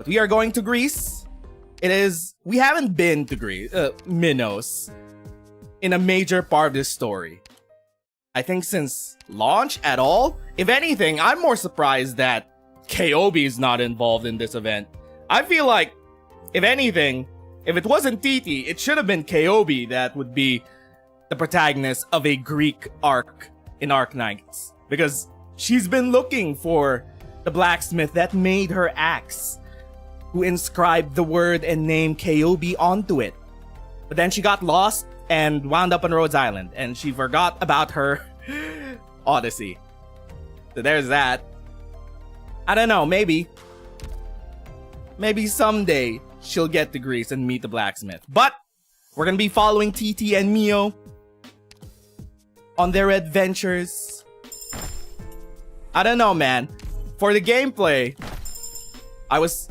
But we are going to Greece. We haven't been to Greece, Minos, in a major part of this story. I think since launch at all. If anything, I'm more surprised that Kyobi is not involved in this event. I feel like, if anything, if it wasn't Titi, it should have been Kyobi that would be the protagonist of a Greek arc in Arknights. Because she's been looking for the blacksmith that made her axe, who inscribed the word and name Kyobi onto it. But then she got lost and wound up on Rhodes Island, and she forgot about her odyssey. So there's that. I don't know, maybe someday she'll get to Greece and meet the blacksmith. But we're gonna be following Titi and Mio on their adventures. I don't know, man. For the gameplay, I was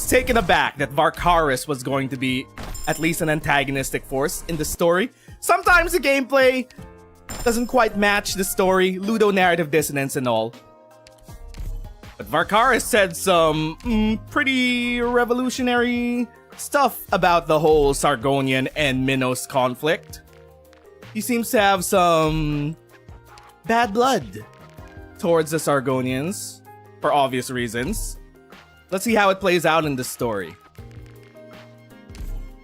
taken aback that Varkaris was going to be at least an antagonistic force in the story. Sometimes the gameplay doesn't quite match the story, ludonarrative dissonance and all. But Varkaris said some pretty revolutionary stuff about the whole Sargonian and Minos conflict. He seems to have some bad blood towards the Sargonians, for obvious reasons. Let's see how it plays out in the story.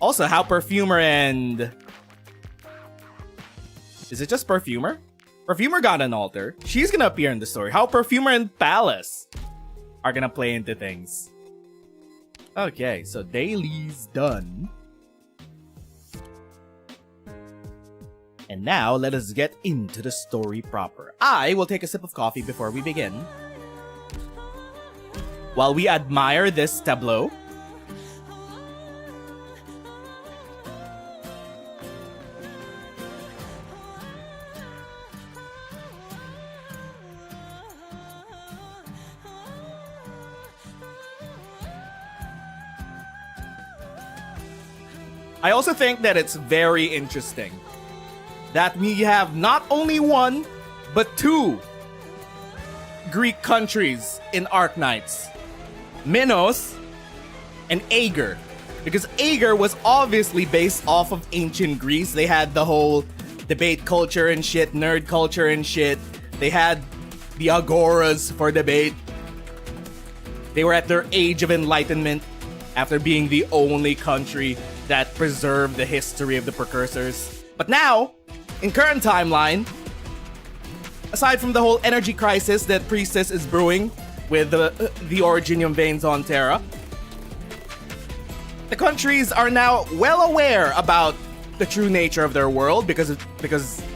Also, how Perfumer and... Is it just Perfumer? Perfumer got an altar. She's gonna appear in the story. How Perfumer and Palace are gonna play into things. Okay, so daily's done. And now, let us get into the story proper. I will take a sip of coffee before we begin, while we admire this tableau. I also think that it's very interesting that we have not only one, but two Greek countries in Arknights. Minos and Ager. Because Ager was obviously based off of ancient Greece. They had the whole debate culture and shit, nerd culture and shit. They had the agoras for debate. They were at their age of enlightenment after being the only country that preserved the history of the precursors. But now, in current timeline, aside from the whole energy crisis that Priestess is brewing with the Originium veins on Terra, the countries are now well aware about the true nature of their world because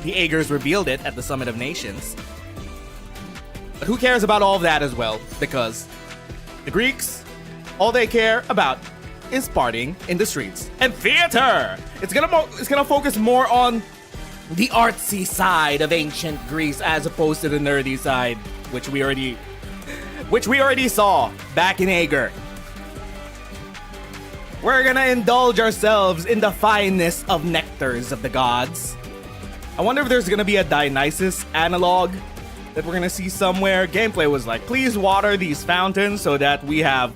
the Agers revealed it at the Summit of Nations. But who cares about all of that as well? Because the Greeks, all they care about is partying in the streets and theater. It's gonna focus more on the artsy side of ancient Greece as opposed to the nerdy side, which we already saw back in Ager. We're gonna indulge ourselves in the finest of nectars of the gods. I wonder if there's gonna be a Dionysus analog that we're gonna see somewhere. Gameplay was like, please water these fountains so that we have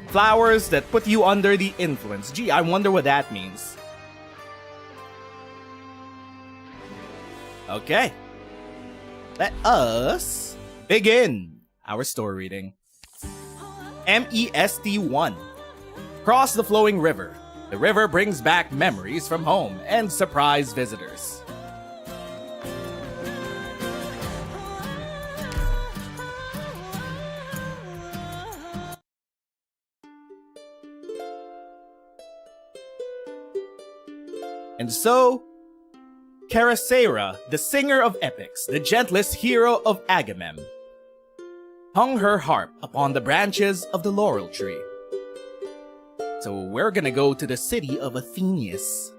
flowers that put you under the influence. Gee, I wonder what that means. Okay. Let us begin our story reading. ME-ST-1. Cross the flowing river. The river brings back memories from home and surprise visitors. And so, Characera, the singer of epics, the gentlest hero of Agamem, hung her harp upon the branches of the laurel tree. So we're gonna go to the city of Athenius.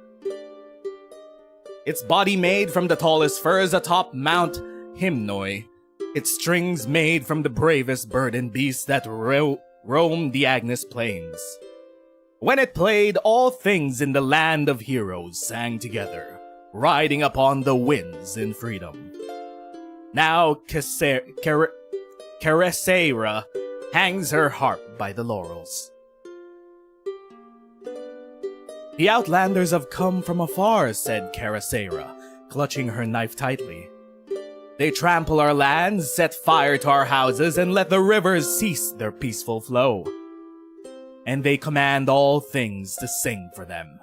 Its body made from the tallest firs atop Mount Hymnoi, its strings made from the bravest bird and beast that roam the Agnes plains. When it played, all things in the land of heroes sang together, riding upon the winds in freedom. Now Characera hangs her harp by the laurels. The outlanders have come from afar, said Caracera, clutching her knife tightly. They trample our lands, set fire to our houses, and let the rivers cease their peaceful flow. And they command all things to sing for them.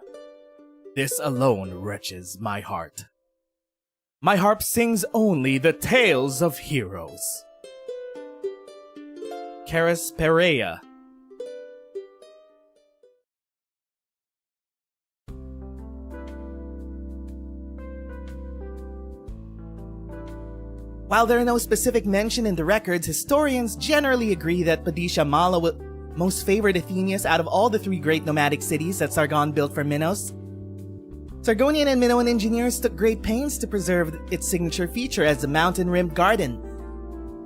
This alone wrenches my heart. My harp sings only the tales of heroes. Carasperea. While there are no specific mention in the records, historians generally agree that Padisha Mala most favored Athenius out of all the three great nomadic cities that Sargon built for Minos. Sargonian and Minoan engineers took great pains to preserve its signature feature as a mountain-rimmed garden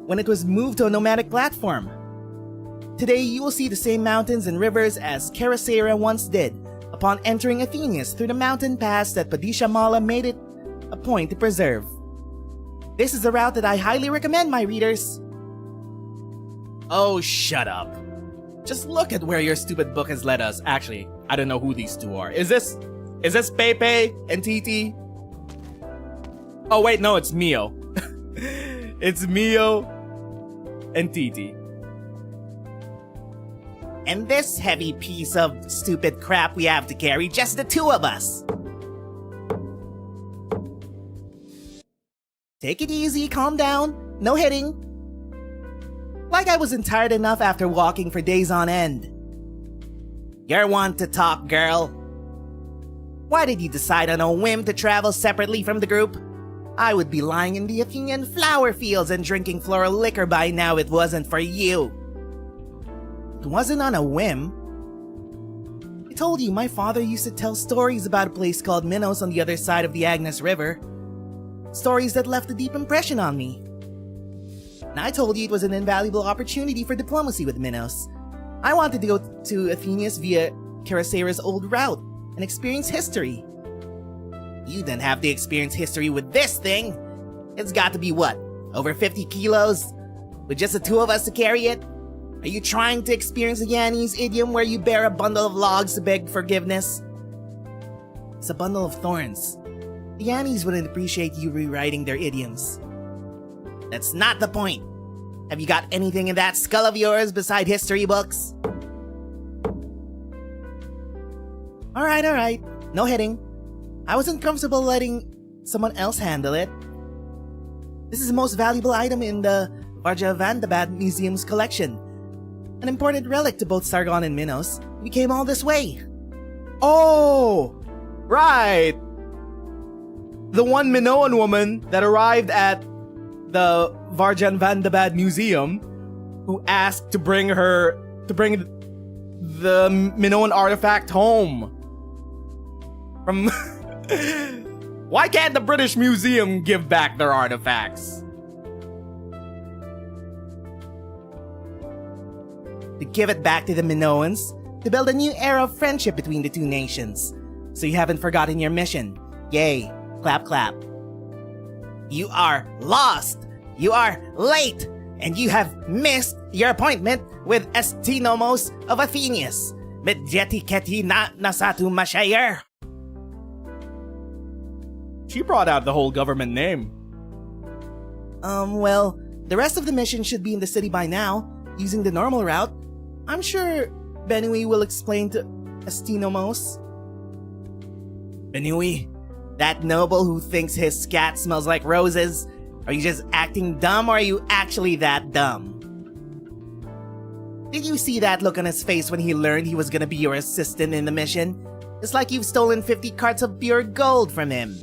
when it was moved to a nomadic platform. Today, you will see the same mountains and rivers as Caracera once did upon entering Athenius through the mountain pass that Padisha Mala made it a point to preserve. This is a route that I highly recommend, my readers. Oh, shut up. Just look at where your stupid book has led us. Actually, I don't know who these two are. Is this Pepe and Titi? Oh wait, no, it's Mio. It's Mio and Titi. And this heavy piece of stupid crap we have to carry, just the two of us. Take it easy, calm down, no hitting. Like I wasn't tired enough after walking for days on end. You're one to talk, girl. Why did you decide on a whim to travel separately from the group? I would be lying in the Athenian flower fields and drinking floral liquor by now if it wasn't for you. It wasn't on a whim. I told you my father used to tell stories about a place called Minos on the other side of the Agnes River. Stories that left a deep impression on me. And I told you it was an invaluable opportunity for diplomacy with Minos. I wanted to go to Athenius via Caracera's old route and experience history. You didn't have to experience history with this thing. It's got to be what, over 50 kilos? With just the two of us to carry it? Are you trying to experience a Yanese idiom where you bear a bundle of logs to beg forgiveness? It's a bundle of thorns. The Yannis wouldn't appreciate you rewriting their idioms. That's not the point. Have you got anything in that skull of yours beside history books? Alright. No hitting. I wasn't comfortable letting someone else handle it. This is the most valuable item in the Medjehtiqedti Museum's collection. An important relic to both Sargon and Minos. We came all this way. Oh! Right! The one Minoan woman that arrived at the Medjehtiqedti Museum who asked to bring the Minoan artifact home. From why can't the British Museum give back their artifacts? To give it back to the Minoans, to build a new era of friendship between the two nations. So you haven't forgotten your mission. Yay. Clap, clap. You are lost. You are late. And you have missed your appointment with Astynomos of Athenius. Medjehtiqedti na nasatu mashayer. She brought out the whole government name. Well, the rest of the mission should be in the city by now, using the normal route. I'm sure Benui will explain to Astynomos. Benui? That noble who thinks his scat smells like roses? Are you just acting dumb or are you actually that dumb? Did you see that look on his face when he learned he was gonna be your assistant in the mission? It's like you've stolen 50 carts of pure gold from him.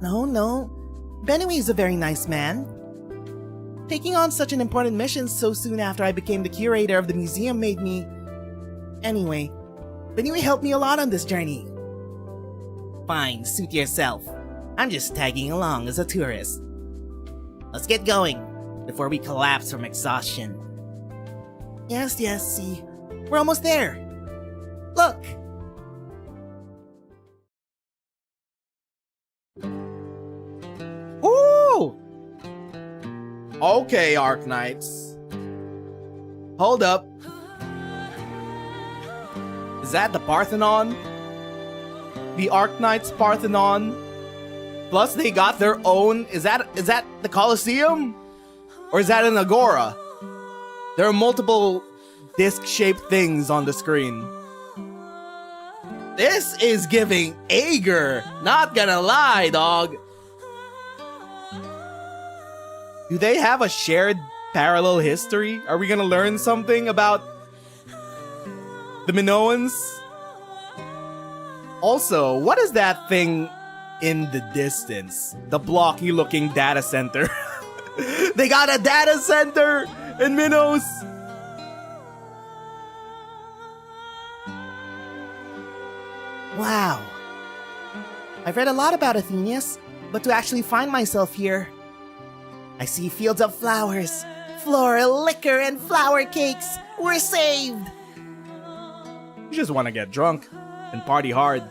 No. Benui is a very nice man. Taking on such an important mission so soon after I became the curator of the museum made me... Anyway, Benui helped me a lot on this journey. Fine, suit yourself. I'm just tagging along as a tourist. Let's get going, before we collapse from exhaustion. Yes, see. We're almost there. Look! Ooh! Okay, Arknights. Hold up. Is that the Parthenon? The Arknights Parthenon? Plus they got their own... Is that the Colosseum? Or is that an Agora? There are multiple disc-shaped things on the screen. This is giving Ager. Not gonna lie, dog. Do they have a shared parallel history? Are we gonna learn something about the Minoans? Also, what is that thing in the distance? The blocky looking data center. They got a data center in Minos. Wow. I've read a lot about Athenius, but to actually find myself here, I see fields of flowers, floral liquor, and flower cakes. We're saved! You just want to get drunk and party hard.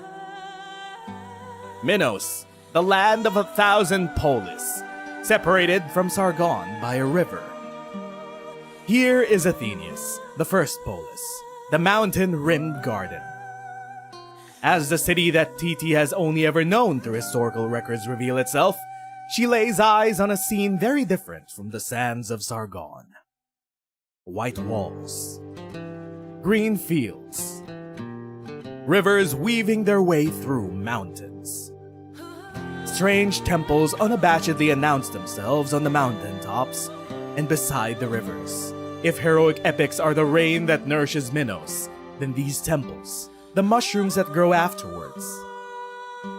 Minos, the land of 1,000 polis, separated from Sargon by a river. Here is Athenius, the first polis, the mountain-rimmed garden. As the city that Titi has only ever known through historical records reveal itself, she lays eyes on a scene very different from the sands of Sargon. White walls, green fields, rivers weaving their way through mountains. Strange temples unabashedly announce themselves on the mountaintops and beside the rivers. If heroic epics are the rain that nourishes Minos, then these temples, the mushrooms that grow afterwards.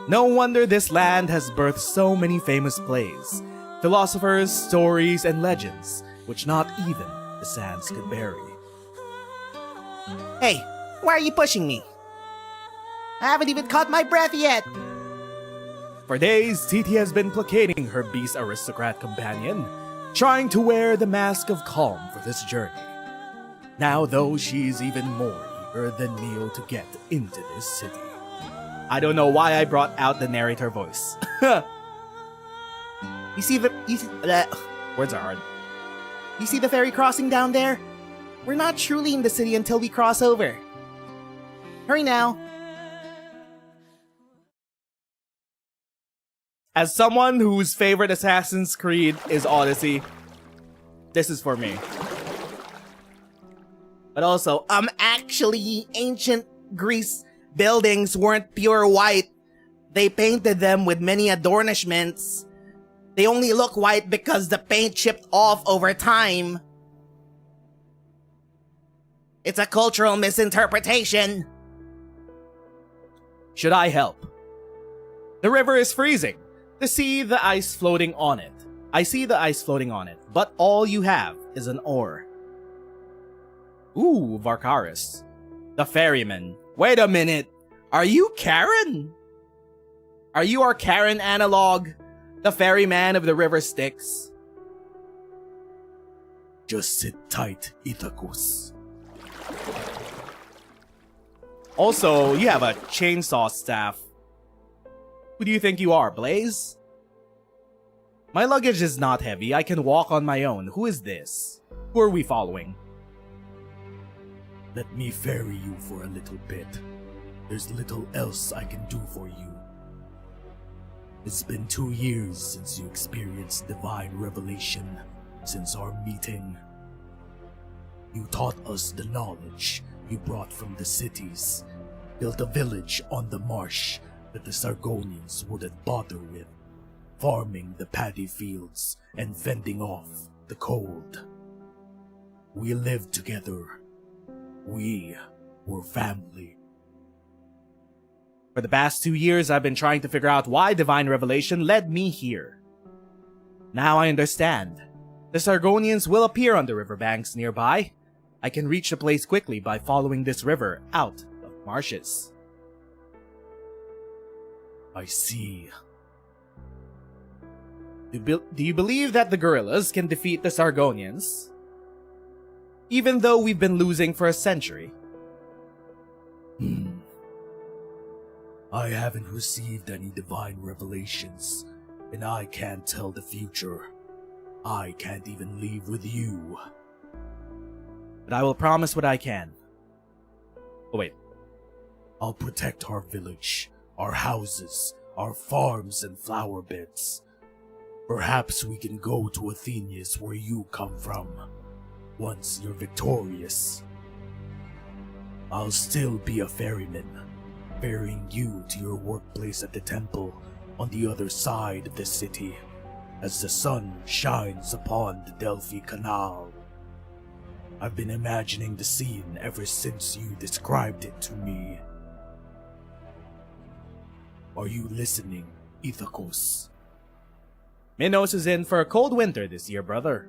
No wonder this land has birthed so many famous plays, philosophers, stories, and legends, which not even the sands could bury. Hey, why are you pushing me? I haven't even caught my breath yet! For days, Titi has been placating her beast aristocrat companion, trying to wear the mask of calm for this journey. Now, though, she's even more eager than Mio to get into this city. I don't know why I brought out the narrator voice. Words are hard. You see the ferry crossing down there? We're not truly in the city until we cross over. Hurry now. As someone whose favorite Assassin's Creed is Odyssey, this is for me. But also, actually, ancient Greece buildings weren't pure white. They painted them with many adornishments. They only look white because the paint chipped off over time. It's a cultural misinterpretation. Should I help? The river is freezing. To see the ice floating on it. I see the ice floating on it, but all you have is an oar. Ooh, Varkaris. The ferryman. Wait a minute. Are you Karen? Are you our Karen analog? The ferryman of the river Styx? Just sit tight, Ithacus. Also, you have a chainsaw staff. Who do you think you are, Blaze? My luggage is not heavy. I can walk on my own. Who is this? Who are we following? Let me ferry you for a little bit. There's little else I can do for you. It's been 2 years since you experienced divine revelation, since our meeting. You taught us the knowledge you brought from the cities, built a village on the marsh that the Sargonians wouldn't bother with, farming the paddy fields and fending off the cold. We lived together. We were family. For the past 2 years, I've been trying to figure out why divine revelation led me here. Now I understand. The Sargonians will appear on the riverbanks nearby. I can reach the place quickly by following this river out of marshes. I see. Do you believe that the gorillas can defeat the Sargonians? Even though we've been losing for a century. I haven't received any divine revelations, and I can't tell the future. I can't even leave with you. But I will promise what I can. Oh wait. I'll protect our village, our houses, our farms and flower beds. Perhaps we can go to Athenius where you come from, once you're victorious. I'll still be a ferryman, ferrying you to your workplace at the temple on the other side of the city, as the sun shines upon the Delphi Canal. I've been imagining the scene ever since you described it to me. Are you listening, Ithacos? Minos is in for a cold winter this year, brother.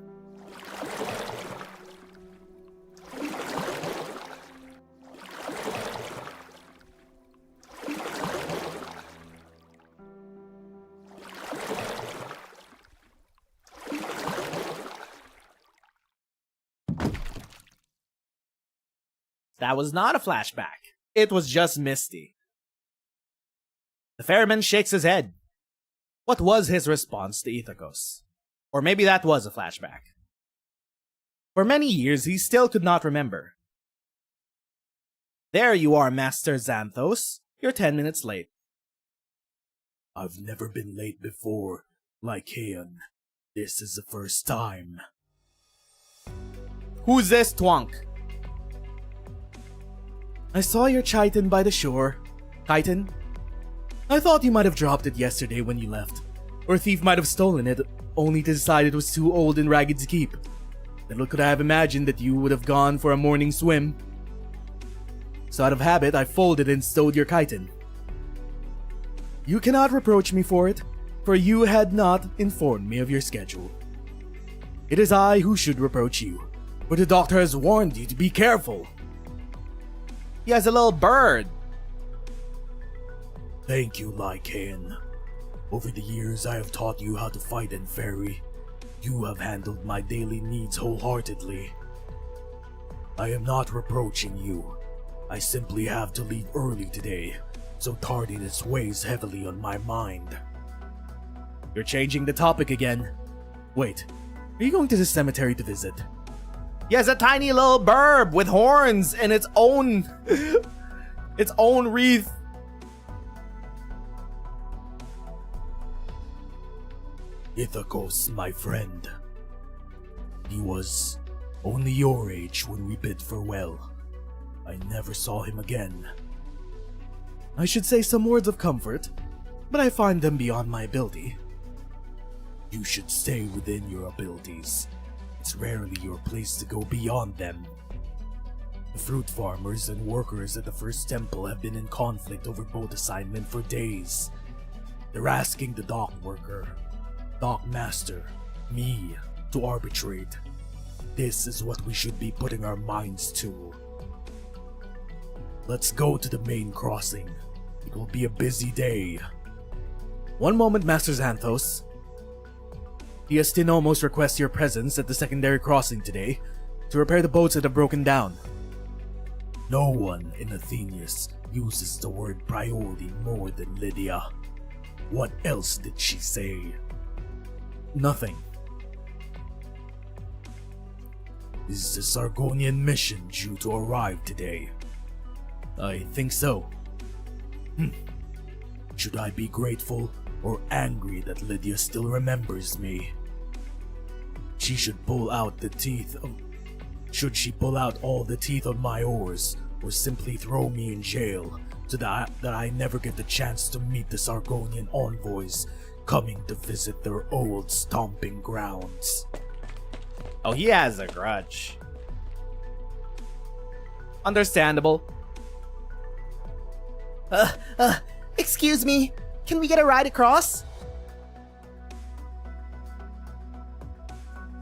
That was not a flashback. It was just Misty. The ferryman shakes his head. What was his response to Ithacos? Or maybe that was a flashback. For many years, he still could not remember. There you are, Master Xanthos. You're 10 minutes late. I've never been late before, Lycaon. This is the first time. Who's this twonk? I saw your chitin by the shore. Chitin? I thought you might have dropped it yesterday when you left. Or a thief might have stolen it, only to decide it was too old and ragged to keep. Little could I have imagined that you would have gone for a morning swim. So out of habit, I folded and stowed your chitin. You cannot reproach me for it, for you had not informed me of your schedule. It is I who should reproach you, for the doctor has warned you to be careful. He has a little bird. Thank you, Lycaon. Over the years, I have taught you how to fight and ferry. You have handled my daily needs wholeheartedly. I am not reproaching you. I simply have to leave early today, so tardiness weighs heavily on my mind. You're changing the topic again. Wait, are you going to the cemetery to visit? He has a tiny little burb with horns and its own wreath. Ithacos, my friend. He was only your age when we bid farewell. I never saw him again. I should say some words of comfort, but I find them beyond my ability. You should stay within your abilities. It's rarely your place to go beyond them. The fruit farmers and workers at the first temple have been in conflict over boat assignment for days. They're asking the dock worker, dock master, me, to arbitrate. This is what we should be putting our minds to. Let's go to the main crossing. It will be a busy day. One moment, Master Xanthos. The Astinomos request your presence at the secondary crossing today to repair the boats that have broken down. No one in Athenius uses the word priority more than Lydia. What else did she say? Nothing. Is the Sargonian mission due to arrive today? I think so. Should I be grateful or angry that Lydia still remembers me? She should pull out the teeth of... Should she pull out all the teeth on my oars, or simply throw me in jail so that I never get the chance to meet the Sargonian envoys coming to visit their old stomping grounds? Oh, he has a grudge. Understandable. Excuse me, can we get a ride across?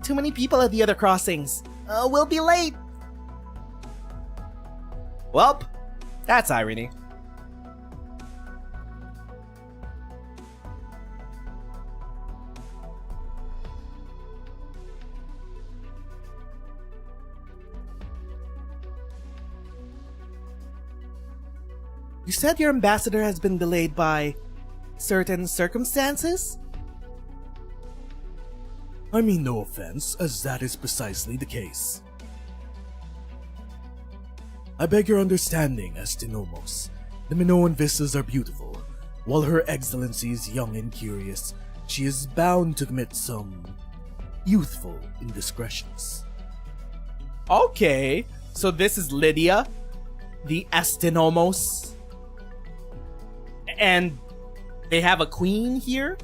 Too many people at the other crossings. We'll be late. Welp, that's irony. You said your ambassador has been delayed by certain circumstances? I mean no offense, as that is precisely the case. I beg your understanding, Astinomos. The Minoan vistas are beautiful. While Her Excellency is young and curious, she is bound to commit some youthful indiscretions. Okay, so this is Lydia, the Astinomos. And they have a queen here?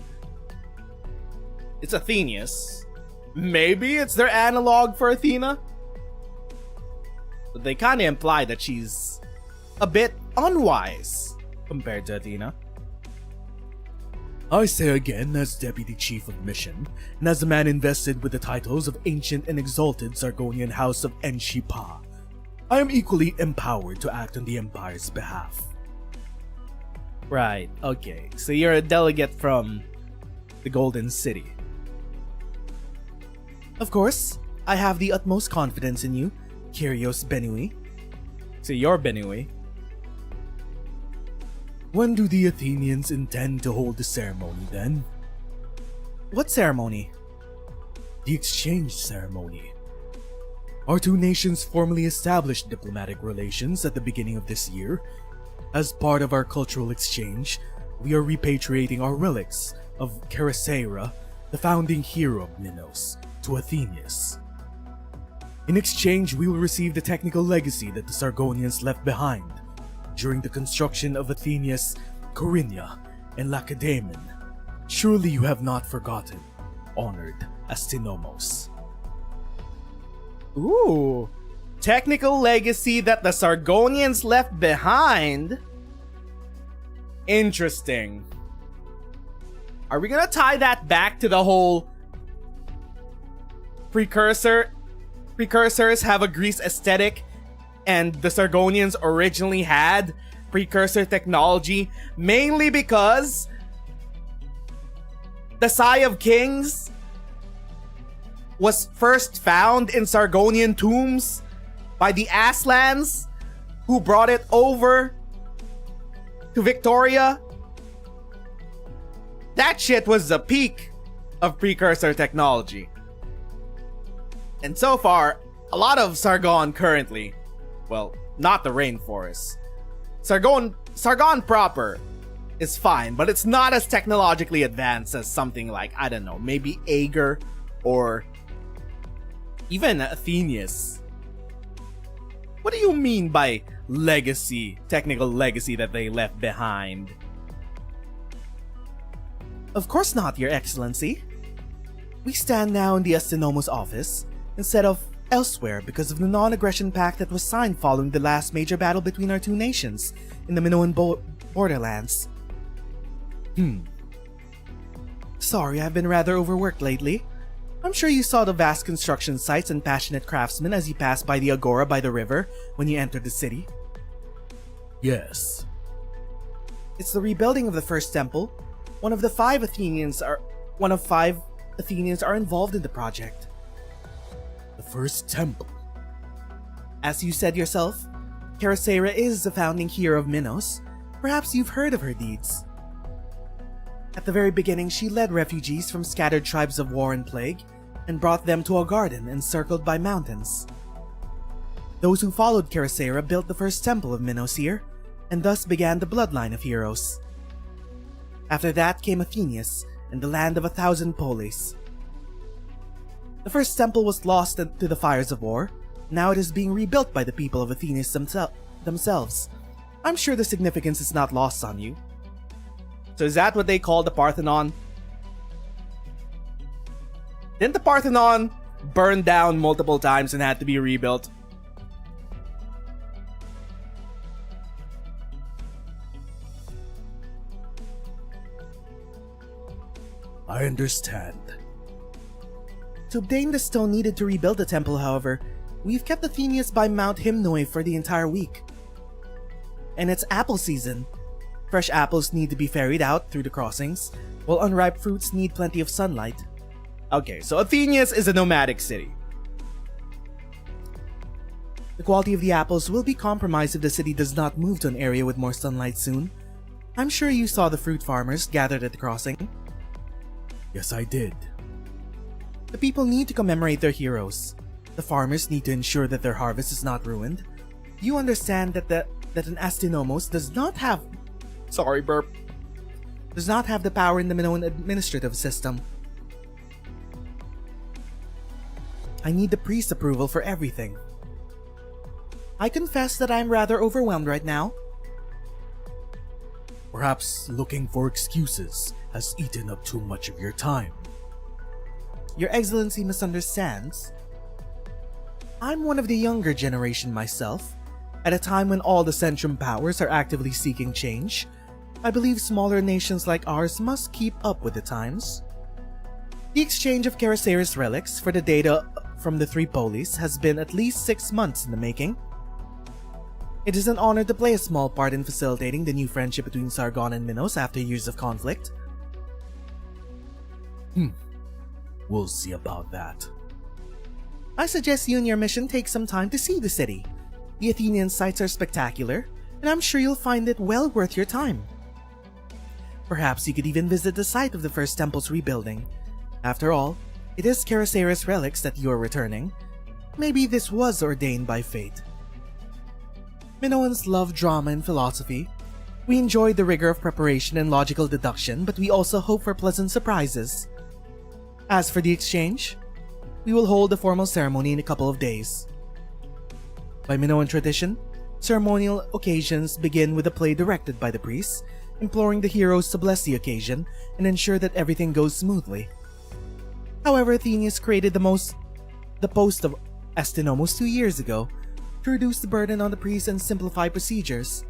It's Athenius. Maybe it's their analog for Athena? But they kinda imply that she's a bit unwise compared to Athena. I say again, as Deputy Chief of Mission, and as a man invested with the titles of Ancient and Exalted Sargonian House of Enshipa, I am equally empowered to act on the Empire's behalf. Right, okay. So you're a delegate from the Golden City. Of course, I have the utmost confidence in you, Kyrios Benui. So you're Benui. When do the Athenians intend to hold the ceremony then? What ceremony? The exchange ceremony. Our two nations formally established diplomatic relations at the beginning of this year. As part of our cultural exchange, we are repatriating our relics of Chrysaera, the founding hero of Minos, to Athenius. In exchange, we will receive the technical legacy that the Sargonians left behind during the construction of Athenius, Corinthia, and Lacedaemon. Surely you have not forgotten, honored Astinomos. Ooh. Technical legacy that the Sargonians left behind? Interesting. Are we gonna tie that back to the whole precursors have a Greece aesthetic and the Sargonians originally had precursor technology mainly because the Sigh of Kings was first found in Sargonian tombs by the Aslans who brought it over to Victoria? That shit was the peak of precursor technology. And so far, a lot of Sargon currently, well, not the rainforest. Sargon proper is fine, but it's not as technologically advanced as something like, I don't know, maybe Ager or even Athenius. What do you mean by legacy, technical legacy that they left behind? Of course not, Your Excellency. We stand now in the Astinomos office instead of elsewhere because of the non-aggression pact that was signed following the last major battle between our two nations in the Minoan borderlands. Sorry, I've been rather overworked lately. I'm sure you saw the vast construction sites and passionate craftsmen as you passed by the agora by the river when you entered the city. Yes. It's the rebuilding of the first temple. One of 5 Athenians are involved in the project. The first temple. As you said yourself, Chrysaera is the founding hero of Minos. Perhaps you've heard of her deeds. At the very beginning, she led refugees from scattered tribes of war and plague and brought them to a garden encircled by mountains. Those who followed Chrysaera built the first temple of Minos here, and thus began the bloodline of heroes. After that came Athenius and the land of 1,000 polis. The first temple was lost to the fires of war. Now it is being rebuilt by the people of Athenius themselves. I'm sure the significance is not lost on you. So is that what they call the Parthenon? Didn't the Parthenon burn down multiple times and had to be rebuilt? I understand. To obtain the stone needed to rebuild the temple, however, we've kept Athenius by Mount Hymnoi for the entire week. And it's apple season. Fresh apples need to be ferried out through the crossings, while unripe fruits need plenty of sunlight. Okay, so Athenius is a nomadic city. The quality of the apples will be compromised if the city does not move to an area with more sunlight soon. I'm sure you saw the fruit farmers gathered at the crossing. Yes, I did. The people need to commemorate their heroes. The farmers need to ensure that their harvest is not ruined. You understand that that an Astinomos does not have the power in the Minoan administrative system. I need the priest's approval for everything. I confess that I am rather overwhelmed right now. Perhaps looking for excuses has eaten up too much of your time. Your Excellency misunderstands. I'm one of the younger generation myself. At a time when all the Centrum powers are actively seeking change, I believe smaller nations like ours must keep up with the times. The exchange of Caraceres relics for the data from the 3 polis has been at least 6 months in the making. It is an honor to play a small part in facilitating the new friendship between Sargon and Minos after years of conflict. We'll see about that. I suggest you and your mission take some time to see the city. The Athenian sites are spectacular, and I'm sure you'll find it well worth your time. Perhaps you could even visit the site of the first temple's rebuilding. After all, it is Caraceres relics that you are returning. Maybe this was ordained by fate. Minoans love drama and philosophy. We enjoy the rigor of preparation and logical deduction, but we also hope for pleasant surprises. As for the exchange, we will hold a formal ceremony in a couple of days. By Minoan tradition, ceremonial occasions begin with a play directed by the priests, imploring the heroes to bless the occasion and ensure that everything goes smoothly. However, Athenius created the post of Astinomos 2 years ago to reduce the burden on the priests and simplify procedures.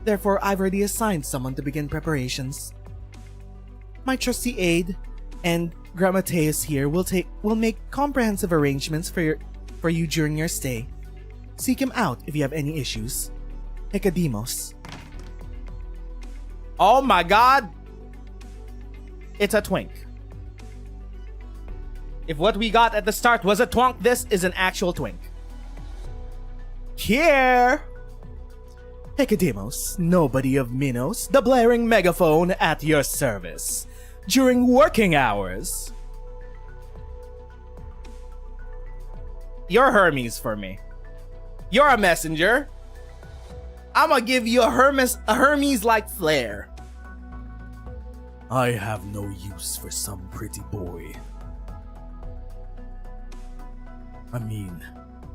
Therefore, I've already assigned someone to begin preparations. My trusty aide and Grammateus here will make comprehensive arrangements for you during your stay. Seek him out if you have any issues. Hecademos. Oh my god! It's a twink. If what we got at the start was a twonk, this is an actual twink. Here! Hecademos, nobody of Minos, the blaring megaphone at your service. During working hours. You're Hermes for me. You're a messenger. I'ma give you a Hermes-like flair. I have no use for some pretty boy. I mean,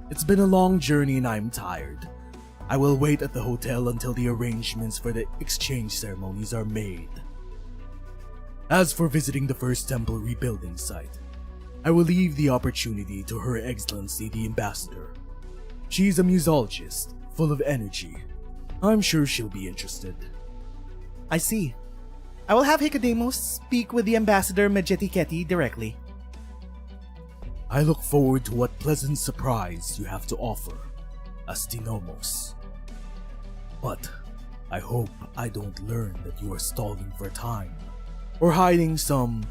it's been a long journey and I'm tired. I will wait at the hotel until the arrangements for the exchange ceremonies are made. As for visiting the first temple rebuilding site, I will leave the opportunity to Her Excellency the Ambassador. She's a musologist, full of energy. I'm sure she'll be interested. I see. I will have Hecademos speak with the Ambassador Medjehtiqedti directly. I look forward to what pleasant surprise you have to offer, Astinomos. But I hope I don't learn that you are stalling for time, or hiding some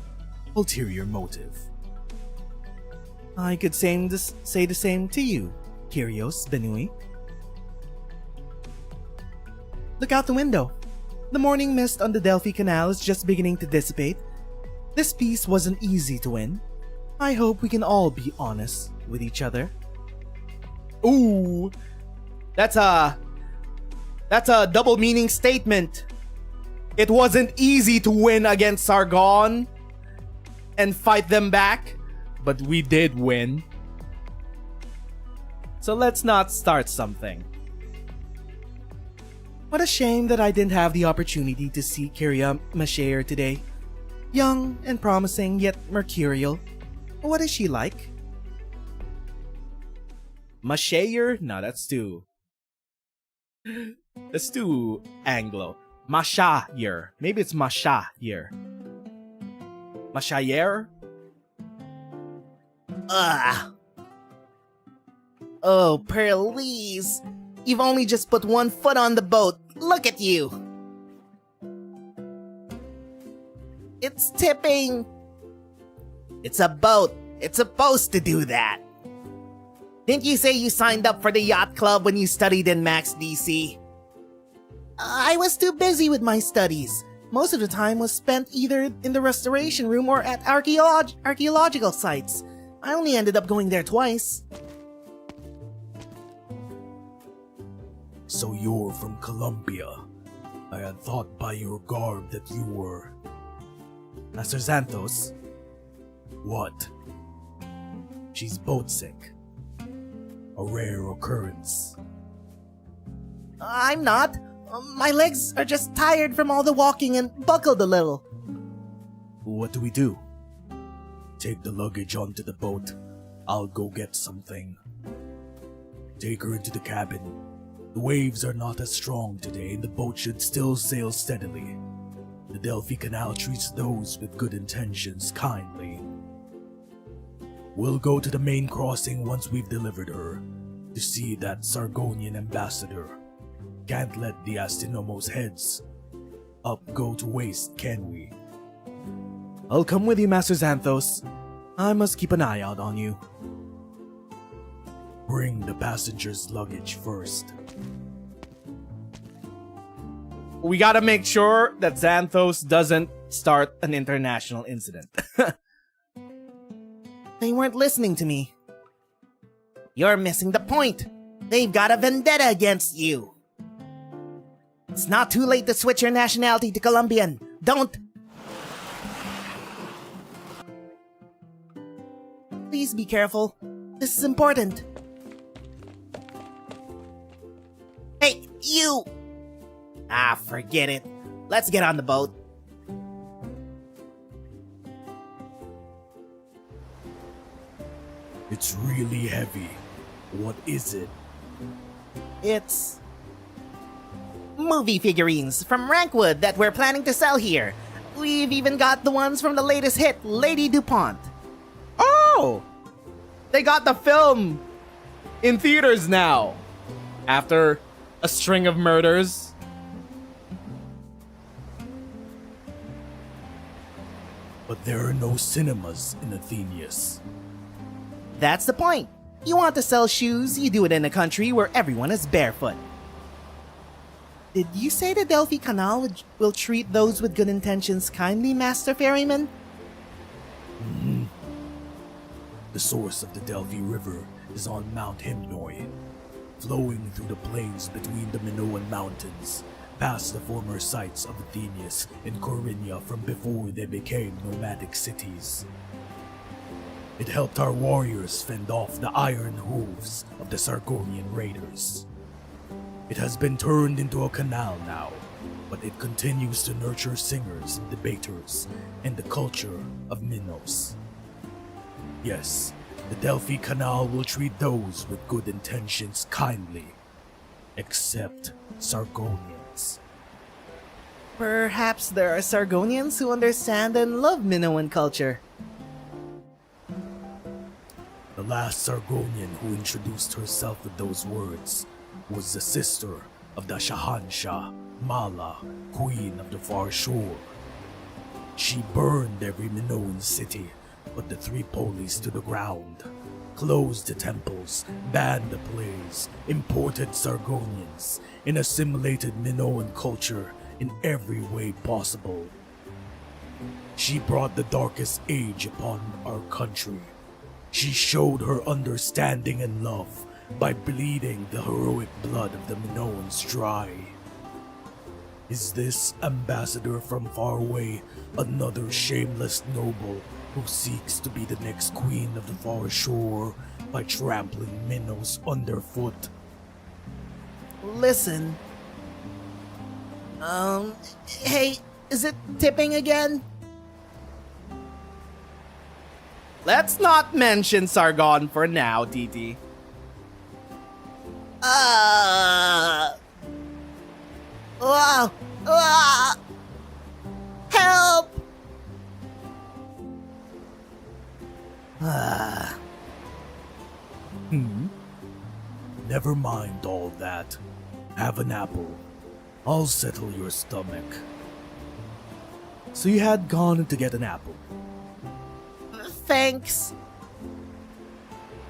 ulterior motive. I could say the same to you, Kyrios Benui. Look out the window. The morning mist on the Delphi Canal is just beginning to dissipate. This peace wasn't easy to win. I hope we can all be honest with each other. Ooh, that's a double meaning statement. It wasn't easy to win against Sargon and fight them back, but we did win. So let's not start something. What a shame that I didn't have the opportunity to see Kyria Mashayer today. Young and promising, yet mercurial. What is she like? Mashayer? No, that's too Anglo. Mashayer. Maybe it's Mashayer. Mashayer? Ugh. Oh, Perlise. You've only just put one foot on the boat. Look at you. It's tipping. It's a boat. It's supposed to do that. Didn't you say you signed up for the yacht club when you studied in Max DC? I was too busy with my studies. Most of the time was spent either in the restoration room or at archaeological sites. I only ended up going there twice. So you're from Colombia. I had thought by your garb that you were... Master Xanthos. What? She's boat sick. A rare occurrence. I'm not. My legs are just tired from all the walking and buckled a little. What do we do? Take the luggage onto the boat. I'll go get something. Take her into the cabin. The waves are not as strong today and the boat should still sail steadily. The Delphi Canal treats those with good intentions kindly. We'll go to the main crossing once we've delivered her, to see that Sargonian ambassador. Can't let the Astinomos heads up go to waste, can we? I'll come with you, Master Xanthos. I must keep an eye out on you. Bring the passenger's luggage first. We gotta make sure that Xanthos doesn't start an international incident. They weren't listening to me. You're missing the point. They've got a vendetta against you. It's not too late to switch your nationality to Colombian. Don't... Please be careful. This is important. Hey, you! Ah, forget it. Let's get on the boat. It's really heavy. What is it? It's... movie figurines from Rankwood that we're planning to sell here. We've even got the ones from the latest hit, Lady DuPont. Oh! They got the film in theaters now. After a string of murders. But there are no cinemas in Athenius. That's the point. You want to sell shoes, you do it in a country where everyone is barefoot. Did you say the Delphi Canal will treat those with good intentions kindly, Master Ferryman? The source of the Delphi River is on Mount Hymnoi, flowing through the plains between the Minoan Mountains, past the former sites of Athenius and Corinthia from before they became nomadic cities. It helped our warriors fend off the iron hooves of the Sargonian raiders. It has been turned into a canal now, but it continues to nurture singers and debaters and the culture of Minos. Yes, the Delphi Canal will treat those with good intentions kindly, except Sargonians. Perhaps there are Sargonians who understand and love Minoan culture. The last Sargonian who introduced herself with those words was the sister of the Shahansha, Mala, Queen of the Far Shore. She burned every Minoan city, put the three polis to the ground, closed the temples, banned the plays, imported Sargonians, and assimilated Minoan culture in every way possible. She brought the darkest age upon our country. She showed her understanding and love by bleeding the heroic blood of the Minoans dry. Is this ambassador from far away another shameless noble who seeks to be the next queen of the far shore by trampling Minos underfoot? Listen. Hey, is it tipping again? Let's not mention Sargon for now, Titi. Wow! Help! Never mind all that. Have an apple. I'll settle your stomach. So you had gone to get an apple. Thanks.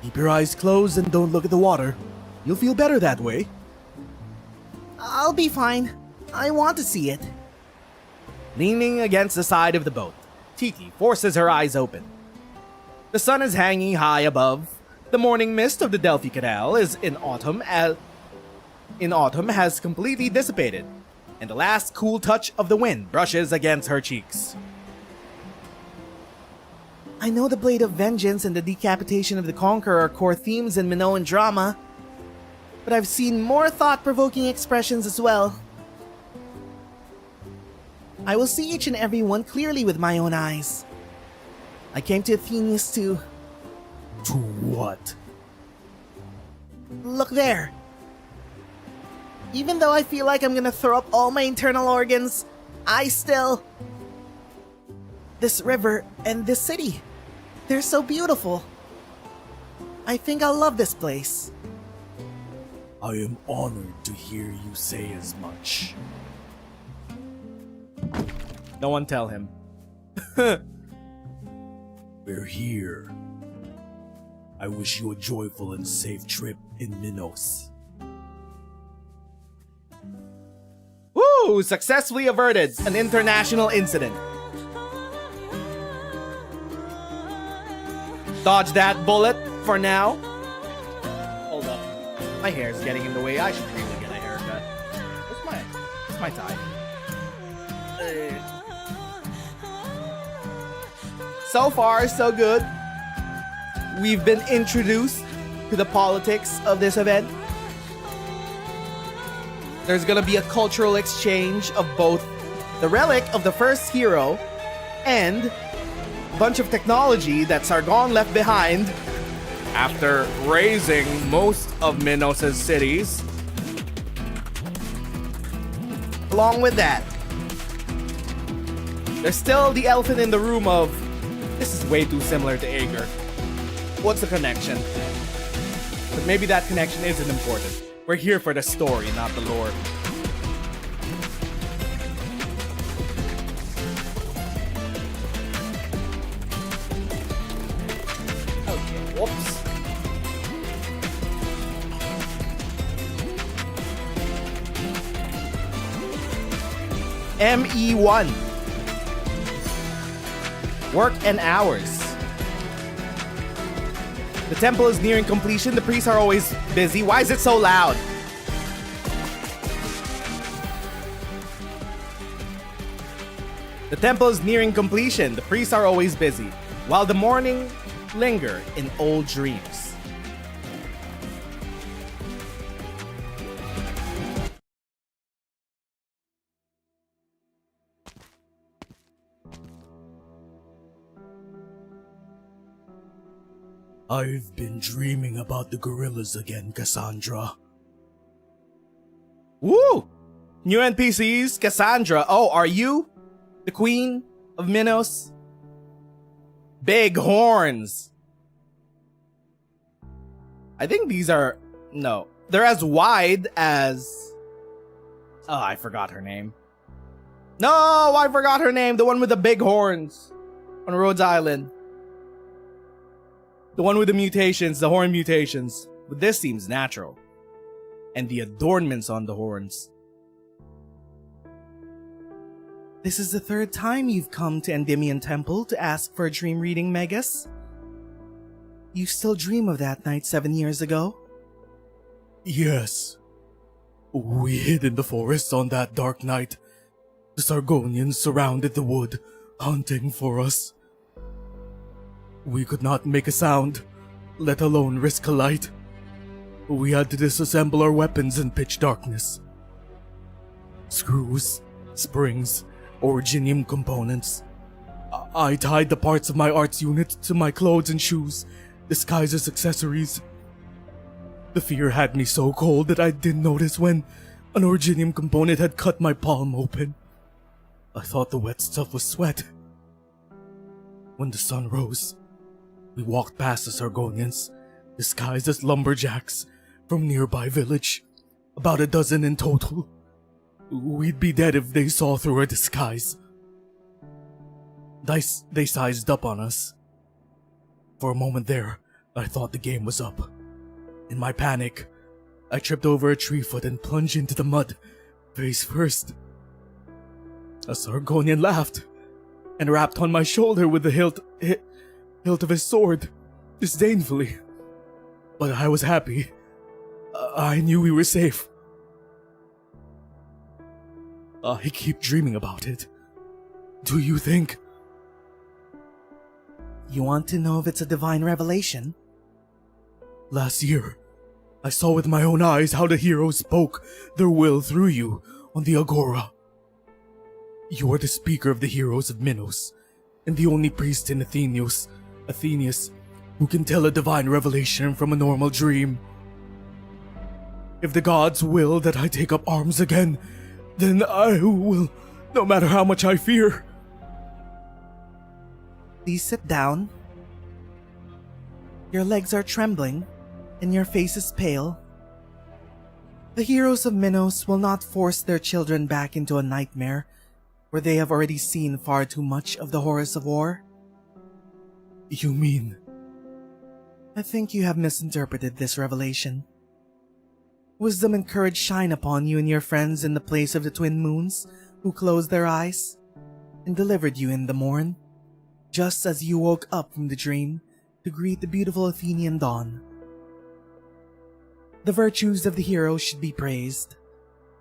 Keep your eyes closed and don't look at the water. You'll feel better that way. I'll be fine. I want to see it. Leaning against the side of the boat, Titi forces her eyes open. The sun is hanging high above. The morning mist of the Delphi Canal is in autumn as... in autumn has completely dissipated, and the last cool touch of the wind brushes against her cheeks. I know the Blade of Vengeance and the Decapitation of the Conqueror are core themes in Minoan drama, but I've seen more thought-provoking expressions as well. I will see each and every one clearly with my own eyes. I came to Athenius to... To what? Look there. Even though I feel like I'm gonna throw up all my internal organs, I still... This river and this city, they're so beautiful. I think I'll love this place. I am honored to hear you say as much. No one tell him. We're here. I wish you a joyful and safe trip in Minos. Woo! Successfully averted an international incident. Dodge that bullet for now. Hold up. My hair is getting in the way. I should really get a haircut. Where's my tie? So far, so good. We've been introduced to the politics of this event. There's gonna be a cultural exchange of both the relic of the first hero and a bunch of technology that Sargon left behind after razing most of Minos' cities. Along with that, there's still the elephant in the room of, this is way too similar to Ager. What's the connection? But maybe that connection isn't important. We're here for the story, not the lore. Okay, whoops. ME-1. Work and hours. The temple is nearing completion. The priests are always busy. Why is it so loud? The temple is nearing completion. The priests are always busy, while the morning linger in old dreams. I've been dreaming about the gorillas again, Cassandra. Woo! New NPCs, Cassandra. Oh, are you the queen of Minos? Big horns. I think these are... No. They're as wide as... Oh, I forgot her name. No, I forgot her name. The one with the big horns on Rhodes Island. The one with the mutations, the horn mutations. But this seems natural. And the adornments on the horns. This is the third time you've come to Endymion Temple to ask for a dream reading, Megas. You still dream of that night 7 years ago? Yes. We hid in the forest on that dark night. The Sargonians surrounded the wood, hunting for us. We could not make a sound, let alone risk a light. We had to disassemble our weapons in pitch darkness. Screws, springs, originium components. I tied the parts of my arts unit to my clothes and shoes, disguised as accessories. The fear had me so cold that I didn't notice when an originium component had cut my palm open. I thought the wet stuff was sweat. When the sun rose, we walked past the Sargonians, disguised as lumberjacks from nearby village, about a dozen in total. We'd be dead if they saw through our disguise. They sized up on us. For a moment there, I thought the game was up. In my panic, I tripped over a tree foot and plunged into the mud, face first. A Sargonian laughed and rapped on my shoulder with the hilt of his sword, disdainfully. But I was happy. I knew we were safe. I keep dreaming about it. Do you think? You want to know if it's a divine revelation? Last year, I saw with my own eyes how the heroes spoke their will through you on the Agora. You are the speaker of the heroes of Minos, and the only priest in Athenius, who can tell a divine revelation from a normal dream. If the gods will that I take up arms again, then I will, no matter how much I fear. Please sit down. Your legs are trembling, and your face is pale. The heroes of Minos will not force their children back into a nightmare where they have already seen far too much of the horrors of war. You mean? I think you have misinterpreted this revelation. Wisdom and courage shine upon you and your friends in the place of the twin moons who closed their eyes and delivered you in the morn, just as you woke up from the dream to greet the beautiful Athenian dawn. The virtues of the heroes should be praised,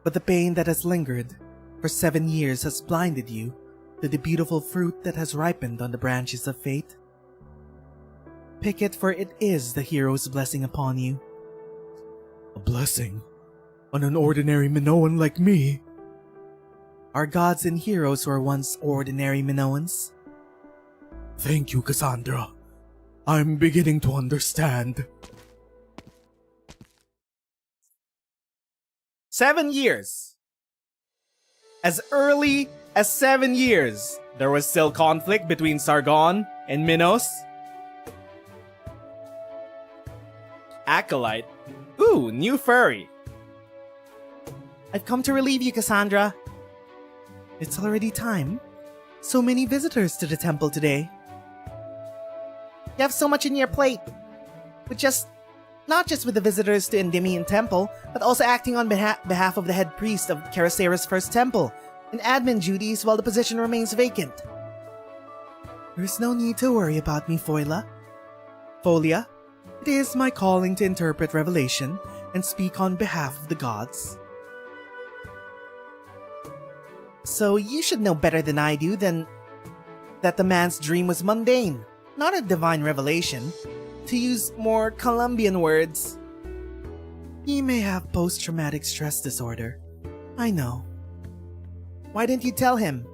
but the pain that has lingered for 7 years has blinded you to the beautiful fruit that has ripened on the branches of fate. Pick it, for it is the hero's blessing upon you. A blessing? On an ordinary Minoan like me? Our gods and heroes were once ordinary Minoans. Thank you, Cassandra. I'm beginning to understand. 7 years. As early as 7 years, there was still conflict between Sargon and Minos. Acolyte. Ooh, new furry. I've come to relieve you, Cassandra. It's already time. So many visitors to the temple today. You have so much in your plate. Not just with the visitors to Endymion Temple, but also acting on behalf of the head priest of Karasera's first temple, and admin duties while the position remains vacant. There's no need to worry about me, Folia. It is my calling to interpret revelation and speak on behalf of the gods. So you should know better than I do that the man's dream was mundane, not a divine revelation. To use more Colombian words, he may have post-traumatic stress disorder. I know. Why didn't you tell him?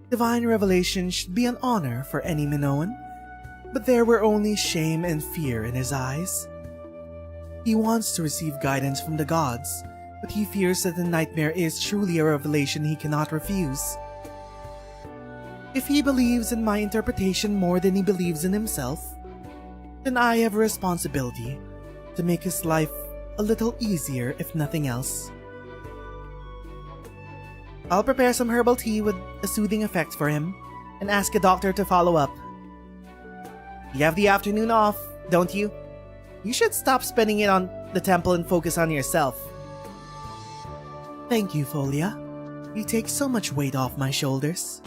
Divine revelation should be an honor for any Minoan, but there were only shame and fear in his eyes. He wants to receive guidance from the gods, but he fears that the nightmare is truly a revelation he cannot refuse. If he believes in my interpretation more than he believes in himself, then I have a responsibility to make his life a little easier, if nothing else. I'll prepare some herbal tea with a soothing effect for him and ask a doctor to follow up. You have the afternoon off, don't you? You should stop spending it on the temple and focus on yourself. Thank you, Folia. You take so much weight off my shoulders.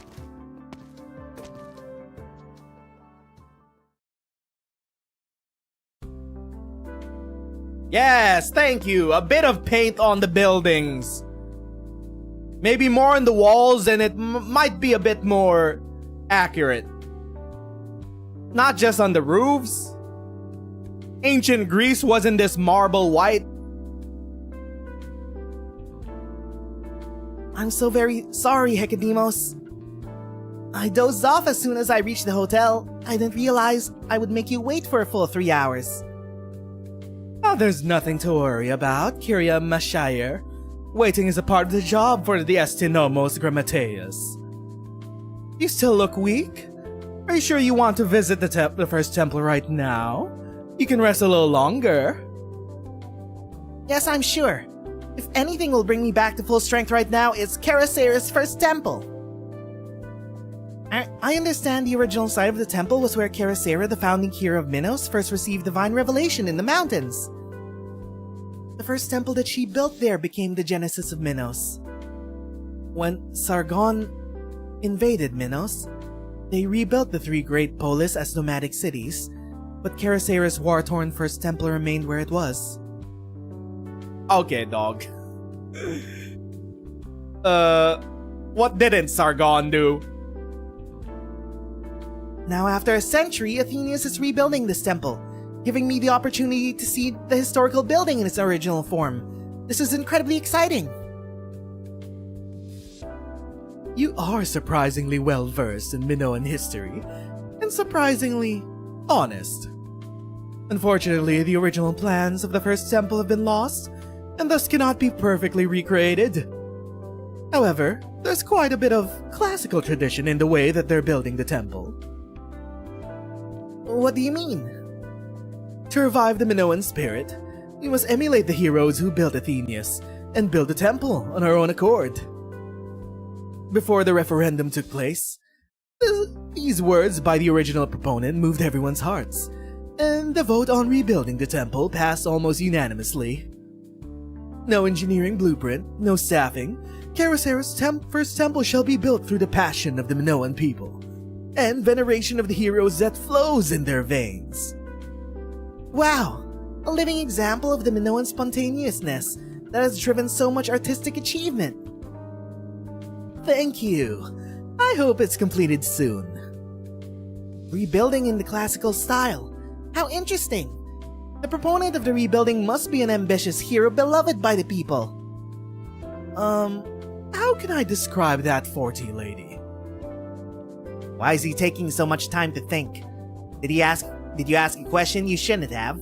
Yes, thank you. A bit of paint on the buildings. Maybe more on the walls, and it might be a bit more accurate. Not just on the roofs. Ancient Greece wasn't this marble white. I'm so very sorry, Hecademos. I dozed off as soon as I reached the hotel. I didn't realize I would make you wait for a full 3 hours. Oh, there's nothing to worry about, Kyria Mashire. Waiting is a part of the job for the Estinomos Grammateus. You still look weak. Are you sure you want to visit the first temple right now? You can rest a little longer. Yes, I'm sure. If anything will bring me back to full strength right now, it's Karasera's first temple. I understand the original site of the temple was where Karasera, the founding hero of Minos, first received divine revelation in the mountains. The first temple that she built there became the genesis of Minos. When Sargon invaded Minos, they rebuilt the 3 great polis as nomadic cities, but Karasera's war-torn first temple remained where it was. Okay, dog. What didn't Sargon do? Now, after a century, Athenius is rebuilding this temple, giving me the opportunity to see the historical building in its original form. This is incredibly exciting. You are surprisingly well versed in Minoan history, and surprisingly honest. Unfortunately, the original plans of the first temple have been lost, and thus cannot be perfectly recreated. However, there's quite a bit of classical tradition in the way that they're building the temple. What do you mean? To revive the Minoan spirit, we must emulate the heroes who built Athenius and build a temple on our own accord. Before the referendum took place, these words by the original proponent moved everyone's hearts, and the vote on rebuilding the temple passed almost unanimously. No engineering blueprint, no staffing, Karasera's first temple shall be built through the passion of the Minoan people, and veneration of the heroes that flows in their veins. Wow! A living example of the Minoan spontaneousness that has driven so much artistic achievement. Thank you. I hope it's completed soon. Rebuilding in the classical style. How interesting! The proponent of the rebuilding must be an ambitious hero beloved by the people. How can I describe that forty lady? Why is he taking so much time to think? Did you ask a question you shouldn't have?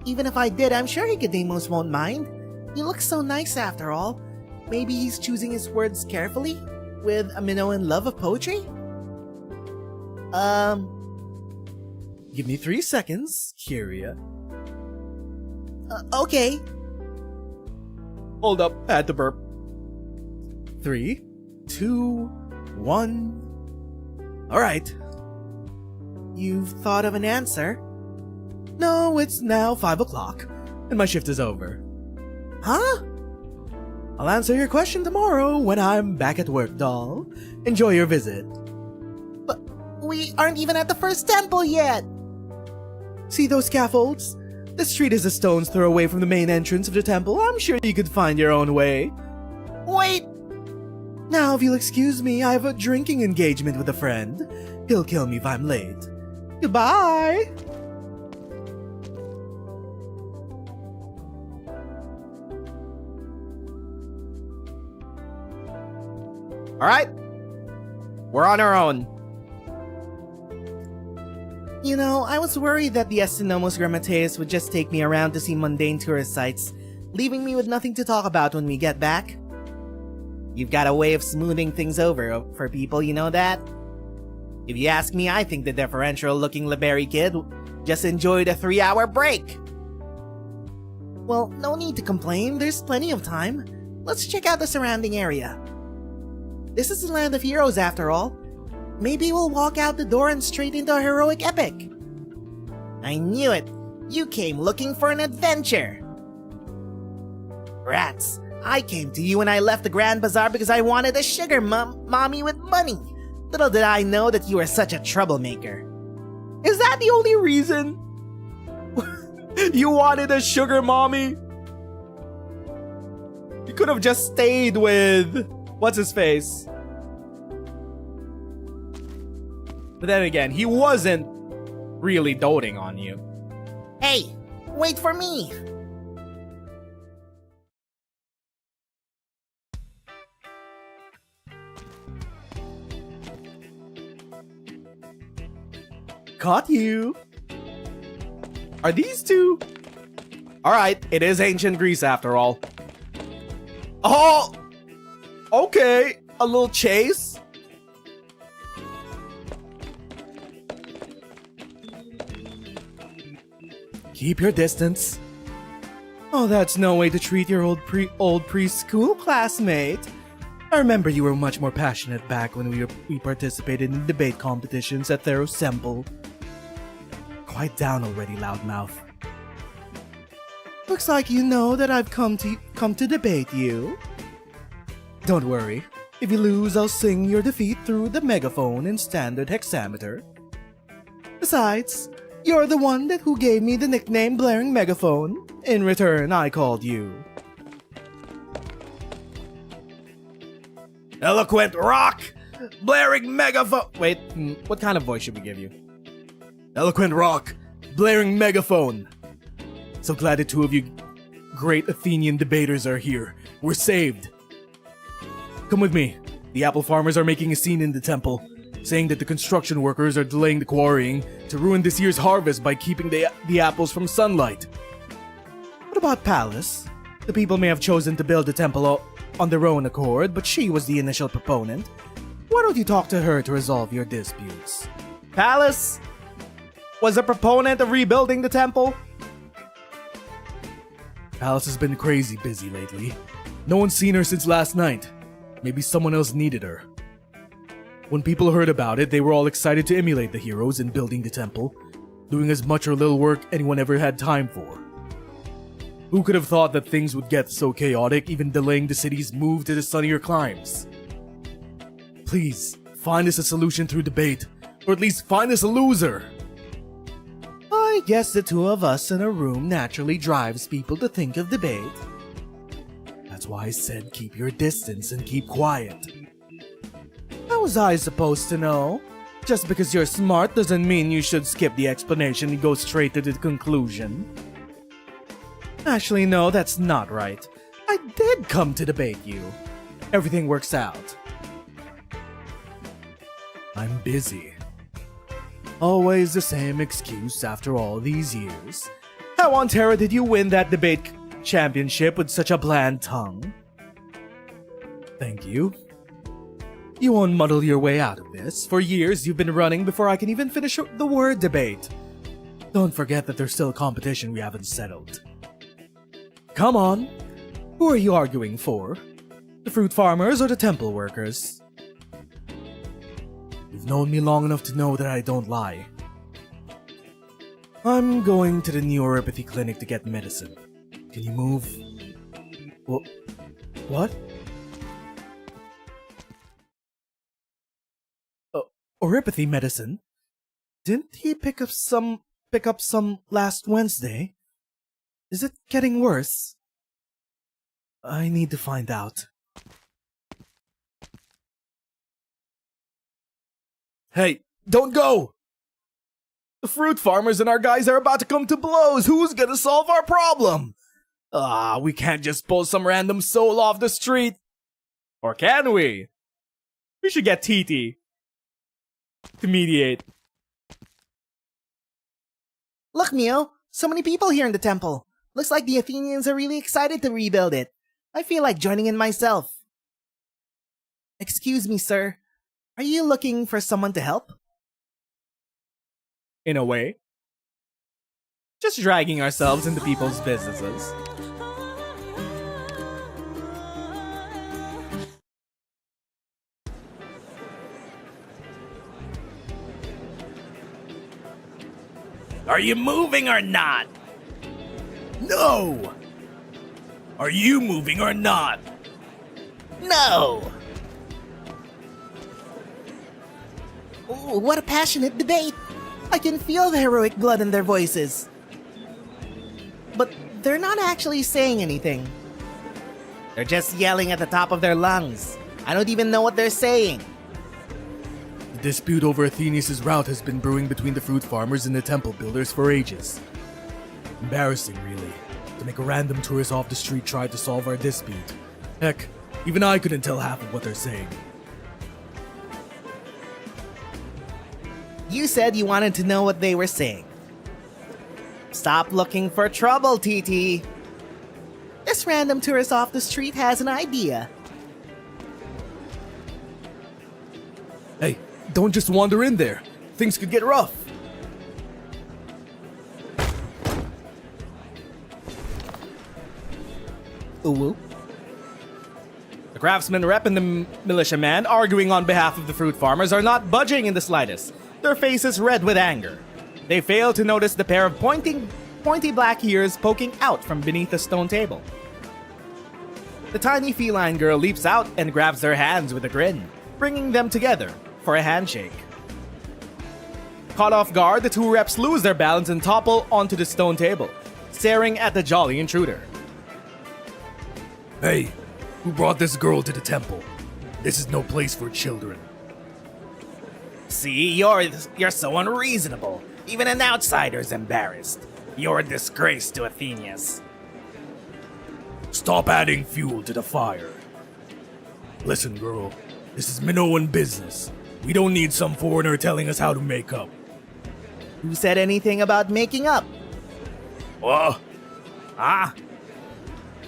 Even if I did, I'm sure Nicodemus won't mind. He looks so nice after all. Maybe he's choosing his words carefully? With a Minoan love of poetry? Give me 3 seconds, Kyria. Okay. Hold up, I had to burp. 3, 2, 1. Alright. You've thought of an answer? No, it's now 5 o'clock, and my shift is over. Huh? I'll answer your question tomorrow when I'm back at work, doll. Enjoy your visit. But we aren't even at the first temple yet! See those scaffolds? The street is a stone's throw away from the main entrance of the temple. I'm sure you could find your own way. Wait! Now, if you'll excuse me, I have a drinking engagement with a friend. He'll kill me if I'm late. Goodbye! Alright. We're on our own. You know, I was worried that the Astynomos Grammateus would just take me around to see mundane tourist sites, leaving me with nothing to talk about when we get back. You've got a way of smoothing things over for people, you know that? If you ask me, I think the deferential-looking Libery kid just enjoyed a 3-hour break. Well, no need to complain, there's plenty of time. Let's check out the surrounding area. This is the land of heroes after all. Maybe we'll walk out the door and straight into a heroic epic. I knew it! You came looking for an adventure! Rats, I came to you when I left the Grand Bazaar because I wanted a sugar mommy with money. Little did I know that you were such a troublemaker. Is that the only reason? You wanted a sugar mommy? You could have just stayed with... what's his face? But then again, he wasn't really doting on you. Hey, wait for me! Caught you! Are these two? Alright, it is ancient Greece after all. Oh! Okay, a little chase. Keep your distance. Oh, that's no way to treat your old preschool classmate. I remember you were much more passionate back when we participated in debate competitions at Theros Temple. Quiet down already, loudmouth. Looks like you know that I've come to debate you. Don't worry. If you lose, I'll sing your defeat through the megaphone in standard hexameter. Besides, you're the one who gave me the nickname Blaring Megaphone. In return, I called you Eloquent rock! Blaring megaphone! Wait, what kind of voice should we give you? Eloquent rock! Blaring megaphone! So glad the two of you great Athenian debaters are here. We're saved. Come with me. The apple farmers are making a scene in the temple, saying that the construction workers are delaying the quarrying to ruin this year's harvest by keeping the apples from sunlight. What about Pallas? The people may have chosen to build the temple on their own accord, but she was the initial proponent. Why don't you talk to her to resolve your disputes? Pallas was a proponent of rebuilding the temple? Pallas has been crazy busy lately. No one's seen her since last night. Maybe someone else needed her. When people heard about it, they were all excited to emulate the heroes in building the temple, doing as much or little work anyone ever had time for. Who could have thought that things would get so chaotic, even delaying the city's move to the sunnier climes? Please, find us a solution through debate, or at least find us a loser! I guess the two of us in a room naturally drives people to think of debate. That's why I said keep your distance and keep quiet. How was I supposed to know? Just because you're smart doesn't mean you should skip the explanation and go straight to the conclusion. Actually, no, that's not right. I did come to debate you. Everything works out. I'm busy. Always the same excuse after all these years. How on terra did you win that debate championship with such a bland tongue? Thank you. You won't muddle your way out of this. For years you've been running before I can even finish the word debate. Don't forget that there's still competition we haven't settled. Come on. Who are you arguing for? The fruit farmers or the temple workers? You've known me long enough to know that I don't lie. I'm going to the neuropathy clinic to get medicine. Can you move? What? Oropathy medicine? Didn't he pick up some last Wednesday? Is it getting worse? I need to find out. Hey, don't go! The fruit farmers and our guys are about to come to blows. Who's gonna solve our problem? We can't just pull some random soul off the street. Or can we? We should get Titi to mediate. Look, Mio, so many people here in the temple. Looks like the Athenians are really excited to rebuild it. I feel like joining in myself. Excuse me, sir. Are you looking for someone to help? In a way. Just dragging ourselves into people's businesses. Are you moving or not? No! Are you moving or not? No! Ooh, what a passionate debate! I can feel the heroic blood in their voices. But they're not actually saying anything. They're just yelling at the top of their lungs. I don't even know what they're saying. The dispute over Athenius' route has been brewing between the fruit farmers and the temple builders for ages. Embarrassing, really, to make a random tourist off the street try to solve our dispute. Heck, even I couldn't tell half of what they're saying. You said you wanted to know what they were saying. Stop looking for trouble, Titi. This random tourist off the street has an idea. Hey, don't just wander in there. Things could get rough. Ooh. The craftsman rep and the militiaman arguing on behalf of the fruit farmers are not budging in the slightest. Their faces red with anger. They fail to notice the pair of pointy black ears poking out from beneath a stone table. The tiny feline girl leaps out and grabs their hands with a grin, bringing them together for a handshake. Caught off guard, the two reps lose their balance and topple onto the stone table, staring at the jolly intruder. Hey, who brought this girl to the temple? This is no place for children. See, you're so unreasonable. Even an outsider's embarrassed. You're a disgrace to Athenians. Stop adding fuel to the fire. Listen, girl, this is Minoan business. We don't need some foreigner telling us how to make up. Who said anything about making up? What?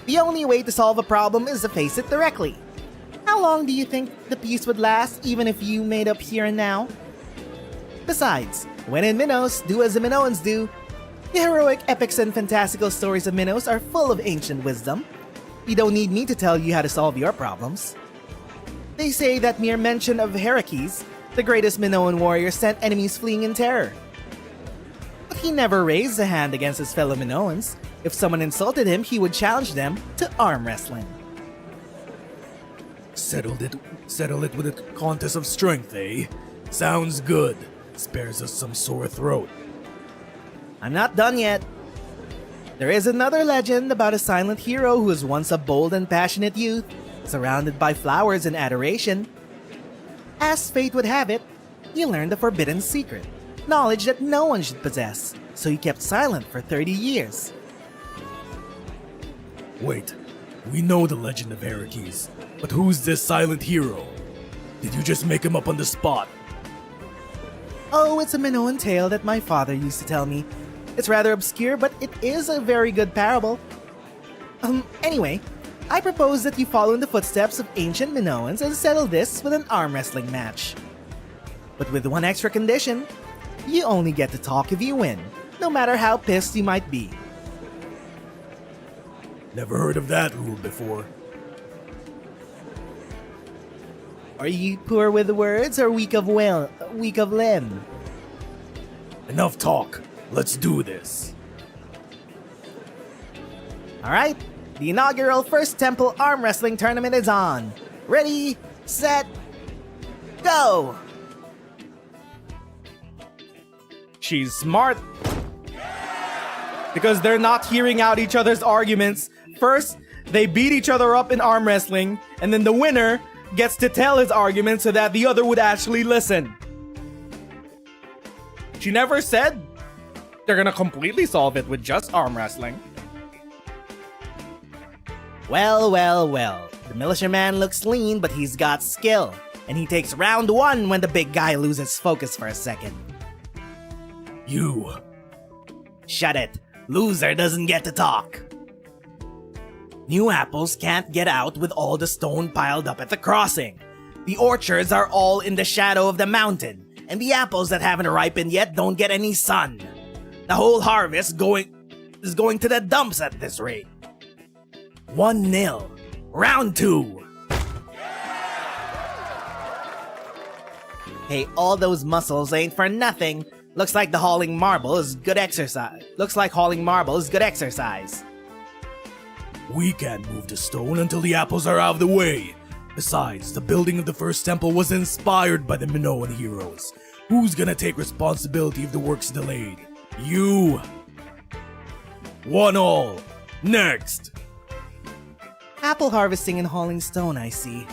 The only way to solve a problem is to face it directly. How long do you think the peace would last, even if you made up here and now? Besides, when in Minos, do as the Minoans do. The heroic epics and fantastical stories of Minos are full of ancient wisdom. You don't need me to tell you how to solve your problems. They say that mere mention of Heracles, the greatest Minoan warrior, sent enemies fleeing in terror. But he never raised a hand against his fellow Minoans. If someone insulted him, he would challenge them to arm wrestling. Settle it with a contest of strength, eh? Sounds good. Spares us some sore throat. I'm not done yet. There is another legend about a silent hero who was once a bold and passionate youth, surrounded by flowers and adoration. As fate would have it, he learned a forbidden secret, knowledge that no one should possess, so he kept silent for 30 years. Wait, we know the legend of Heracles, but who's this silent hero? Did you just make him up on the spot? Oh, it's a Minoan tale that my father used to tell me. It's rather obscure, but it is a very good parable. Anyway, I propose that you follow in the footsteps of ancient Minoans and settle this with an arm wrestling match. But with one extra condition, you only get to talk if you win, no matter how pissed you might be. Never heard of that rule before. Are you poor with words or weak of limb? Enough talk. Let's do this. Alright, the inaugural First Temple Arm Wrestling Tournament is on. Ready, set, go! She's smart. Because they're not hearing out each other's arguments. First, they beat each other up in arm wrestling, and then the winner gets to tell his argument so that the other would actually listen. She never said they're gonna completely solve it with just arm wrestling. Well, well, well. The militiaman looks lean, but he's got skill. And he takes round one when the big guy loses focus for a second. You. Shut it. Loser doesn't get to talk. New apples can't get out with all the stone piled up at the crossing. The orchards are all in the shadow of the mountain, and the apples that haven't ripened yet don't get any sun. The whole harvest is going to the dumps at this rate. 1-0. Round 2. Hey, all those muscles ain't for nothing. Looks like hauling marble is good exercise. We can't move the stone until the apples are out of the way. Besides, the building of the first temple was inspired by the Minoan heroes. Who's gonna take responsibility if the work's delayed? You! 1-1. Next! Apple harvesting and hauling stone, I see.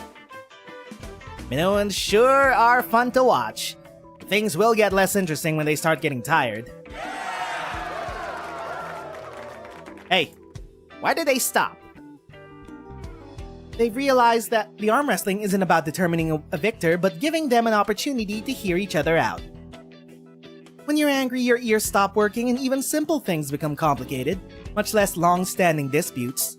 Minoans sure are fun to watch. Things will get less interesting when they start getting tired. Hey, why did they stop? They've realized that the arm wrestling isn't about determining a victor, but giving them an opportunity to hear each other out. When you're angry, your ears stop working and even simple things become complicated, much less long-standing disputes.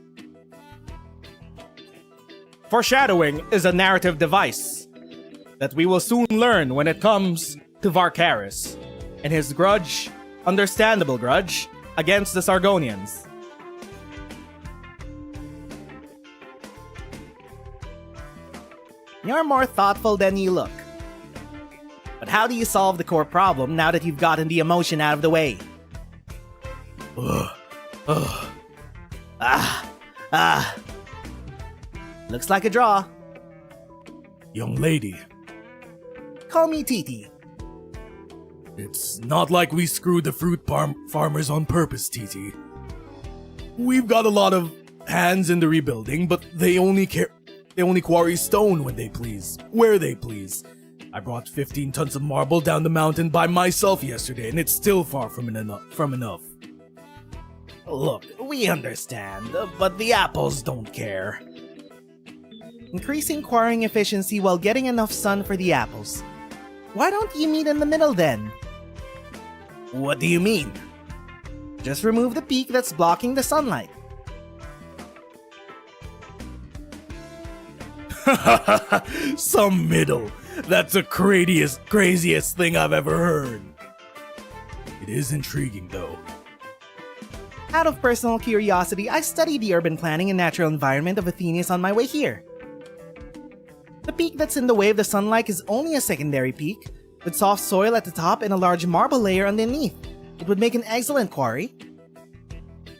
Foreshadowing is a narrative device that we will soon learn when it comes to Varkaris and his grudge, understandable grudge, against the Sargonians. You're more thoughtful than you look. But how do you solve the core problem now that you've gotten the emotion out of the way? Looks like a draw. Young lady, Call me Titi. it's not like we screwed the fruit farmers on purpose, Titi. We've got a lot of hands in the rebuilding, but they only care They only quarry stone when they please, where they please. I brought 15 tons of marble down the mountain by myself yesterday, and it's still far from enough. Look, we understand, but the apples don't care. Increasing quarrying efficiency while getting enough sun for the apples. Why don't you meet in the middle then? What do you mean? Just remove the peak that's blocking the sunlight. Some middle. That's the craziest thing I've ever heard. It is intriguing though. Out of personal curiosity, I studied the urban planning and natural environment of Athenius on my way here. The peak that's in the way of the sunlight is only a secondary peak, with soft soil at the top and a large marble layer underneath. It would make an excellent quarry.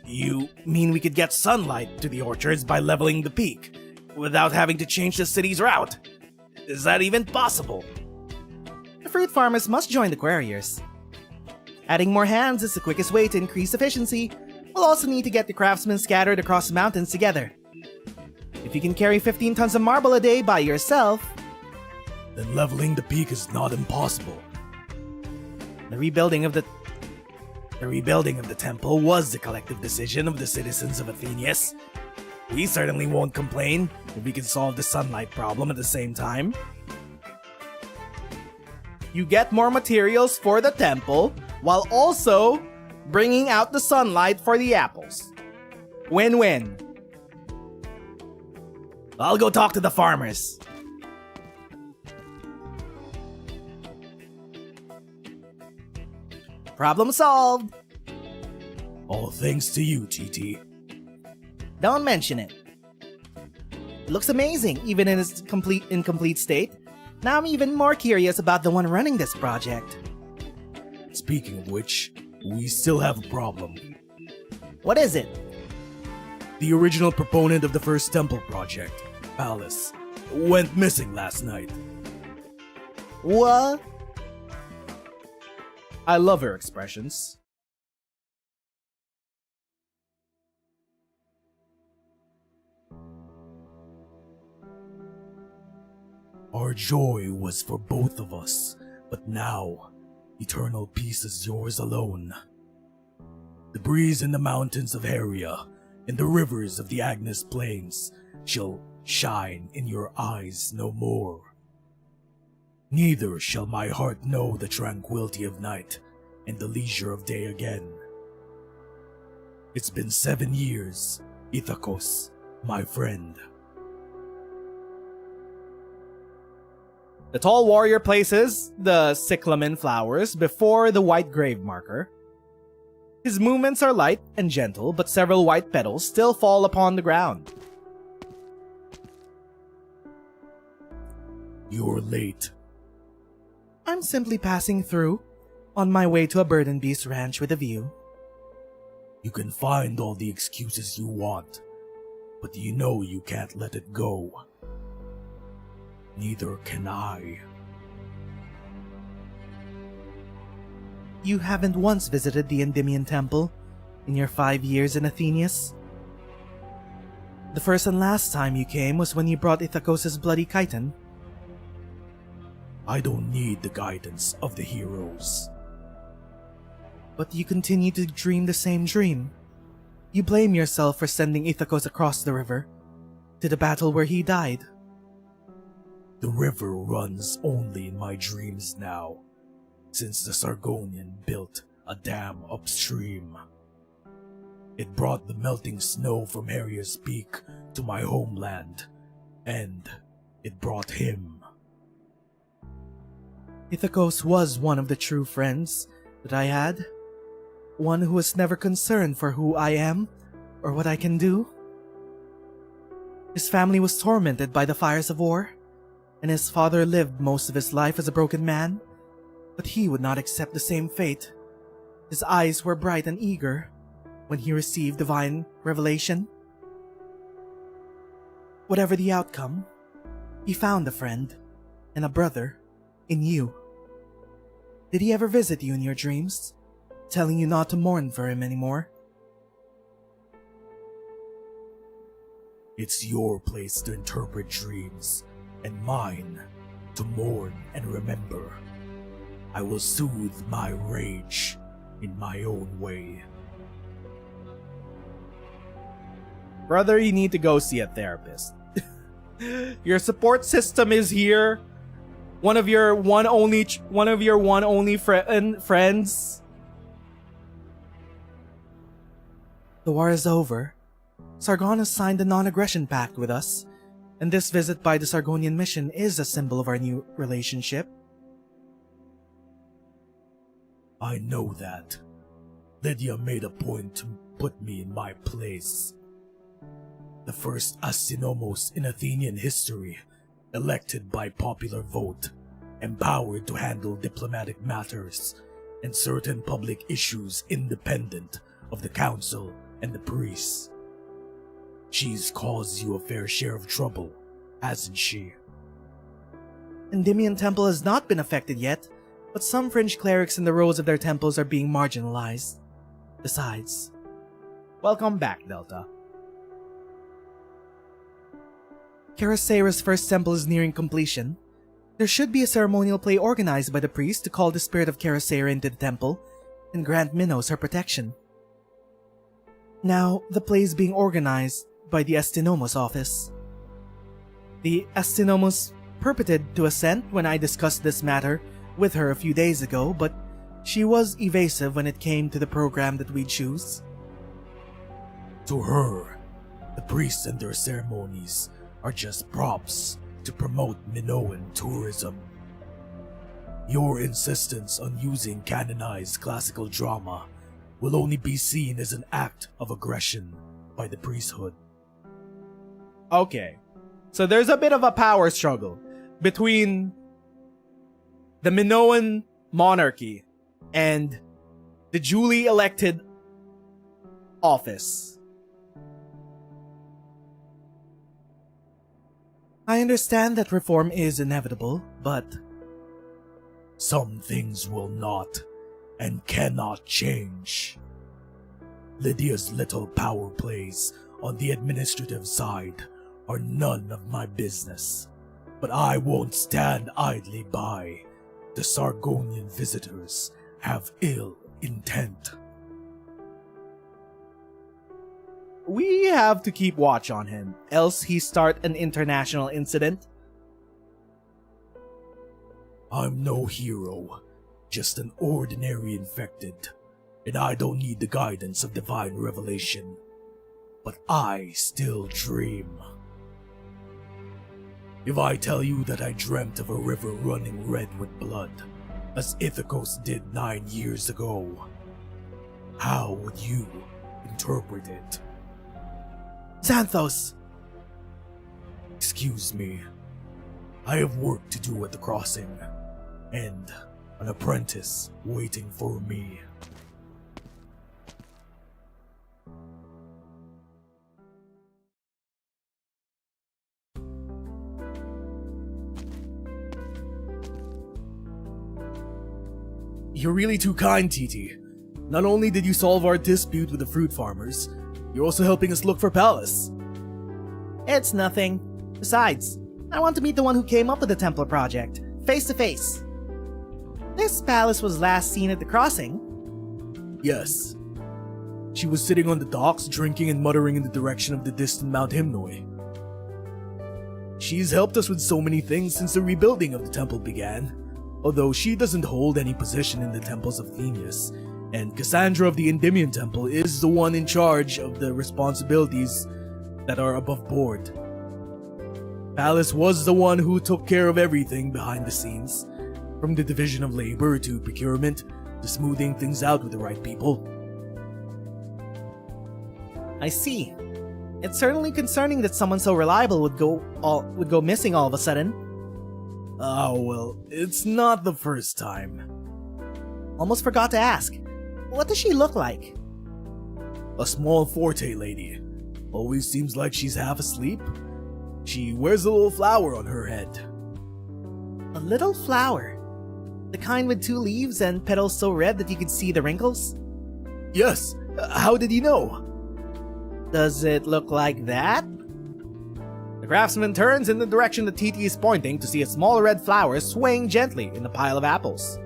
You mean we could get sunlight to the orchards by leveling the peak, without having to change the city's route? Is that even possible? The fruit farmers must join the quarriers. Adding more hands is the quickest way to increase efficiency. We'll also need to get the craftsmen scattered across the mountains together. If you can carry 15 tons of marble a day by yourself, then leveling the peak is not impossible. The rebuilding of the temple was the collective decision of the citizens of Athenius. We certainly won't complain if we can solve the sunlight problem at the same time. You get more materials for the temple, while also bringing out the sunlight for the apples. Win-win. I'll go talk to the farmers. Problem solved. All thanks to you, Titi. Don't mention it. It looks amazing, even in its incomplete state. Now I'm even more curious about the one running this project. Speaking of which, we still have a problem. What is it? The original proponent of the first temple project, Alice, went missing last night. What? I love her expressions. Our joy was for both of us, but now, eternal peace is yours alone. The breeze in the mountains of Heria and the rivers of the Agnes Plains shall shine in your eyes no more. Neither shall my heart know the tranquility of night and the leisure of day again. It's been 7 years, Ithakos, my friend. The tall warrior places the cyclamen flowers before the white grave marker. His movements are light and gentle, but several white petals still fall upon the ground. You're late. I'm simply passing through, on my way to a bird and beast ranch with a view. You can find all the excuses you want, but you know you can't let it go. Neither can I. You haven't once visited the Endymion Temple in your 5 years in Athenius? The first and last time you came was when you brought Ithakos' bloody chiton. I don't need the guidance of the heroes. But you continue to dream the same dream. You blame yourself for sending Ithakos across the river, to the battle where he died. The river runs only in my dreams now, since the Sargonian built a dam upstream. It brought the melting snow from Heria's Peak to my homeland, and it brought him. Ithakos was one of the true friends that I had. One who was never concerned for who I am or what I can do. His family was tormented by the fires of war, and his father lived most of his life as a broken man, but he would not accept the same fate. His eyes were bright and eager when he received divine revelation. Whatever the outcome, he found a friend and a brother in you. Did he ever visit you in your dreams, telling you not to mourn for him anymore? It's your place to interpret dreams, and mine to mourn and remember. I will soothe my rage in my own way. Brother, you need to go see a therapist. Your support system is here. One of your one only friends. The war is over. Sargon has signed a non-aggression pact with us, and this visit by the Sargonian mission is a symbol of our new relationship. I know that. Lydia made a point to put me in my place. The first Astynomos in Athenian history, elected by popular vote, empowered to handle diplomatic matters and certain public issues independent of the council and the priests. She's caused you a fair share of trouble, hasn't she? Endymion Temple has not been affected yet, but some fringe clerics in the rows of their temples are being marginalized. Besides, welcome back, Delta. Karasera's first temple is nearing completion. There should be a ceremonial play organized by the priest to call the spirit of Karasera into the temple and grant Minos her protection. Now, the play is being organized by the Astynomos office. The Astynomos purported to assent when I discussed this matter with her a few days ago, but she was evasive when it came to the program that we choose. To her, the priests and their ceremonies are just props to promote Minoan tourism. Your insistence on using canonized classical drama will only be seen as an act of aggression by the priesthood. Okay, so there's a bit of a power struggle between the Minoan monarchy and the duly elected office. I understand that reform is inevitable, but some things will not and cannot change. Lydia's little power plays on the administrative side are none of my business, but I won't stand idly by. The Sargonian visitors have ill intent. we have to keep watch on him, else he start an international incident. I'm no hero, just an ordinary infected, and I don't need the guidance of divine revelation. But I still dream. If I tell you that I dreamt of a river running red with blood, as Ithacos did 9 years ago, how would you interpret it? Xanthos! Excuse me. I have work to do at the crossing, and an apprentice waiting for me. You're really too kind, Titi. Not only did you solve our dispute with the fruit farmers, you're also helping us look for Palace. It's nothing. Besides, I want to meet the one who came up with the Templar project, face to face. This Palace was last seen at the crossing. Yes. She was sitting on the docks, drinking and muttering in the direction of the distant Mount Hymnoi. She's helped us with so many things since the rebuilding of the temple began, although she doesn't hold any position in the temples of Themius, and Cassandra of the Endymion Temple is the one in charge of the responsibilities that are above board. Palace was the one who took care of everything behind the scenes, from the division of labor to procurement to smoothing things out with the right people. I see. It's certainly concerning that someone so reliable would go missing all of a sudden. Oh, well, it's not the first time. Almost forgot to ask. What does she look like? A small Forte lady. Always seems like she's half asleep. She wears a little flower on her head. A little flower? The kind with 2 leaves and petals so red that you could see the wrinkles? Yes. How did you know? Does it look like that? The craftsman turns in the direction that Titi is pointing to see a small red flower swaying gently in the pile of apples.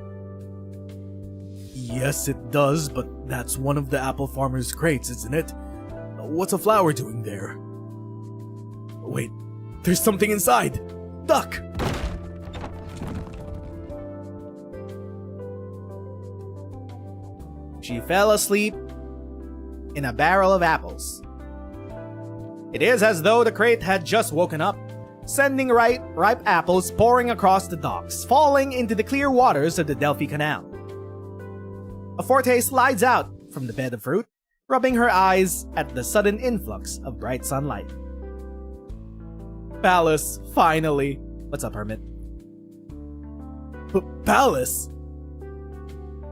Yes, it does, but that's one of the apple farmer's crates, isn't it? What's a flower doing there? Wait, there's something inside! Duck! She fell asleep in a barrel of apples. It is as though the crate had just woken up, sending ripe apples pouring across the docks, falling into the clear waters of the Delphi Canal. A Forte slides out from the bed of fruit, rubbing her eyes at the sudden influx of bright sunlight. Palace, finally. What's up, Hermit? Palace?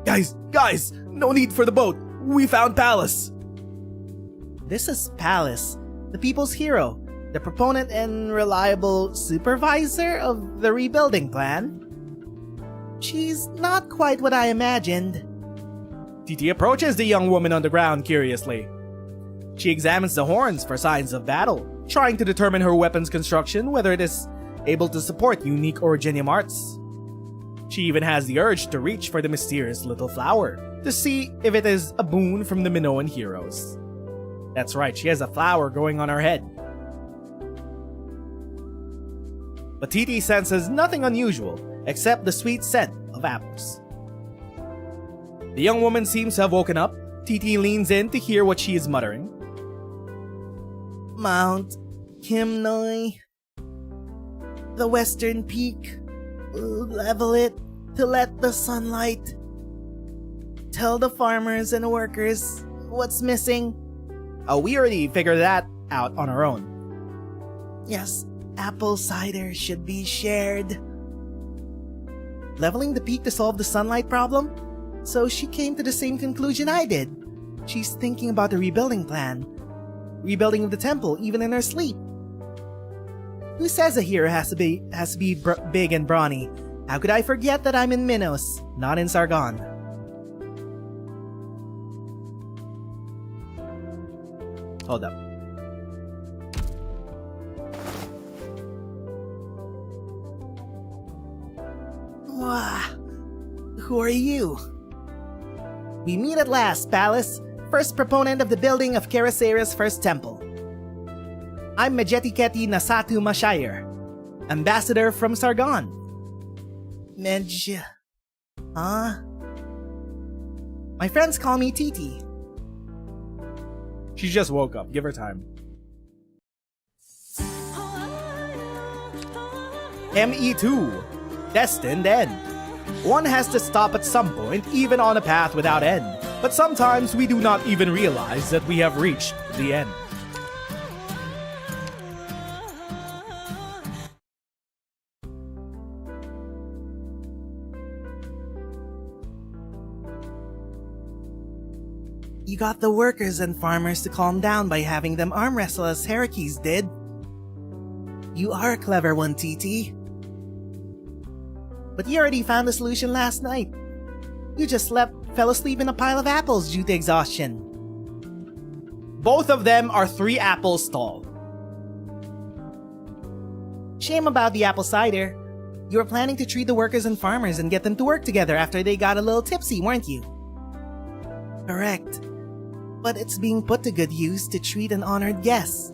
Guys, no need for the boat. We found Palace. This is Palace, the people's hero, the proponent and reliable supervisor of the rebuilding plan. She's not quite what I imagined. Titi approaches the young woman on the ground curiously. She examines the horns for signs of battle, trying to determine her weapon's construction, whether it is able to support unique Originium arts. She even has the urge to reach for the mysterious little flower, to see if it is a boon from the Minoan heroes. That's right, she has a flower growing on her head. But Titi senses nothing unusual except the sweet scent of apples. The young woman seems to have woken up. Titi leans in to hear what she is muttering. Mount Kimnoi, the western peak, level it to let the sunlight. Tell the farmers and workers what's missing. Oh, we already figured that out on our own. Yes, apple cider should be shared. Leveling the peak to solve the sunlight problem? So she came to the same conclusion I did. She's thinking about the rebuilding plan. Rebuilding of the temple even in her sleep. Who says a hero has to be big and brawny? How could I forget that I'm in Minos, not in Sargon? Hold up. Wah, who are you? We meet at last, Palace, first proponent of the building of Kerasera's first temple. I'm Medjehtiqedti Nasatu Mashire, ambassador from Sargon. Huh? My friends call me Titi. She just woke up. Give her time. ME-2. Destined End. One has to stop at some point, even on a path without end. But sometimes we do not even realize that we have reached the end. You got the workers and farmers to calm down by having them arm wrestle as Heracles did. You are a clever one, Titi. But you already found the solution last night. You just fell asleep in a pile of apples due to exhaustion. Both of them are 3 apples tall. Shame about the apple cider. You were planning to treat the workers and farmers and get them to work together after they got a little tipsy, weren't you? Correct. But it's being put to good use to treat an honored guest.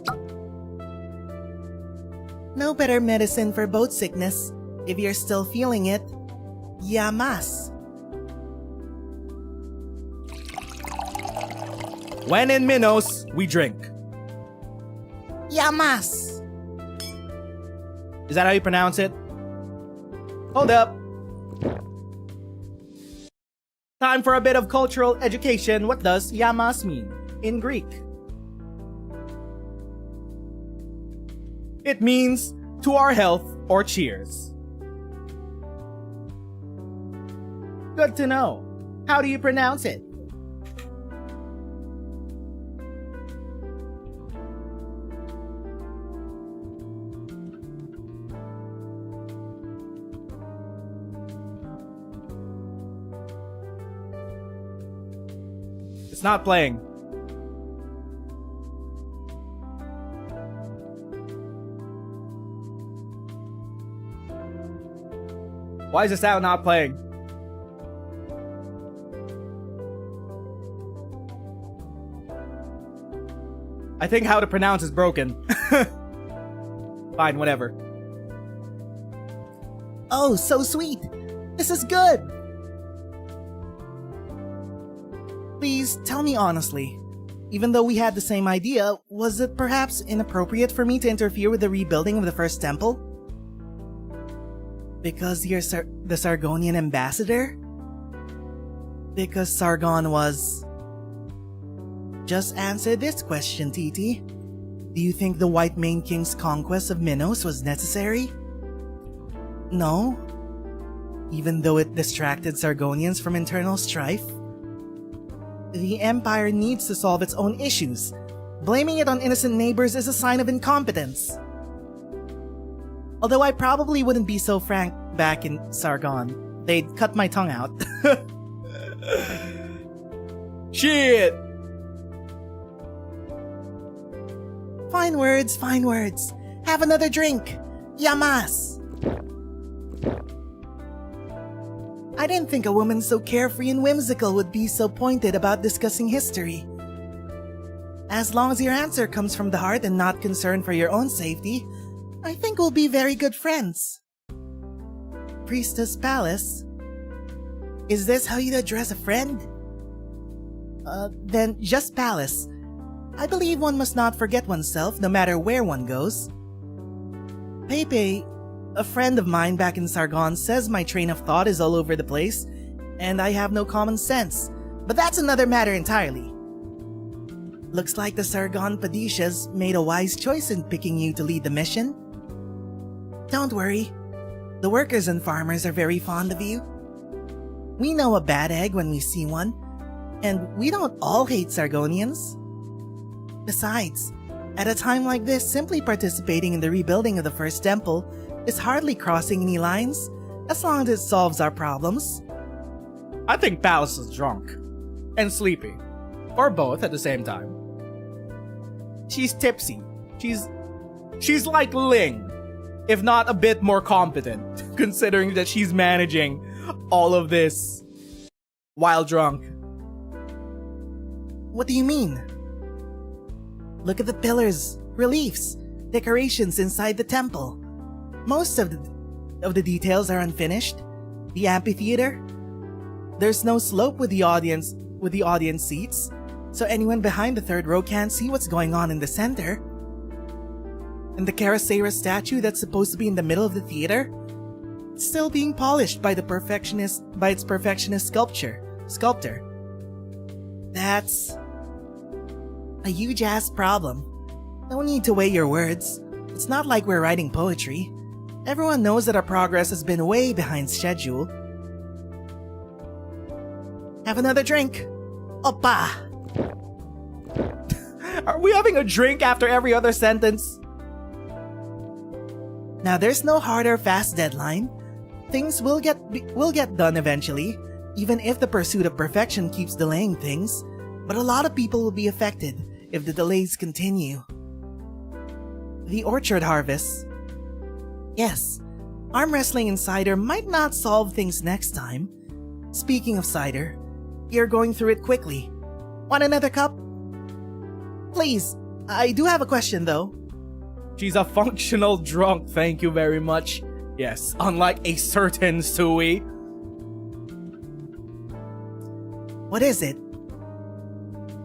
No better medicine for boat sickness, if you're still feeling it. Yamas. When in Minos, we drink. Yamas. Is that how you pronounce it? Hold up. Time for a bit of cultural education. What does yamas mean in Greek? It means to our health or cheers. Good to know. How do you pronounce it? It's not playing. Why is the sound not playing? I think how to pronounce is broken. Fine, whatever. Oh, so sweet. This is good. Please tell me honestly. Even though we had the same idea, was it perhaps inappropriate for me to interfere with the rebuilding of the first temple? Because you're the Sargonian ambassador? Because Sargon was... Just answer this question, Titi. Do you think the White Mane King's conquest of Minos was necessary? No. Even though it distracted Sargonians from internal strife? The Empire needs to solve its own issues. Blaming it on innocent neighbors is a sign of incompetence. Although I probably wouldn't be so frank back in Sargon. They'd cut my tongue out. Shit! Fine words, fine words. Have another drink. Yamas! I didn't think a woman so carefree and whimsical would be so pointed about discussing history. As long as your answer comes from the heart and not concern for your own safety, I think we'll be very good friends. Priestess Palace? Is this how you address a friend? Then just Palace. I believe one must not forget oneself no matter where one goes. Pepe, a friend of mine back in Sargon, says my train of thought is all over the place, and I have no common sense. But that's another matter entirely. Looks like the Sargon Padishas made a wise choice in picking you to lead the mission. Don't worry. The workers and farmers are very fond of you. We know a bad egg when we see one, and we don't all hate Sargonians. Besides, at a time like this, simply participating in the rebuilding of the first temple is hardly crossing any lines, as long as it solves our problems. I think Palace is drunk. And sleepy. Or both at the same time. She's tipsy. She's like Ling, if not a bit more competent, considering that she's managing all of this while drunk. What do you mean? Look at the pillars, reliefs, decorations inside the temple. Most of the details are unfinished. The amphitheater. There's no slope with the audience seats, so anyone behind the third row can't see what's going on in the center. And the Karasera statue that's supposed to be in the middle of the theater, it's still being polished by its perfectionist sculptor. That's a huge ass problem. No need to weigh your words. It's not like we're writing poetry. Everyone knows that our progress has been way behind schedule. Have another drink. Oppa! Are we having a drink after every other sentence? Now there's no hard or fast deadline. Things will get done eventually, even if the pursuit of perfection keeps delaying things. But a lot of people will be affected if the delays continue. The orchard harvest. Yes, arm wrestling in cider might not solve things next time. Speaking of cider, you're going through it quickly. Want another cup? Please, I do have a question though. She's a functional drunk, thank you very much. Yes, unlike a certain Sui. What is it?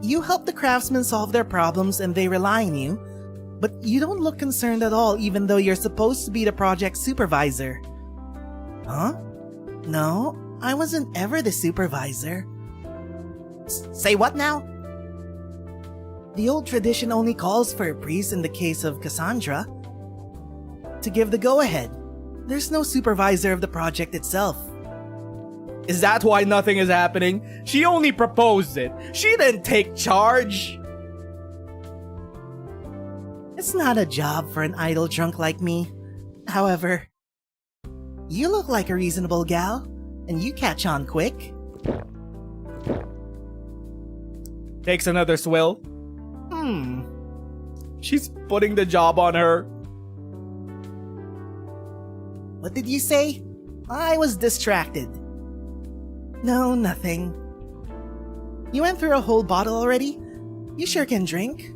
You help the craftsmen solve their problems and they rely on you, but you don't look concerned at all even though you're supposed to be the project supervisor. Huh? No, I wasn't ever the supervisor. Say what now? The old tradition only calls for a priest in the case of Cassandra to give the go-ahead. There's no supervisor of the project itself. Is that why nothing is happening? She only proposed it. She didn't take charge. It's not a job for an idle drunk like me. However, you look like a reasonable gal, and you catch on quick. Takes another swill. She's putting the job on her. What did you say? I was distracted. No, nothing. You went through a whole bottle already? You sure can drink.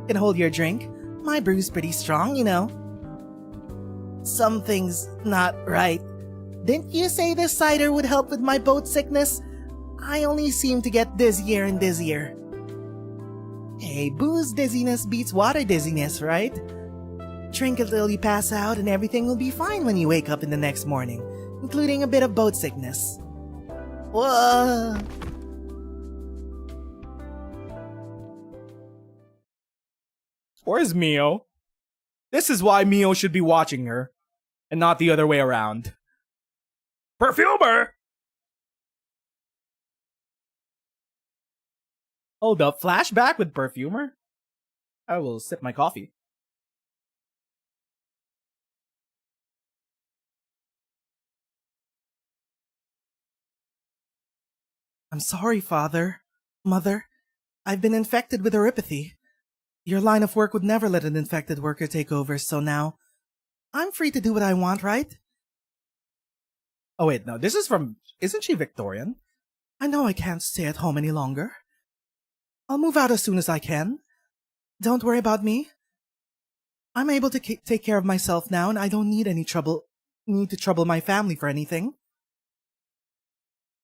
Can hold your drink. My brew's pretty strong, you know. Something's not right. Didn't you say this cider would help with my boat sickness? I only seem to get dizzier and dizzier. Hey, booze dizziness beats water dizziness, right? Drink it till you pass out and everything will be fine when you wake up in the next morning, including a bit of boat sickness. Whoa! Where's Mio? This is why Mio should be watching her, and not the other way around. Perfumer! Hold up, flashback with Perfumer? I will sip my coffee. I'm sorry, Father. Mother. I've been infected with oropathy. Your line of work would never let an infected worker take over, so now I'm free to do what I want, right? Oh wait, no, this is from... Isn't she Victorian? I know I can't stay at home any longer. I'll move out as soon as I can. Don't worry about me. I'm able to take care of myself now, and I don't need to trouble my family for anything.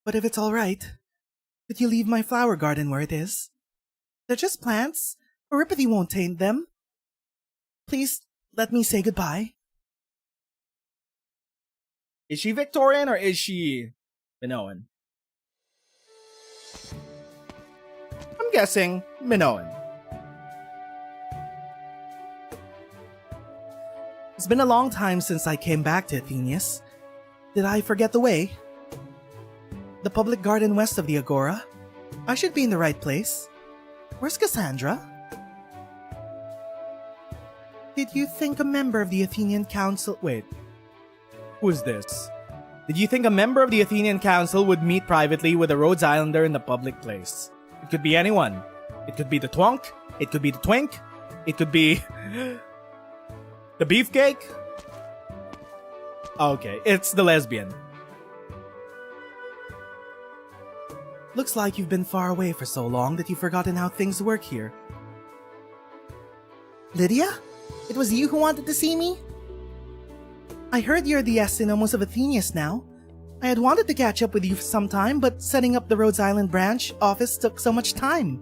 But if it's alright, could you leave my flower garden where it is? They're just plants. Oropathy won't taint them. Please, let me say goodbye. Is she Victorian or is she Minoan? I'm guessing Minoan. It's been a long time since I came back to Athenius. Did I forget the way? The public garden west of the Agora? I should be in the right place. Where's Cassandra? Did you think a member of the Athenian Council... Wait. Who is this? Did you think a member of the Athenian Council would meet privately with a Rhodes Islander in the public place? It could be anyone. It could be the twunk. It could be the twink. It could be... the beefcake? Okay, it's the lesbian. Looks like you've been far away for so long that you've forgotten how things work here. Lydia? It was you who wanted to see me? I heard you're the Astynomos of Athenius now. I had wanted to catch up with you for some time, but setting up the Rhodes Island branch office took so much time.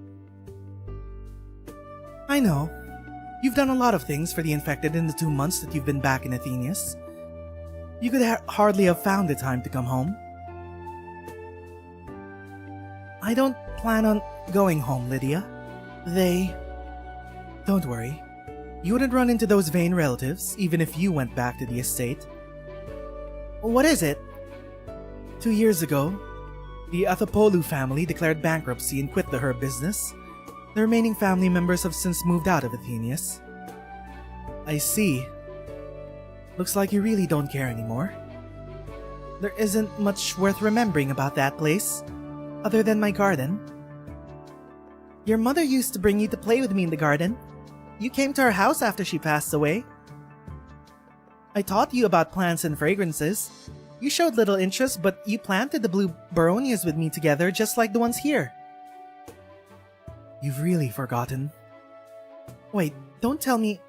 I know. You've done a lot of things for the infected in the 2 months that you've been back in Athenius. You could hardly have found the time to come home. I don't plan on going home, Lydia. Don't worry. You wouldn't run into those vain relatives, even if you went back to the estate. What is it? 2 years ago, the Athopoulou family declared bankruptcy and quit the herb business. The remaining family members have since moved out of Athenius. I see. Looks like you really don't care anymore. There isn't much worth remembering about that place, other than my garden. Your mother used to bring you to play with me in the garden. You came to her house after she passed away. I taught you about plants and fragrances. You showed little interest, but you planted the blue baronias with me together, just like the ones here. You've really forgotten. Wait, don't tell me...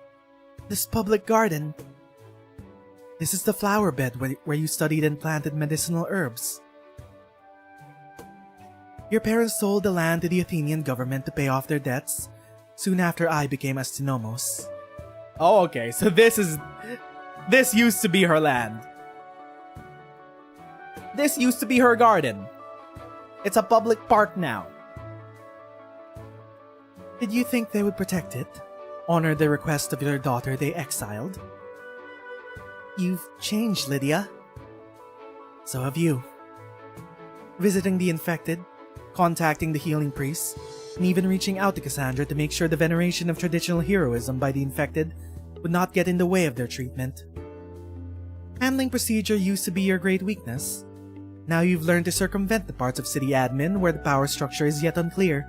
This public garden... This is the flower bed where you studied and planted medicinal herbs. Your parents sold the land to the Athenian government to pay off their debts, soon after I became Astynomos. Oh, okay, so this used to be her land. This used to be her garden. It's a public park now. Did you think they would protect it? Honor the request of your daughter they exiled? You've changed, Lydia. So have you. Visiting the infected, contacting the healing priests, and even reaching out to Cassandra to make sure the veneration of traditional heroism by the infected would not get in the way of their treatment. Handling procedure used to be your great weakness. Now you've learned to circumvent the parts of city admin where the power structure is yet unclear,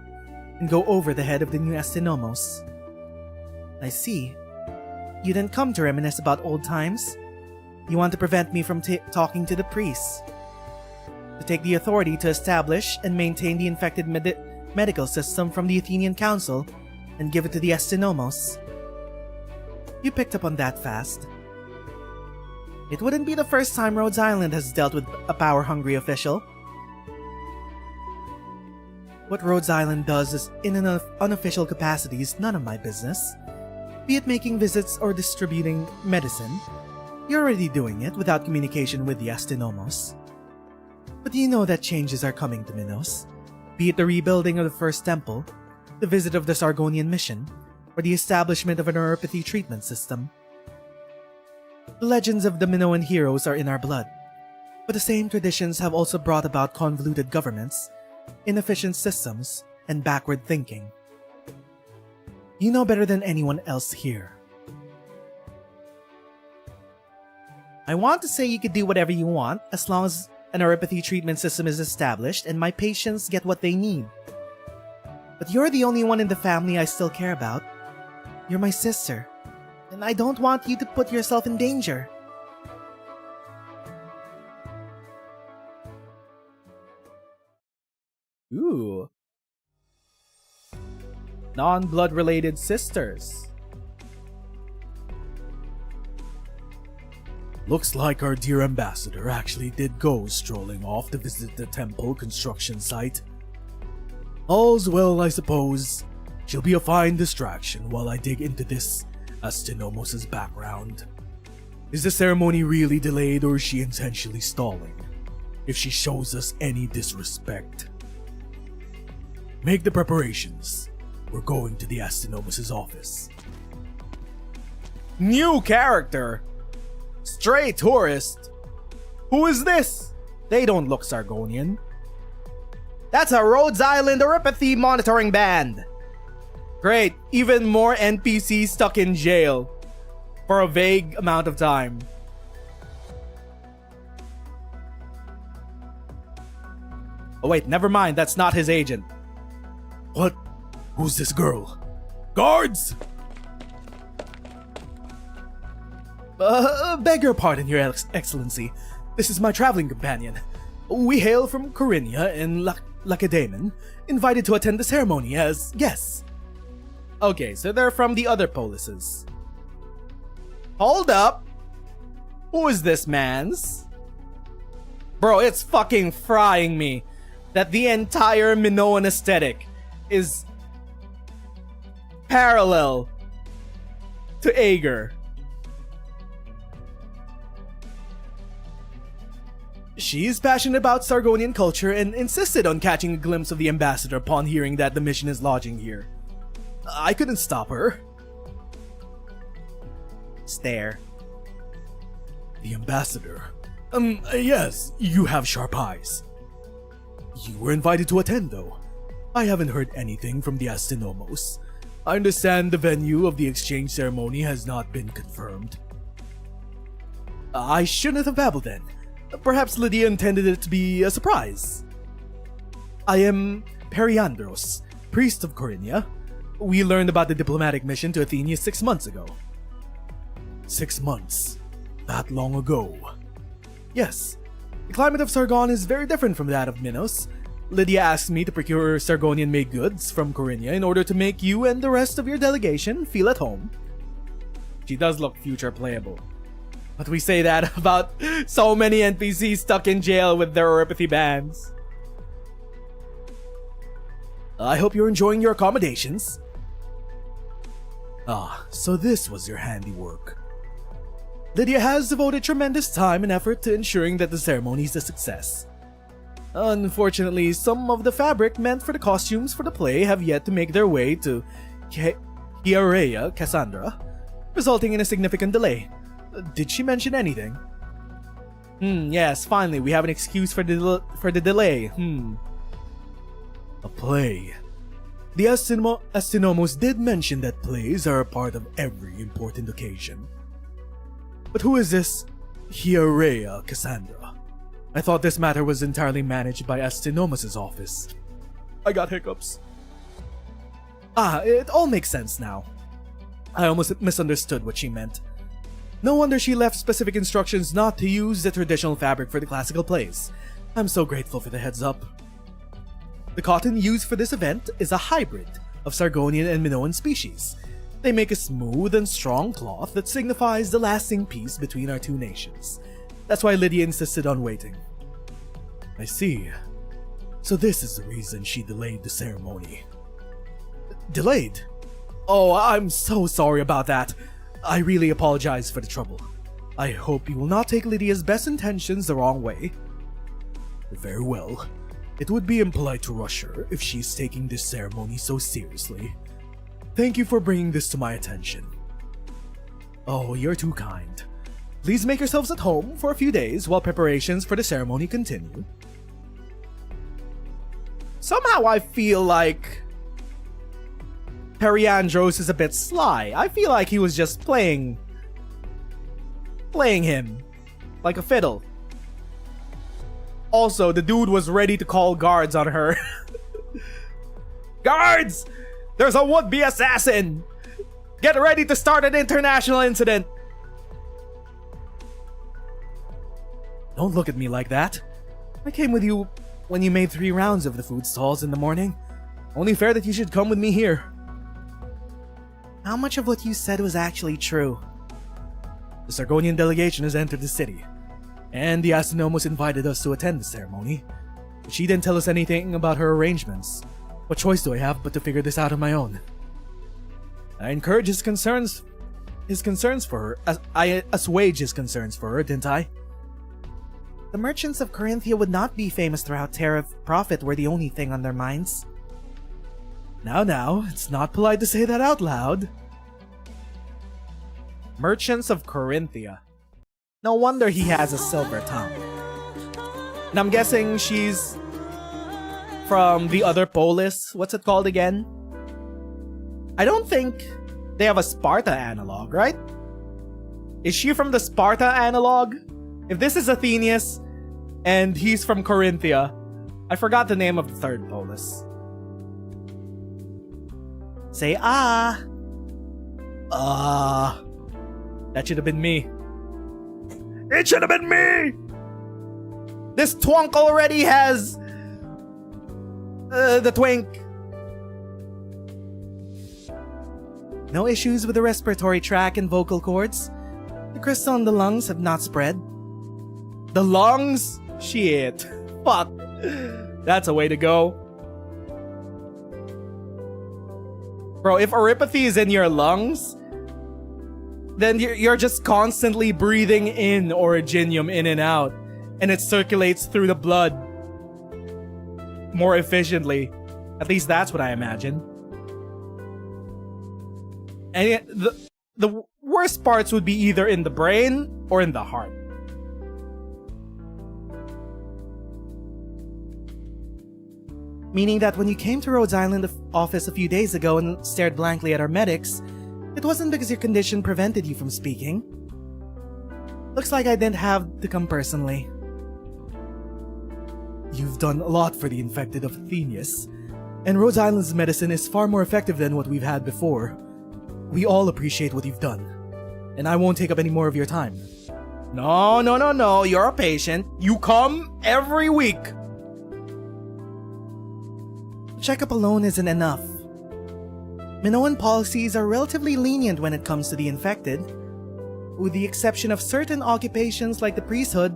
and go over the head of the new Astynomos. I see. You didn't come to reminisce about old times. You want to prevent me from talking to the priests, to take the authority to establish and maintain the infected medical system from the Athenian Council and give it to the Astynomos. You picked up on that fast. It wouldn't be the first time Rhodes Island has dealt with a power-hungry official. What Rhodes Island does is in an unofficial capacity is none of my business. Be it making visits or distributing medicine, you're already doing it without communication with the Astynomos. But you know that changes are coming to Minos. Be it the rebuilding of the first temple, the visit of the Sargonian mission, or the establishment of a neuropathy treatment system. The legends of the Minoan heroes are in our blood, but the same traditions have also brought about convoluted governments, inefficient systems, and backward thinking. You know better than anyone else here. I want to say you could do whatever you want as long as a neuropathy treatment system is established and my patients get what they need. But you're the only one in the family I still care about. You're my sister, and I don't want you to put yourself in danger. Ooh. Non-blood related sisters. Looks like our dear ambassador actually did go strolling off to visit the temple construction site. All's well, I suppose. She'll be a fine distraction while I dig into this Astynomos' background. Is the ceremony really delayed or is she intentionally stalling? If she shows us any disrespect. Make the preparations. We're going to the Astynomos' office. New character! Stray tourist! Who is this? They don't look Sargonian. That's a Rhodes Island neuropathy monitoring band! Great, even more NPCs stuck in jail for a vague amount of time. Oh wait, never mind, that's not his agent. What? Who's this girl? Guards! Beg your pardon, Your Excellency. This is my traveling companion. We hail from Corinnia in Lacedaemon, invited to attend the ceremony as guests. Okay, so they're from the other polises. Hold up! Who is this man's? Bro, it's fucking frying me that the entire Minoan aesthetic is parallel to Ager. She's passionate about Sargonian culture and insisted on catching a glimpse of the ambassador upon hearing that the mission is lodging here. I couldn't stop her. Stare. The ambassador? Yes, you have sharp eyes. You were invited to attend, though. I haven't heard anything from the Astynomos. I understand the venue of the exchange ceremony has not been confirmed. I shouldn't have babbled then. Perhaps Lydia intended it to be a surprise. I am Periandros, priest of Corinnia. We learned about the diplomatic mission to Athenia 6 months ago. 6 months? That long ago? Yes. The climate of Sargon is very different from that of Minos. Lydia asked me to procure Sargonian-made goods from Corinnia in order to make you and the rest of your delegation feel at home. She does look future playable. But we say that about so many NPCs stuck in jail with their neuropathy bans. I hope you're enjoying your accommodations. Ah, so this was your handiwork. Lydia has devoted tremendous time and effort to ensuring that the ceremony is a success. Unfortunately, some of the fabric meant for the costumes for the play have yet to make their way to Hiareia, Cassandra, resulting in a significant delay. Did she mention anything? Yes, finally, we have an excuse for the delay. A play. The Astynomos did mention that plays are a part of every important occasion. But who is this Hiareia, Cassandra? I thought this matter was entirely managed by Astynomos' office. I got hiccups. It all makes sense now. I almost misunderstood what she meant. No wonder she left specific instructions not to use the traditional fabric for the classical plays. I'm so grateful for the heads up. The cotton used for this event is a hybrid of Sargonian and Minoan species. They make a smooth and strong cloth that signifies the lasting peace between our two nations. That's why Lydia insisted on waiting. I see. So this is the reason she delayed the ceremony. Delayed? Oh, I'm so sorry about that. I really apologize for the trouble. I hope you will not take Lydia's best intentions the wrong way. Very well. It would be impolite to rush her if she's taking this ceremony so seriously. Thank you for bringing this to my attention. Oh, you're too kind. Please make yourselves at home for a few days while preparations for the ceremony continue. Somehow I feel like Periandros is a bit sly. I feel like he was just playing him like a fiddle. Also, the dude was ready to call guards on her. Guards! There's a would-be assassin! Get ready to start an international incident! Don't look at me like that. I came with you when you made 3 rounds of the food stalls in the morning. Only fair that you should come with me here. How much of what you said was actually true? The Sargonian delegation has entered the city, and the Astronomos invited us to attend the ceremony, but she didn't tell us anything about her arrangements. What choice do I have but to figure this out on my own? I encourage his concerns for her, I assuage his concerns for her, didn't I? The merchants of Corinthia would not be famous throughout Terra if profit were the only thing on their minds. Now, it's not polite to say that out loud. Merchants of Corinthia. No wonder he has a silver tongue. And I'm guessing she's from the other polis. What's it called again? I don't think they have a Sparta analog, right? Is she from the Sparta analog? If this is Athenius and he's from Corinthia, I forgot the name of the third polis. Say ah. That should have been me. It should have been me! This twunk already has the twink. No issues with the respiratory tract and vocal cords. The crystal in the lungs have not spread. The lungs? Shit. Fuck. That's a way to go. Bro, if oripathy is in your lungs, then you're just constantly breathing in originium in and out, and it circulates through the blood more efficiently. At least that's what I imagine. And the worst parts would be either in the brain or in the heart. Meaning that when you came to Rhodes Island office a few days ago and stared blankly at our medics, it wasn't because your condition prevented you from speaking. Looks like I didn't have to come personally. You've done a lot for the infected of Athenius, and Rhodes Island's medicine is far more effective than what we've had before. We all appreciate what you've done, and I won't take up any more of your time. No, you're a patient. You come every week. Checkup alone isn't enough. Minoan policies are relatively lenient when it comes to the infected. With the exception of certain occupations like the priesthood,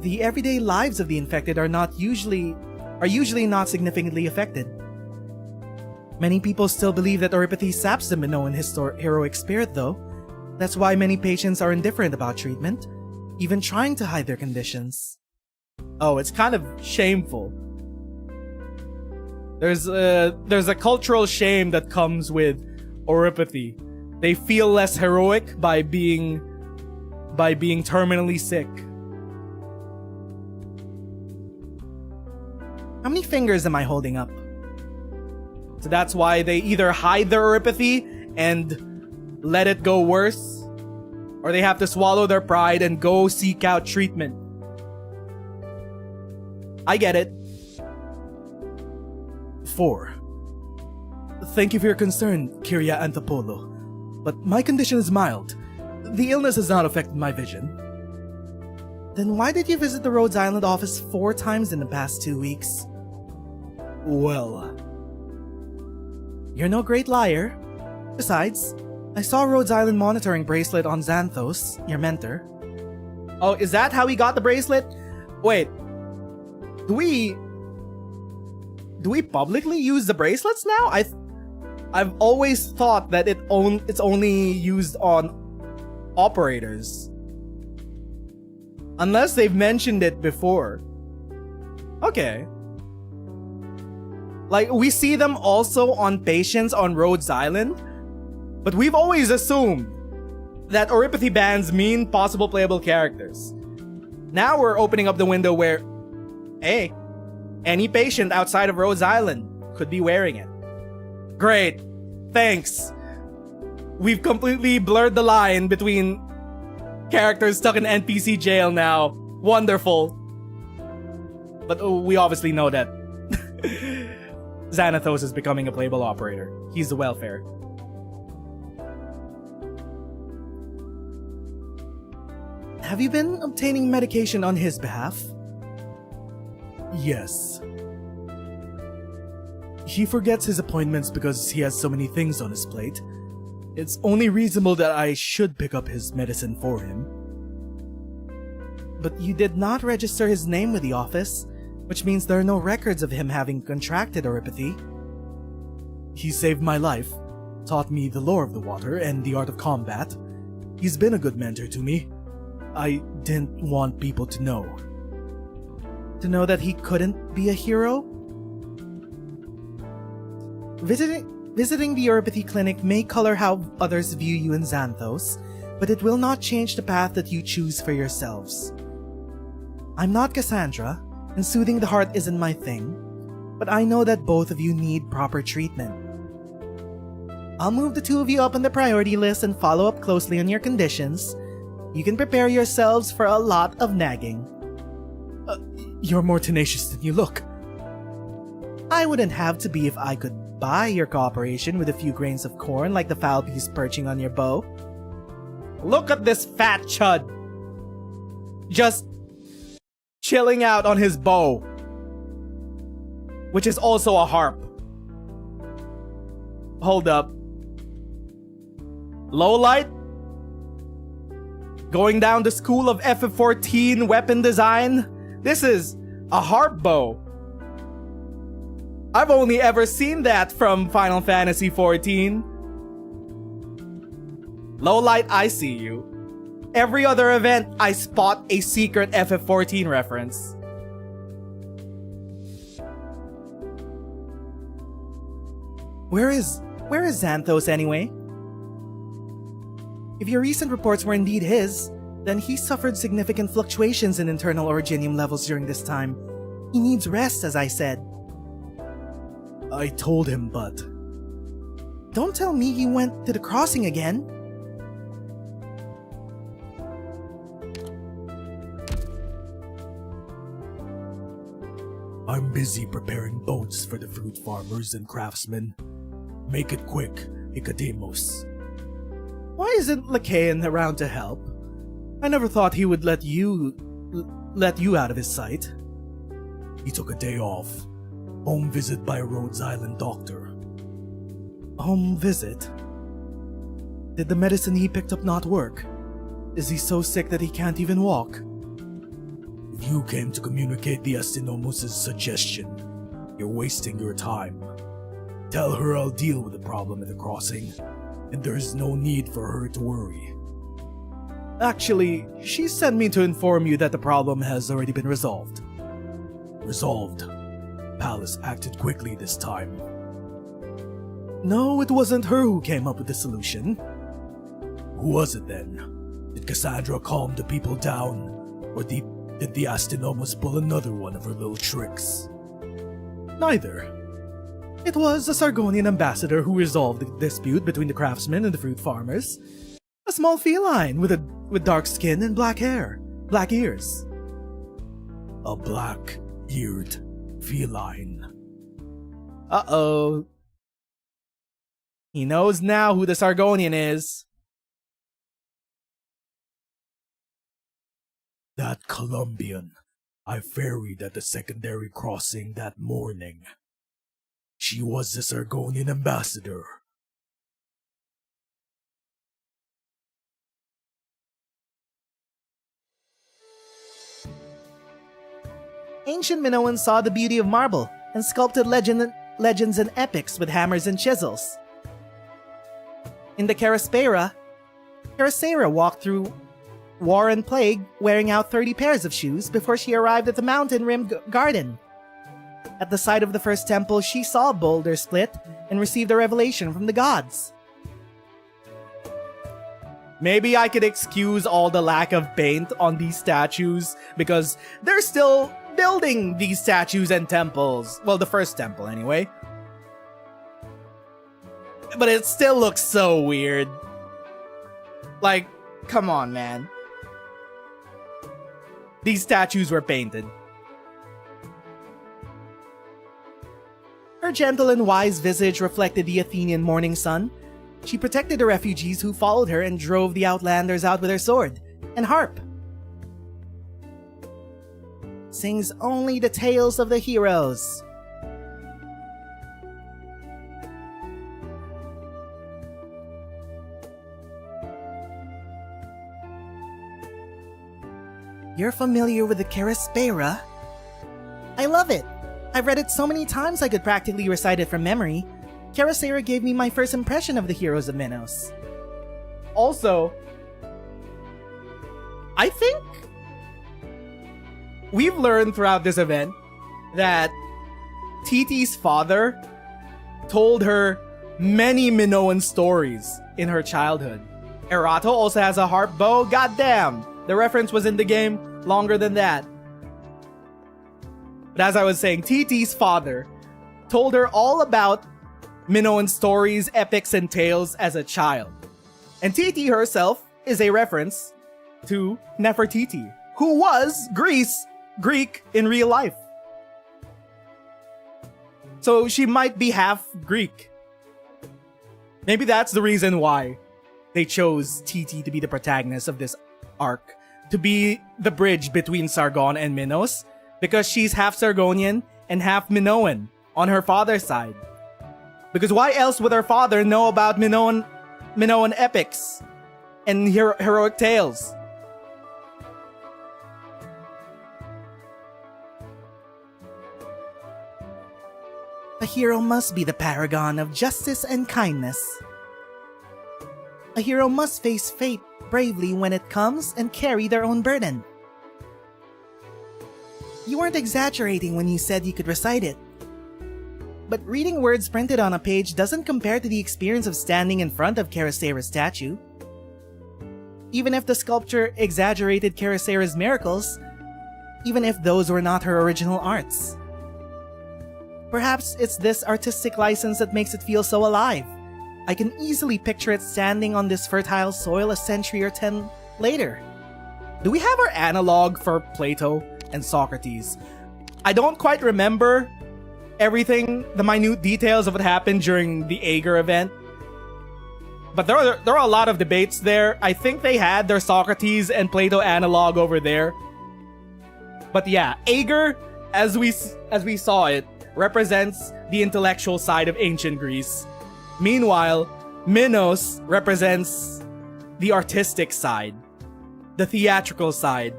the everyday lives of the infected are usually not significantly affected. Many people still believe that oripathy saps the Minoan heroic spirit though. That's why many patients are indifferent about treatment, even trying to hide their conditions. Oh, it's kind of shameful. There's a cultural shame that comes with oripathy. They feel less heroic by being terminally sick. How many fingers am I holding up? So that's why they either hide their oripathy and let it go worse, or they have to swallow their pride and go seek out treatment. I get it. 4. Thank you for your concern, Kyria Antopolo, but my condition is mild. The illness has not affected my vision. Then why did you visit the Rhodes Island office 4 times in the past 2 weeks? Well, You're no great liar. Besides, I saw Rhodes Island monitoring bracelet on Xanthos, your mentor. oh, is that how we got the bracelet? Wait, do we publicly use the bracelets now? I've always thought that it's only used on operators. Unless they've mentioned it before. Okay. Like, we see them also on patients on Rhodes Island, but we've always assumed that oripathy bands mean possible playable characters. Now we're opening up the window where, hey, any patient outside of Rhodes Island could be wearing it. Great. Thanks. We've completely blurred the line between characters stuck in NPC jail now. Wonderful. But we obviously know that Xanathos is becoming a playable operator. He's the welfare. Have you been obtaining medication on his behalf? Yes. He forgets his appointments because he has so many things on his plate. It's only reasonable that I should pick up his medicine for him. But you did not register his name with the office, which means there are no records of him having contracted oripathy. He saved my life, taught me the lore of the water and the art of combat. He's been a good mentor to me. I didn't want people to know. To know that he couldn't be a hero? Visiting the oripathy clinic may color how others view you in Xanthos, but it will not change the path that you choose for yourselves. I'm not Cassandra, and soothing the heart isn't my thing, but I know that both of you need proper treatment. I'll move the 2 of you up on the priority list and follow up closely on your conditions. You can prepare yourselves for a lot of nagging. You're more tenacious than you look. I wouldn't have to be if I could buy your cooperation with a few grains of corn like the foul beast perching on your bow. Look at this fat chud. Just chilling out on his bow. Which is also a harp. Hold up. Low light? Going down the school of FF14 weapon design? This is a harp bow. I've only ever seen that from Final Fantasy XIV. Low light, I see you. Every other event, I spot a secret FF14 reference. Where is Xanthos anyway? If your recent reports were indeed his, then he suffered significant fluctuations in internal originium levels during this time. He needs rest, as I said. I told him, but... Don't tell me he went to the crossing again. I'm busy preparing boats for the fruit farmers and craftsmen. Make it quick, Nicodemos. Why isn't Lacaean around to help? I never thought he would let you out of his sight. He took a day off. Home visit by a Rhodes Island doctor. Home visit? Did the medicine he picked up not work? Is he so sick that he can't even walk? If you came to communicate the Astinomos' suggestion, you're wasting your time. Tell her I'll deal with the problem at the crossing, and there's no need for her to worry. Actually, she sent me to inform you that the problem has already been resolved. Resolved. Palace acted quickly this time. No, it wasn't her who came up with the solution. Who was it then? Did Cassandra calm the people down? Or did the Astinomos pull another one of her little tricks? Neither. It was a Sargonian ambassador who resolved the dispute between the craftsmen and the fruit farmers. A small feline with dark skin and black hair, black ears. A black-eared feline. Uh-oh. He knows now who the Sargonian is. That Colombian I ferried at the secondary crossing that morning. She was the Sargonian ambassador. Ancient Minoans saw the beauty of marble and sculpted legends and epics with hammers and chisels. In the Carasera walked through war and plague wearing out 30 pairs of shoes before she arrived at the mountain-rimmed garden. At the site of the first temple, she saw a boulder split and received a revelation from the gods. Maybe I could excuse all the lack of paint on these statues because they're still building these statues and temples. Well, the first temple anyway. But it still looks so weird. Like, come on, man. These statues were painted. Her gentle and wise visage reflected the Athenian morning sun. She protected the refugees who followed her and drove the outlanders out with her sword and harp. Sings only the tales of the heroes. You're familiar with the Carasera? I love it! I've read it so many times I could practically recite it from memory. Carasera gave me my first impression of the heroes of Minos. Also, I think we've learned throughout this event that Titi's father told her many Minoan stories in her childhood. Erato also has a harp bow. Goddamn! The reference was in the game longer than that. But as I was saying, Titi's father told her all about Minoan stories, epics, and tales as a child. And Titi herself is a reference to Nefertiti, who was Greek in real life. So she might be half Greek. Maybe that's the reason why they chose Titi to be the protagonist of this arc, to be the bridge between Sargon and Minos, because she's half Sargonian and half Minoan on her father's side. Because why else would her father know about Minoan epics and heroic tales? A hero must be the paragon of justice and kindness. A hero must face fate bravely when it comes and carry their own burden. You weren't exaggerating when you said you could recite it. But reading words printed on a page doesn't compare to the experience of standing in front of Carasera's statue. Even if the sculpture exaggerated Carasera's miracles, even if those were not her original arts. Perhaps it's this artistic license that makes it feel so alive. I can easily picture it standing on this fertile soil a century or 10 later. Do we have our analog for Plato and Socrates? I don't quite remember everything, the minute details of what happened during the Ager event. But there are a lot of debates there. I think they had their Socrates and Plato analog over there. But yeah, Ager, as we saw it, represents the intellectual side of ancient Greece. Meanwhile, Minos represents the artistic side, the theatrical side,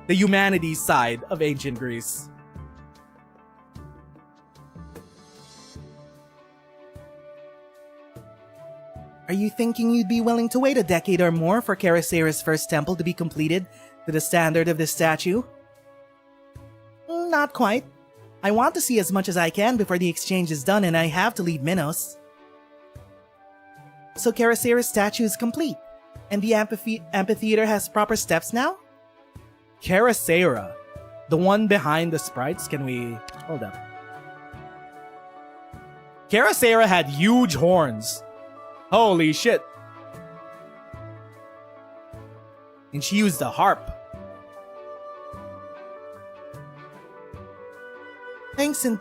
the humanities side of ancient Greece. Are you thinking you'd be willing to wait a decade or more for Carasera's first temple to be completed to the standard of this statue? Not quite. I want to see as much as I can before the exchange is done and I have to leave Minos. So Carasera's statue is complete, and the amphitheater has proper steps now? Carasera, the one behind the sprites, can we... Hold up. Carasera had huge horns. Holy shit. And she used a harp. Thanks in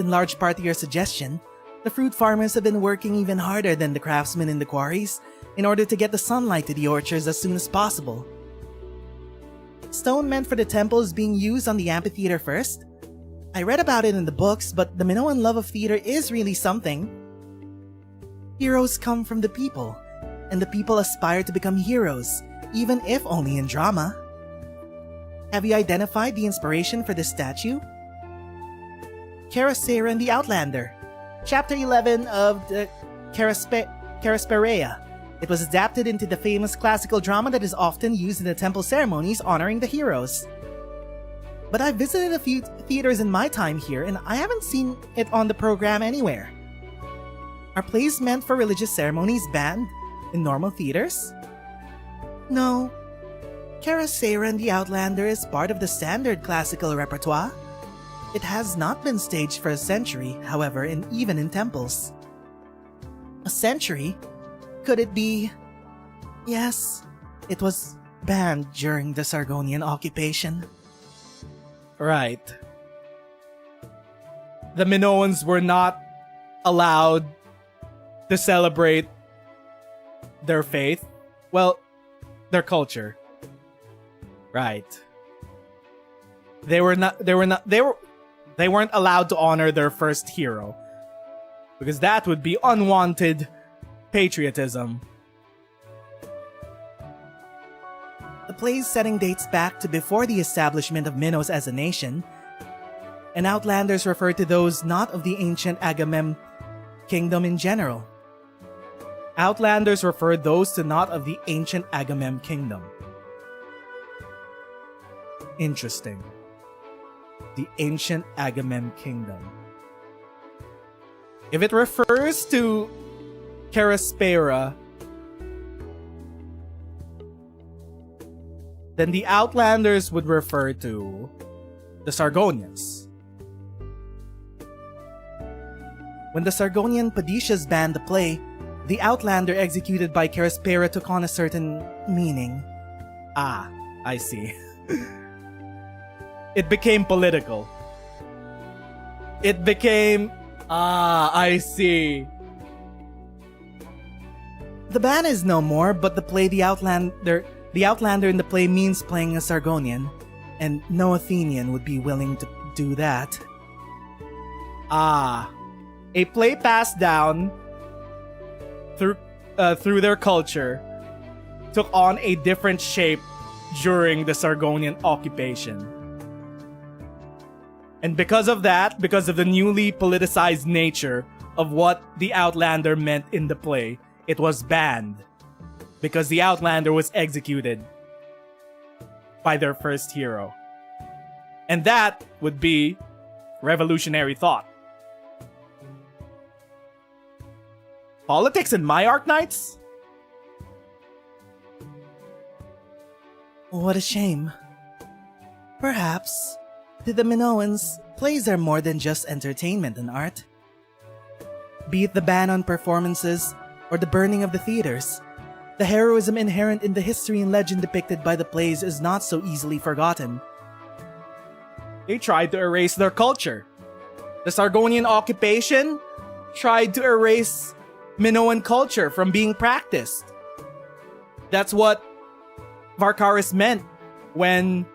large part to your suggestion, the fruit farmers have been working even harder than the craftsmen in the quarries in order to get the sunlight to the orchards as soon as possible. stone meant for the temples being used on the amphitheater first? I read about it in the books, but the Minoan love of theater is really something. Heroes come from the people, and the people aspire to become heroes, even if only in drama. Have you identified the inspiration for this statue? Caracera and the Outlander, Chapter 11 of the Carasperea. It was adapted into the famous classical drama that is often used in the temple ceremonies honoring the heroes. But I visited a few theaters in my time here, and I haven't seen it on the program anywhere. Are plays meant for religious ceremonies banned in normal theaters? No. Caracera and the Outlander is part of the standard classical repertoire. It has not been staged for a century, however, even in temples. A century? Could it be... Yes, it was banned during the Sargonian occupation. Right. The Minoans were not allowed to celebrate their faith. Well, their culture. Right. They weren't allowed to honor their first hero. Because that would be unwanted patriotism. The play's setting dates back to before the establishment of Minos as a nation, and Outlanders refer to those not of the ancient Agamem kingdom in general. Outlanders refer those to not of the ancient Agamem kingdom. Interesting. The ancient Agamem kingdom. If it refers to Karaspera, then the Outlanders would refer to the Sargonians. When the Sargonian Padishas banned the play, the Outlander executed by Karaspera took on a certain meaning. Ah, I see. It became political. It became... Ah, I see. The ban is no more, but the Outlander in the play means playing a Sargonian, and no Athenian would be willing to do that. Ah, a play passed down through their culture took on a different shape during the Sargonian occupation. And because of that, because of the newly politicized nature of what the Outlander meant in the play, it was banned. Because the Outlander was executed by their first hero. And that would be revolutionary thought. Politics in my Arknights? What a shame. Perhaps, to the Minoans, plays are more than just entertainment and art. Be it the ban on performances or the burning of the theaters, the heroism inherent in the history and legend depicted by the plays is not so easily forgotten. They tried to erase their culture. The Sargonian occupation tried to erase Minoan culture from being practiced. That's what Varkaris meant when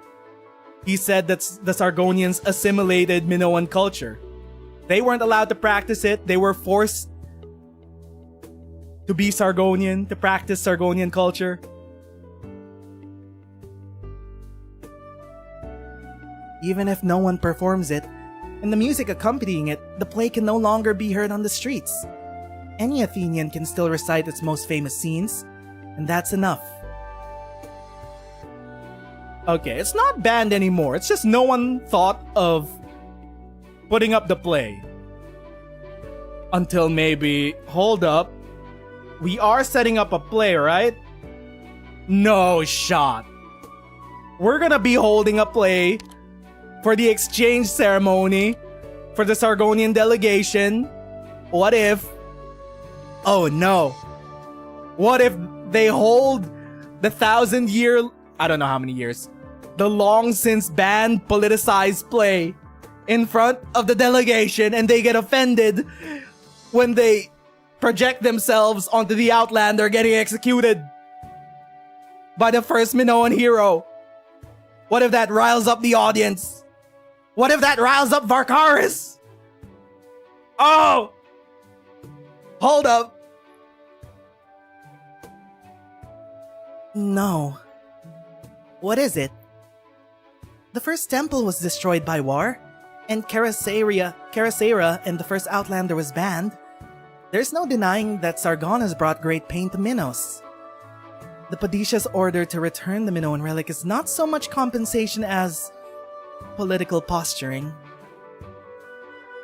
he said that the Sargonians assimilated Minoan culture. They weren't allowed to practice it. They were forced to be Sargonian, to practice Sargonian culture. Even if no one performs it, and the music accompanying it, the play can no longer be heard on the streets. Any Athenian can still recite its most famous scenes, and that's enough. Okay, it's not banned anymore. It's just no one thought of putting up the play. Until maybe, hold up, we are setting up a play, right? No shot. We're gonna be holding a play for the exchange ceremony for the Sargonian delegation. What if... Oh no. What if they hold the 1,000-year... I don't know how many years. The long since banned politicized play in front of the delegation, and they get offended when they project themselves onto the Outlander getting executed by the first Minoan hero. What if that riles up the audience? What if that riles up Varkaris? Oh! Hold up. No. What is it? The first temple was destroyed by war, and Karasera and the first Outlander was banned. There's no denying that Sargon has brought great pain to Minos. The Padisha's order to return the Minoan relic is not so much compensation as political posturing.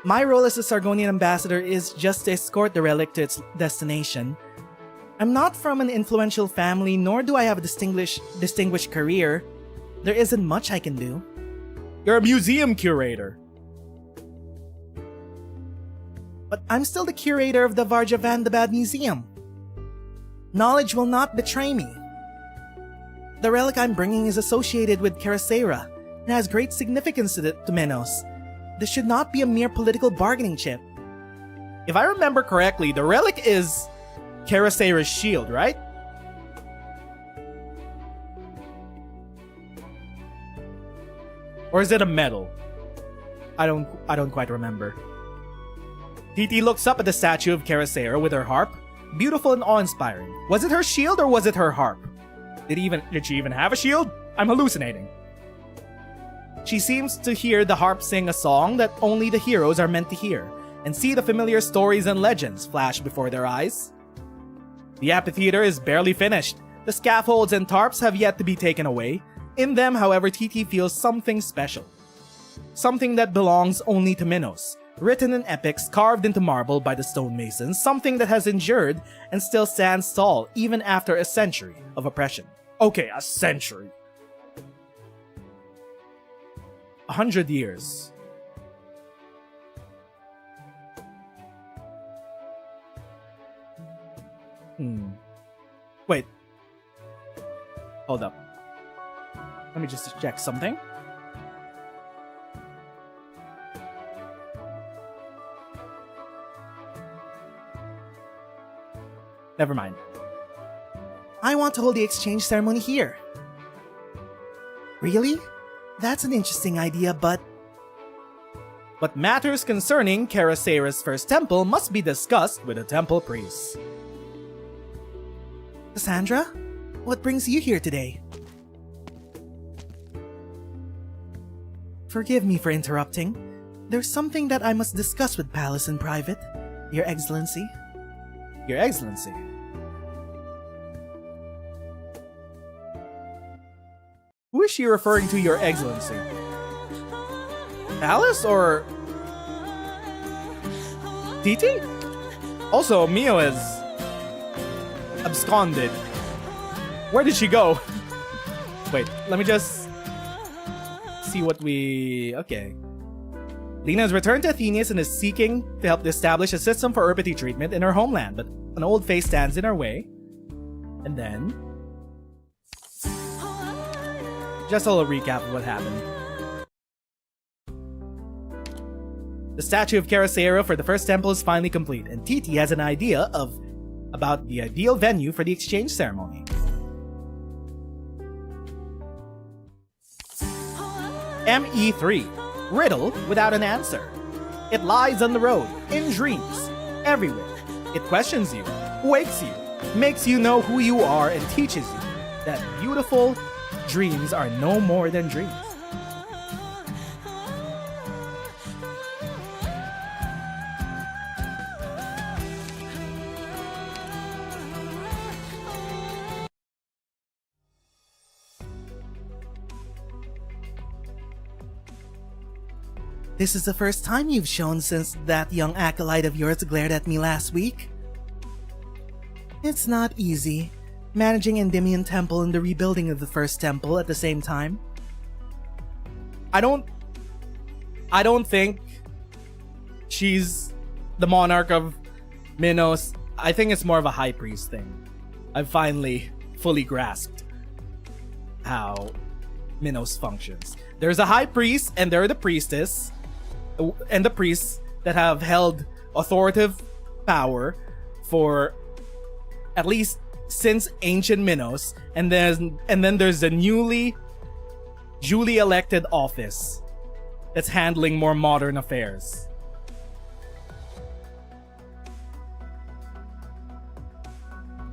My role as a Sargonian ambassador is just to escort the relic to its destination. I'm not from an influential family, nor do I have a distinguished career. There isn't much I can do. You're a museum curator. But I'm still the curator of the Varjavandabad Museum. Knowledge will not betray me. The relic I'm bringing is associated with Karasera and has great significance to Minos. This should not be a mere political bargaining chip. If I remember correctly, the relic is Karasera's shield, right? Or is it a medal? I don't quite remember. Titi looks up at the statue of Karasera with her harp. Beautiful and awe-inspiring. Was it her shield or was it her harp? Did she even have a shield? I'm hallucinating. She seems to hear the harp sing a song that only the heroes are meant to hear, and see the familiar stories and legends flash before their eyes. The amphitheater is barely finished. The scaffolds and tarps have yet to be taken away. In them, however, Titi feels something special. Something that belongs only to Minos. Written in epics carved into marble by the stonemasons, something that has endured and still stands tall even after a century of oppression. Okay, a century. 100 years. Wait. Hold up. Let me just check something. Never mind. I want to hold the exchange ceremony here. Really? That's an interesting idea, but matters concerning Karasera's first temple must be discussed with the temple priests. Cassandra, what brings you here today? Forgive me for interrupting. There's something that I must discuss with Palace in private, Your Excellency. Your Excellency. Who is she referring to, Your Excellency? Alice or Titi? Also, Mio is absconded. Where did she go? Wait, let me just see what we... Okay. Lena has returned to Athenius and is seeking to help establish a system for herbity treatment in her homeland, but an old face stands in her way. And then... just a little recap of what happened. The statue of Karasera for the first temple is finally complete, and Titi has an idea about the ideal venue for the exchange ceremony. ME-3. Riddle without an answer. It lies on the road, in dreams, everywhere. It questions you, wakes you, makes you know who you are, and teaches you that beautiful dreams are no more than dreams. This is the first time you've shown since that young acolyte of yours glared at me last week. It's not easy, managing Endymion Temple and the rebuilding of the first temple at the same time. I don't think she's the monarch of Minos. I think it's more of a high priest thing. I've finally fully grasped how Minos functions. There's a high priest and there are the priestess and the priests that have held authoritative power for at least since ancient Minos, and then there's the newly duly elected office that's handling more modern affairs.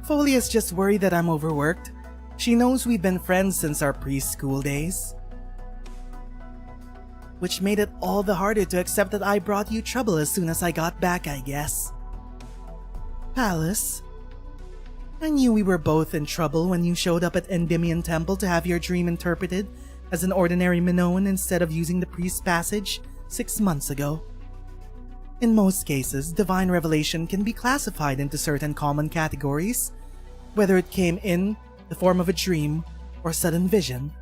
Folia's just worried that I'm overworked. She knows we've been friends since our preschool days. Which made it all the harder to accept that I brought you trouble as soon as I got back, I guess. Palace, I knew we were both in trouble when you showed up at Endymion Temple to have your dream interpreted as an ordinary Minoan instead of using the priest's passage 6 months ago. In most cases, divine revelation can be classified into certain common categories, whether it came in the form of a dream or sudden vision.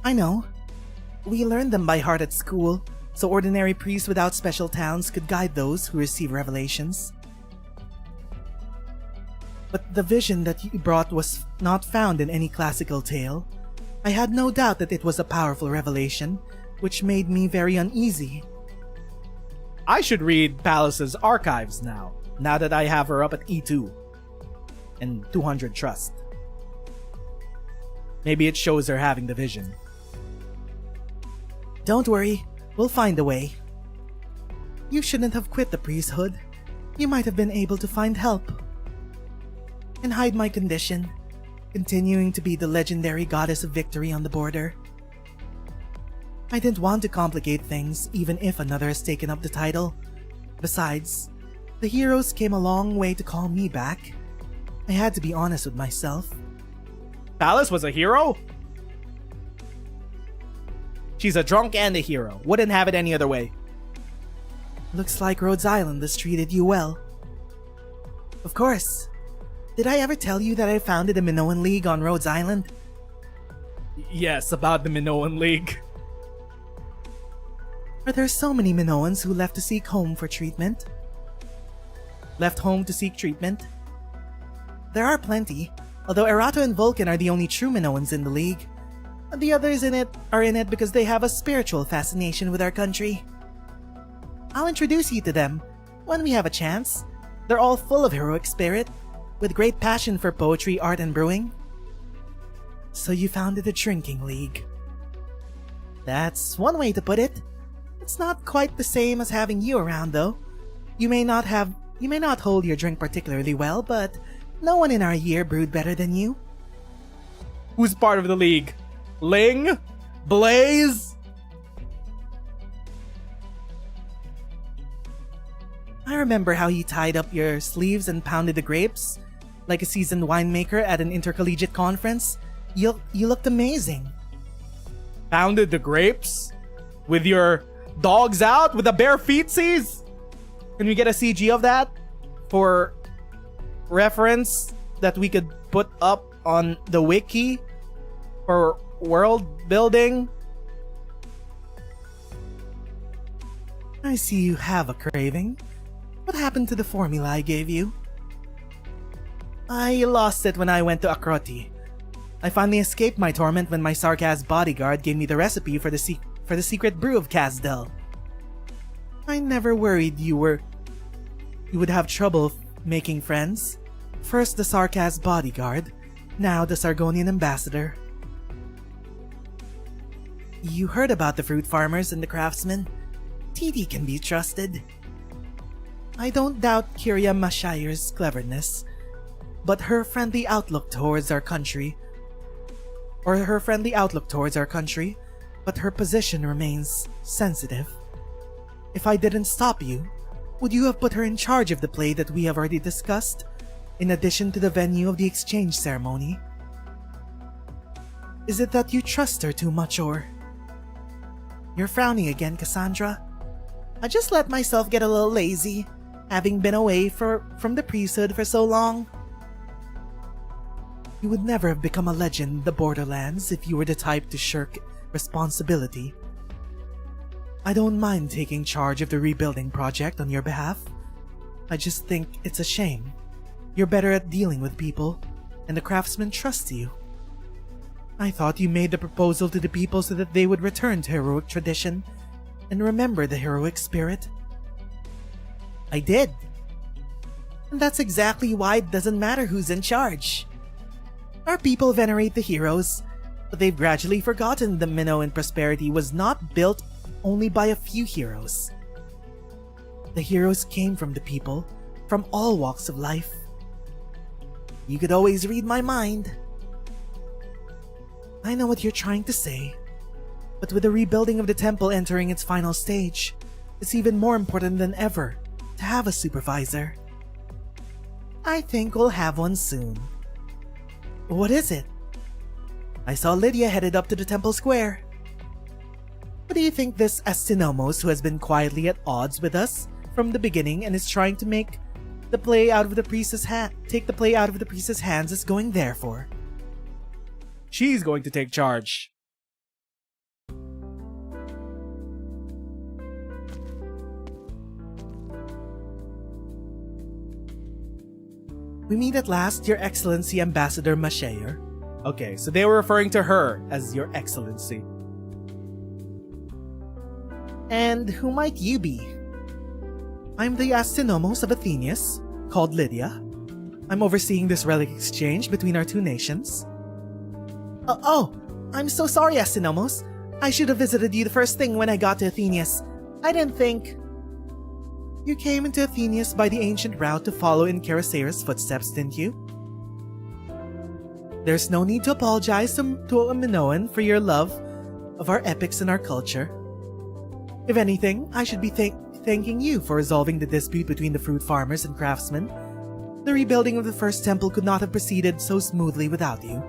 I know. We learned them by heart at school, so ordinary priests without special talents could guide those who receive revelations. But the vision that you brought was not found in any classical tale. I had no doubt that it was a powerful revelation, which made me very uneasy. I should read Palace's archives now that I have her up at E2 and 200 trust. Maybe it shows her having the vision. Don't worry, we'll find a way. You shouldn't have quit the priesthood. You might have been able to find help. And hide my condition, continuing to be the legendary goddess of victory on the border. I didn't want to complicate things, even if another has taken up the title. Besides, the heroes came a long way to call me back. I had to be honest with myself. Palace was a hero? She's a drunk and a hero. Wouldn't have it any other way. Looks like Rhodes Island has treated you well. Of course. Did I ever tell you that I founded a Minoan League on Rhodes Island? Yes, about the Minoan League. Are there so many Minoans who left to seek home for treatment? Left home to seek treatment? There are plenty, although Erato and Vulcan are the only true Minoans in the League. The others are in it because they have a spiritual fascination with our country. I'll introduce you to them when we have a chance. They're all full of heroic spirit, with great passion for poetry, art, and brewing. So you founded a drinking league. That's one way to put it. It's not quite the same as having you around, though. You may not hold your drink particularly well, but no one in our year brewed better than you. Who's part of the league? Ling? Blaze? I remember how you tied up your sleeves and pounded the grapes, like a seasoned winemaker at an intercollegiate conference. You looked amazing. Pounded the grapes? With your dogs out? With the bare feetsies? Can we get a CG of that? For reference that we could put up on the wiki? For world building? I see you have a craving. What happened to the formula I gave you? I lost it when I went to Arknights. I finally escaped my torment when my Sarkaz bodyguard gave me the recipe for the secret brew of Kazdel. I never worried you would have trouble making friends. First the Sarkaz bodyguard, now the Sargonian ambassador. You heard about the fruit farmers and the craftsmen. Titi can be trusted. I don't doubt Kiria Mashire's cleverness, but her friendly outlook towards our country, but her position remains sensitive. If I didn't stop you, would you have put her in charge of the play that we have already discussed, in addition to the venue of the exchange ceremony? Is it that you trust her too much, or... You're frowning again, Cassandra. I just let myself get a little lazy, having been away from the priesthood for so long. You would never have become a legend in the Borderlands if you were the type to shirk responsibility. I don't mind taking charge of the rebuilding project on your behalf. I just think it's a shame. You're better at dealing with people, and the craftsmen trust you. I thought you made the proposal to the people so that they would return to heroic tradition and remember the heroic spirit. I did. And that's exactly why it doesn't matter who's in charge. Our people venerate the heroes, But they've gradually forgotten the Minoan prosperity was not built only by a few heroes. The heroes came from the people, from all walks of life. You could always read my mind. I know what you're trying to say, but with the rebuilding of the temple entering its final stage, it's even more important than ever to have a supervisor. I think we'll have one soon. What is it? I saw Lydia headed up to the temple square. What do you think this Astinomos, who has been quietly at odds with us from the beginning and is trying to take the play out of the priest's hands, is going there for? She's going to take charge. We meet at last, Your Excellency Ambassador Masheyer. Okay, so they were referring to her as Your Excellency. And who might you be? I'm the Astinomos of Athenius, called Lydia. I'm overseeing this relic exchange between our two nations. I'm so sorry, Astinomos. I should have visited you the first thing when I got to Athenius. I didn't think... You came into Athenius by the ancient route to follow in Kerasera's footsteps, didn't you? There's no need to apologize to a Minoan for your love of our epics and our culture. If anything, I should be thanking you for resolving the dispute between the fruit farmers and craftsmen. The rebuilding of the first temple could not have proceeded so smoothly without you.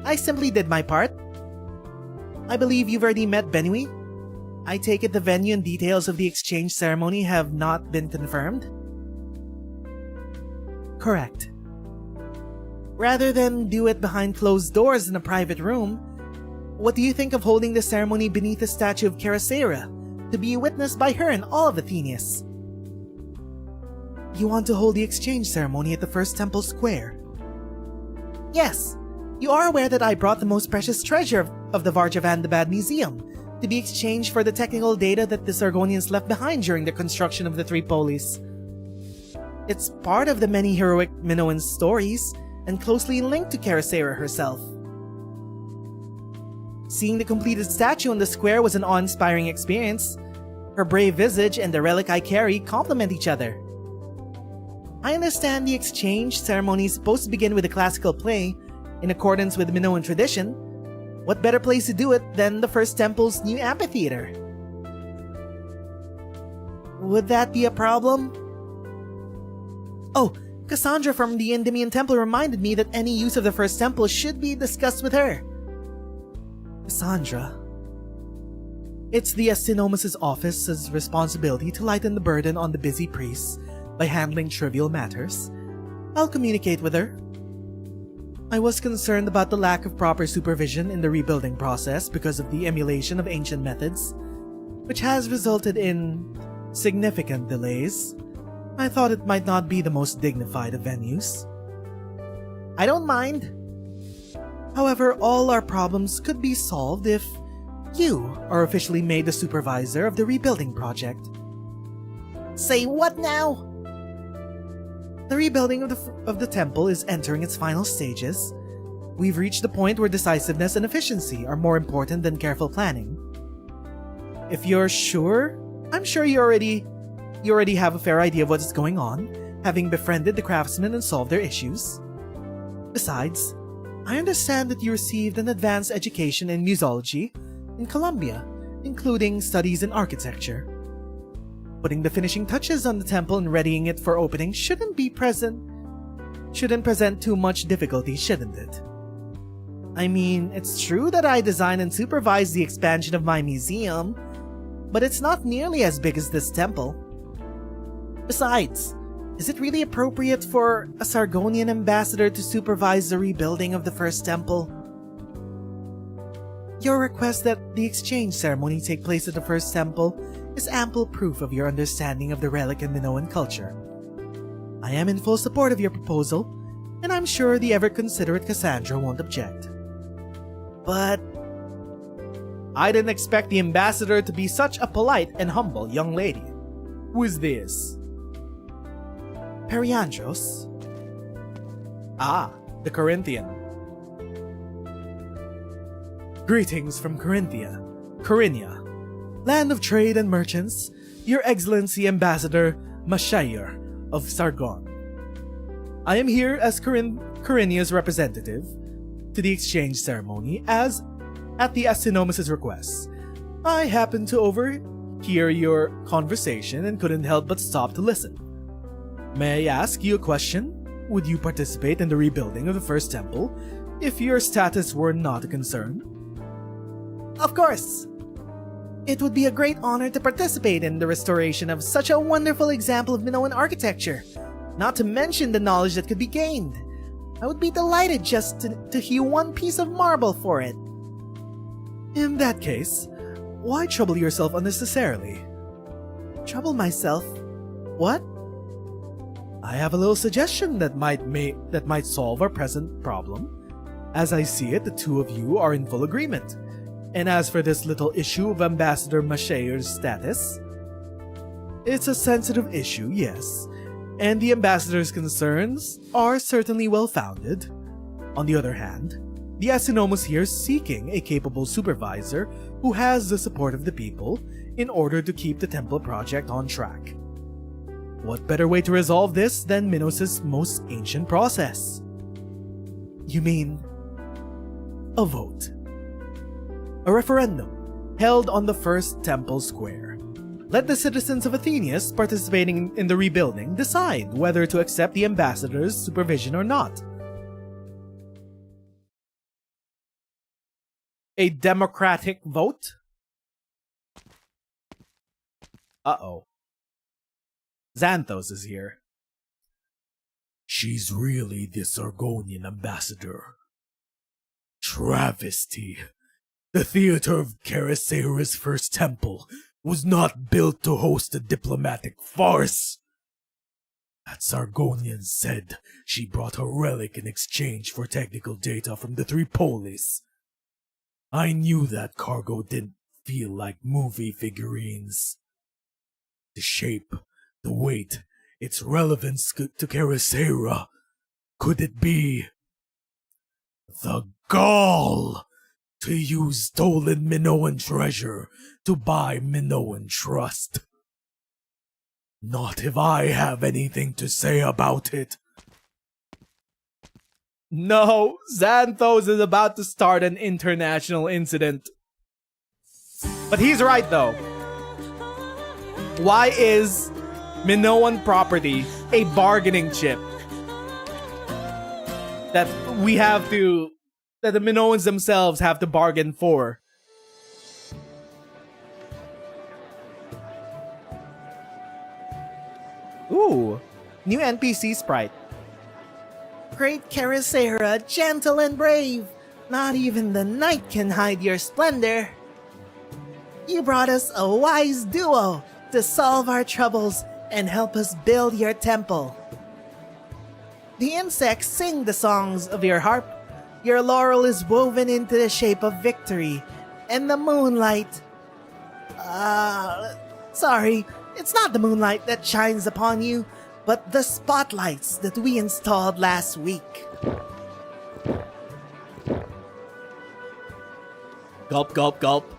I simply did my part. I believe you've already met Benui. I take it the venue and details of the exchange ceremony have not been confirmed? Correct. Rather than do it behind closed doors in a private room, what do you think of holding the ceremony beneath the statue of Kerasera, to be witnessed by her and all of Athenius? You want to hold the exchange ceremony at the first temple square? Yes. You are aware that I brought the most precious treasure of the Varjavandabad Museum to be exchanged for the technical data that the Sargonians left behind during the construction of the three polis. It's part of the many heroic Minoan stories and closely linked to Kerasera herself. Seeing the completed statue on the square was an awe-inspiring experience. Her brave visage and the relic I carry complement each other. I understand the exchange ceremony is supposed to begin with a classical play, in accordance with Minoan tradition. What better place to do it than the first temple's new amphitheater? Would that be a problem? Oh, Cassandra from the Endymion Temple reminded me that any use of the first temple should be discussed with her. Cassandra? It's the Astinomos' office's responsibility to lighten the burden on the busy priests by handling trivial matters. I'll communicate with her. I was concerned about the lack of proper supervision in the rebuilding process because of the emulation of ancient methods, which has resulted in significant delays. I thought it might not be the most dignified of venues. I don't mind. However, all our problems could be solved if you are officially made the supervisor of the rebuilding project. Say what now? The rebuilding of the temple is entering its final stages. We've reached the point where decisiveness and efficiency are more important than careful planning. If you're sure, I'm sure you already have a fair idea of what's going on, having befriended the craftsmen and solved their issues. Besides, I understand that you received an advanced education in musology in Columbia, including studies in architecture. Putting the finishing touches on the temple and readying it for opening shouldn't present too much difficulty, shouldn't it? I mean, it's true that I designed and supervised the expansion of my museum, but it's not nearly as big as this temple. Besides, is it really appropriate for a Sargonian ambassador to supervise the rebuilding of the first temple? Your request that the exchange ceremony take place at the first temple is ample proof of your understanding of the relic and Minoan culture. I am in full support of your proposal, and I'm sure the ever-considerate Cassandra won't object. But I didn't expect the ambassador to be such a polite and humble young lady. Who is this? Periandros? Ah, the Corinthian. Greetings from Corinthia, land of trade and merchants, Your Excellency Ambassador Mashayer of Sargon. I am here as Corinnia's representative to the exchange ceremony as at the Asinomus' request. I happened to overhear your conversation and couldn't help but stop to listen. May I ask you a question? Would you participate in the rebuilding of the first temple if your status were not a concern? Of course! It would be a great honor to participate in the restoration of such a wonderful example of Minoan architecture, not to mention the knowledge that could be gained. I would be delighted just to hew one piece of marble for it. In that case, why trouble yourself unnecessarily? Trouble myself? What? I have a little suggestion that might solve our present problem. As I see it, the two of you are in full agreement. And as for this little issue of Ambassador Mashayer's status, it's a sensitive issue, yes, and the ambassador's concerns are certainly well-founded. On the other hand, the Asinomus here is seeking a capable supervisor who has the support of the people in order to keep the temple project on track. What better way to resolve this than Minos' most ancient process? You mean a vote. A referendum held on the first temple square. Let the citizens of Athenius participating in the rebuilding decide whether to accept the ambassador's supervision or not. A democratic vote? Uh-oh. Xanthos is here. She's really the Sargonian ambassador. Travesty. The theater of Chrysaorus' first temple was not built to host a diplomatic farce. That Sargonian said she brought a relic in exchange for technical data from the three polis. I knew that cargo didn't feel like movie figurines. The shape, the weight, its relevance to Chrysaora. Could it be the gall to use stolen Minoan treasure to buy Minoan trust? Not if I have anything to say about it. No, Xanthos is about to start an international incident. But he's right though. Why is Minoan property a bargaining chip that the Minoans themselves have to bargain for? Ooh, new NPC sprite. Great Chrysaora, gentle and brave. Not even the night can hide your splendor. You brought us a wise duo to solve our troubles and help us build your temple. The insects sing the songs of your harp. Your laurel is woven into the shape of victory. And the moonlight... sorry, it's not the moonlight that shines upon you, but the spotlights that we installed last week. Gulp, gulp, gulp.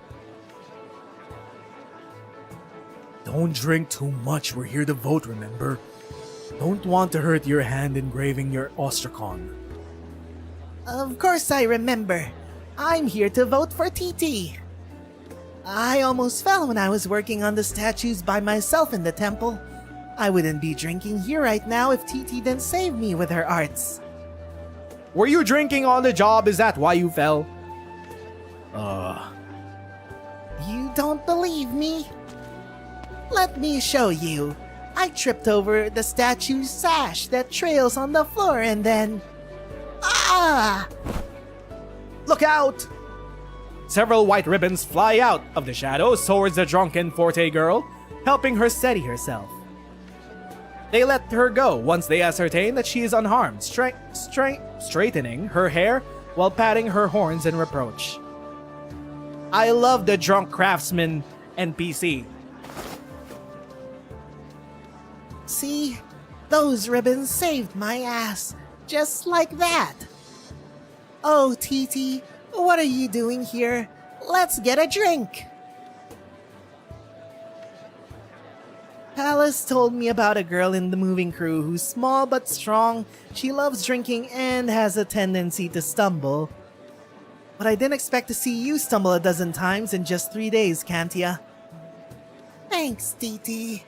Don't drink too much, we're here to vote, remember? Don't want to hurt your hand engraving your ostracon. Of course I remember. I'm here to vote for Titi. I almost fell when I was working on the statues by myself in the temple. I wouldn't be drinking here right now if Titi didn't save me with her arts. Were you drinking on the job? Is that why you fell? You don't believe me? Let me show you. I tripped over the statue's sash that trails on the floor and then... Ah! Look out! Several white ribbons fly out of the shadows towards the drunken Forte girl, helping her steady herself. They let her go once they ascertain that she is unharmed, straightening her hair while patting her horns in reproach. I love the drunk craftsman NPC. See? Those ribbons saved my ass. Just like that. Oh, Titi, What are you doing here? Let's get a drink. Palace told me about a girl in the moving crew who's small but strong. She loves drinking and has a tendency to stumble. But I didn't expect to see you stumble a dozen times in just 3 days, can't ya? Thanks, Titi.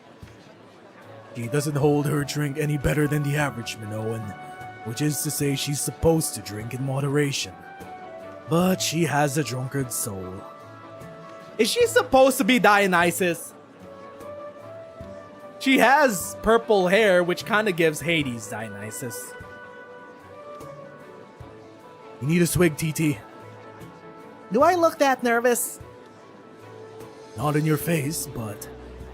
She doesn't hold her drink any better than the average Minoan, which is to say she's supposed to drink in moderation. But she has a drunkard's soul. Is she supposed to be Dionysus? She has purple hair, which kind of gives Hades Dionysus. You need a swig, Titi. Do I look that nervous? Not in your face, but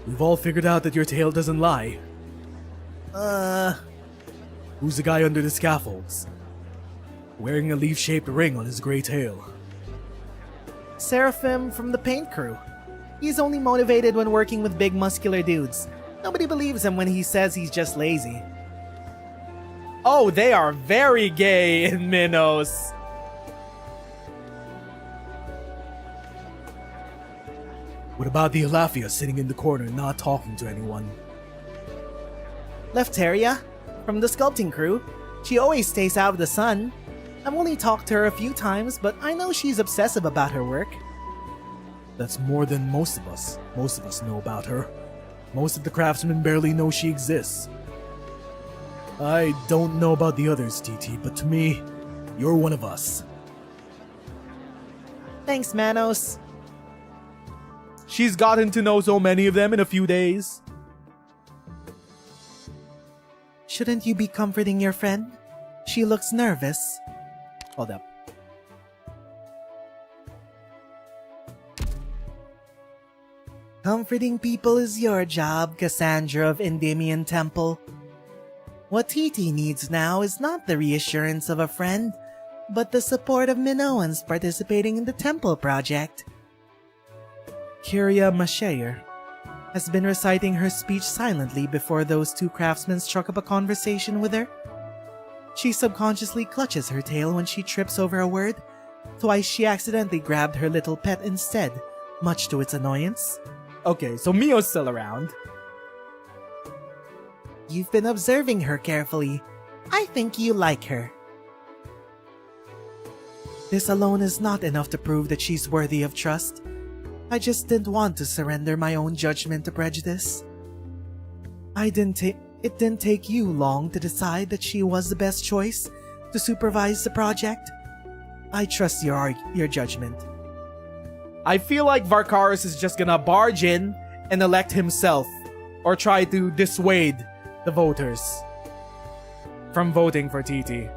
we've all figured out that your tail doesn't lie. Who's the guy under the scaffolds? Wearing a leaf-shaped ring on his gray tail. Seraphim from the paint crew. He's only motivated when working with big muscular dudes. Nobody believes him when he says he's just lazy. Oh, they are very gay in Minos. What about the Alafia sitting in the corner not talking to anyone? Lefteria, from the sculpting crew. She always stays out of the sun. I've only talked to her a few times, but I know she's obsessive about her work. That's more than most of us. Most of us know about her. Most of the craftsmen barely know she exists. I don't know about the others, Titi, but to me, you're one of us. Thanks, Manos. She's gotten to know so many of them in a few days. Shouldn't you be comforting your friend? She looks nervous. Hold up. Comforting people is your job, Cassandra of Endymion Temple. What Titi needs now is not the reassurance of a friend, but the support of Minoans participating in the temple project. Kyria Masheyer has been reciting her speech silently before those two craftsmen struck up a conversation with her. She subconsciously clutches her tail when she trips over a word. Twice she accidentally grabbed her little pet instead, much to its annoyance. Okay, so Mio's still around. You've been observing her carefully. I think you like her. This alone is not enough to prove that she's worthy of trust. I just didn't want to surrender my own judgment to prejudice. It didn't take you long to decide that she was the best choice to supervise the project. I trust your judgment. I feel like Varkaris is just gonna barge in and elect himself, or try to dissuade the voters from voting for Titi.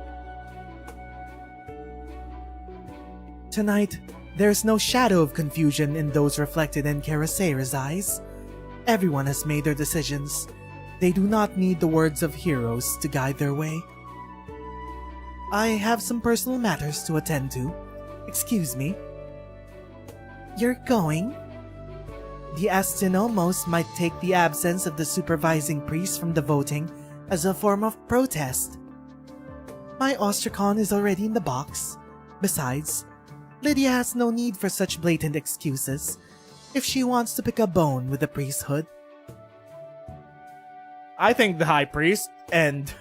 Tonight, there's no shadow of confusion in those reflected in Karaseira's eyes. Everyone has made their decisions. They do not need the words of heroes to guide their way. I have some personal matters to attend to. Excuse me. You're going? The Astinomos might take the absence of the supervising priest from the voting as a form of protest. My Ostracon is already in the box. Besides, Lydia has no need for such blatant excuses if she wants to pick a bone with the priesthood. I think the High Priest and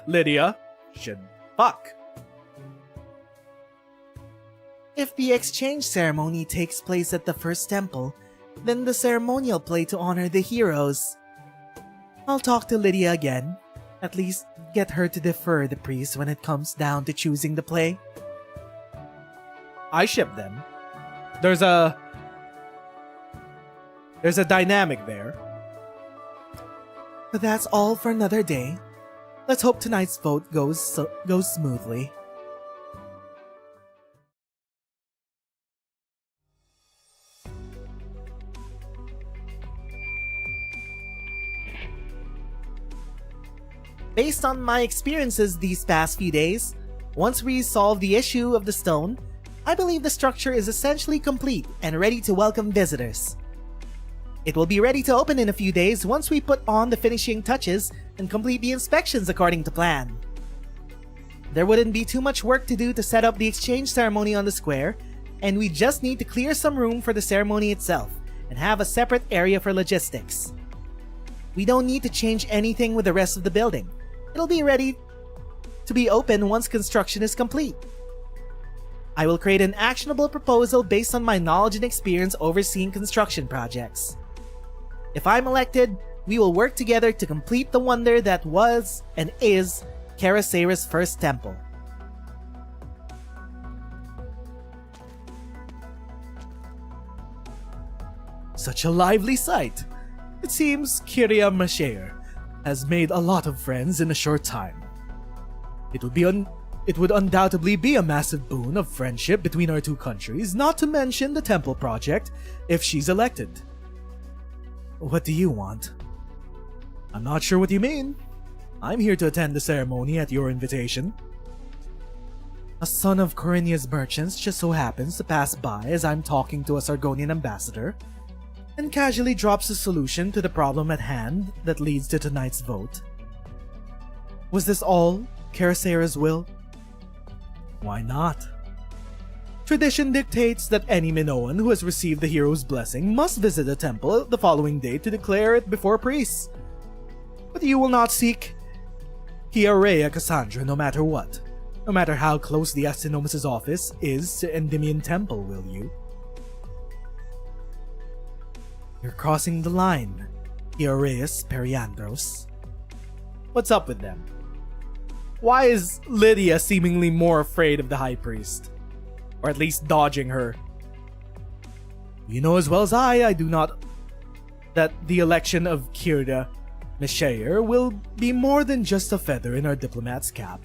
Lydia should fuck. If the exchange ceremony takes place at the first temple, then the ceremonial play to honor the heroes. I'll talk to Lydia again. At least get her to defer the priest when it comes down to choosing the play. I ship them. There's a dynamic there. But that's all for another day. Let's hope tonight's vote goes smoothly. Based on my experiences these past few days, once we solve the issue of the stone, I believe the structure is essentially complete and ready to welcome visitors. It will be ready to open in a few days once we put on the finishing touches and complete the inspections according to plan. There wouldn't be too much work to do to set up the exchange ceremony on the square, and we just need to clear some room for the ceremony itself and have a separate area for logistics. We don't need to change anything with the rest of the building. It'll be ready to be open once construction is complete. I will create an actionable proposal based on my knowledge and experience overseeing construction projects. If I'm elected, we will work together to complete the wonder that was and is Karasera's first temple. Such a lively sight. It seems Kiria Mashair has made a lot of friends in a short time. It would undoubtedly be a massive boon of friendship between our two countries, not to mention the temple project, if she's elected. What do you want? I'm not sure what you mean. I'm here to attend the ceremony at your invitation. A son of Corinia's merchants just so happens to pass by as I'm talking to a Sargonian ambassador, and casually drops a solution to the problem at hand that leads to tonight's vote. Was this all Karasera's will? Why not? Tradition dictates that any Minoan who has received the hero's blessing must visit a temple the following day to declare it before priests. But you will not seek Hiarea Cassandra no matter what, no matter how close the Astronomus' office is to Endymion Temple, will you? You're crossing the line, Hiereus Periandros. What's up with them? Why is Lydia seemingly more afraid of the High Priest? Or at least dodging her? You know as well as I do not that the election of Kiria Mashair will be more than just a feather in our diplomat's cap.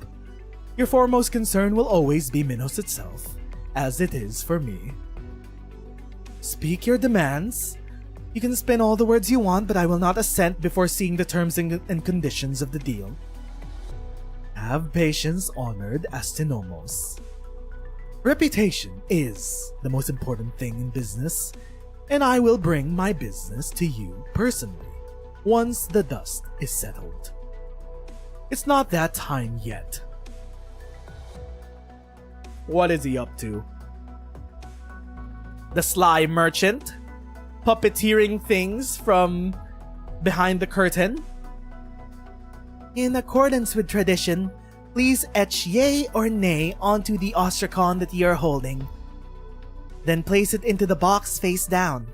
Your foremost concern will always be Minos itself, as it is for me. Speak your demands. You can spin all the words you want, but I will not assent before seeing the terms and conditions of the deal. Have patience, honored Astinomos. Reputation is the most important thing in business, and I will bring my business to you personally once the dust is settled. It's not that time yet. What is he up to? The sly merchant? Puppeteering things from behind the curtain? In accordance with tradition, please etch yay or nay onto the ostracon that you are holding. Then place it into the box face down.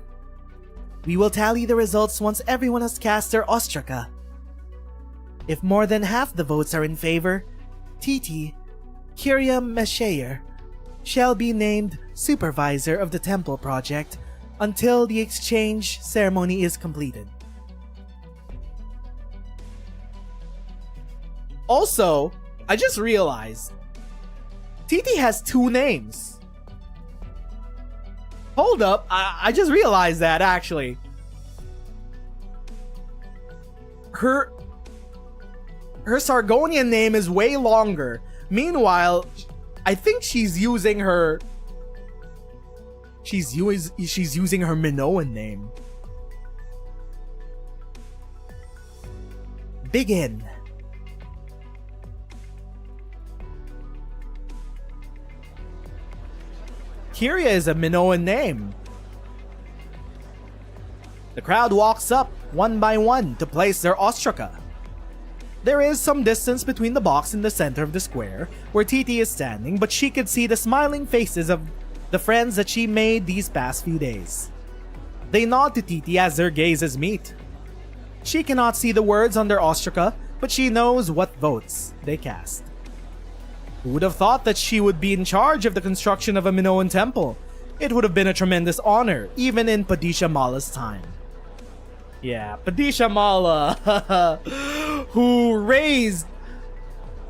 We will tally the results once everyone has cast their ostraca. If more than half the votes are in favor, Titi, Kiria Mashair, shall be named supervisor of the temple project until the exchange ceremony is completed. Also, I just realized Titi has two names. Hold up, I just realized that actually. Her Sargonian name is way longer. Meanwhile, I think she's using her Minoan name. Begin. Kiria is a Minoan name. The crowd walks up one by one to place their ostraca. There is some distance between the box in the center of the square where Titi is standing, but she could see the smiling faces of the friends that she made these past few days. They nod to Titi as their gazes meet. She cannot see the words on their ostraca, but she knows what votes they cast. Who would have thought that she would be in charge of the construction of a Minoan temple? It would have been a tremendous honor, even in Padisha Mala's time. Yeah, Padisha Mala, who raised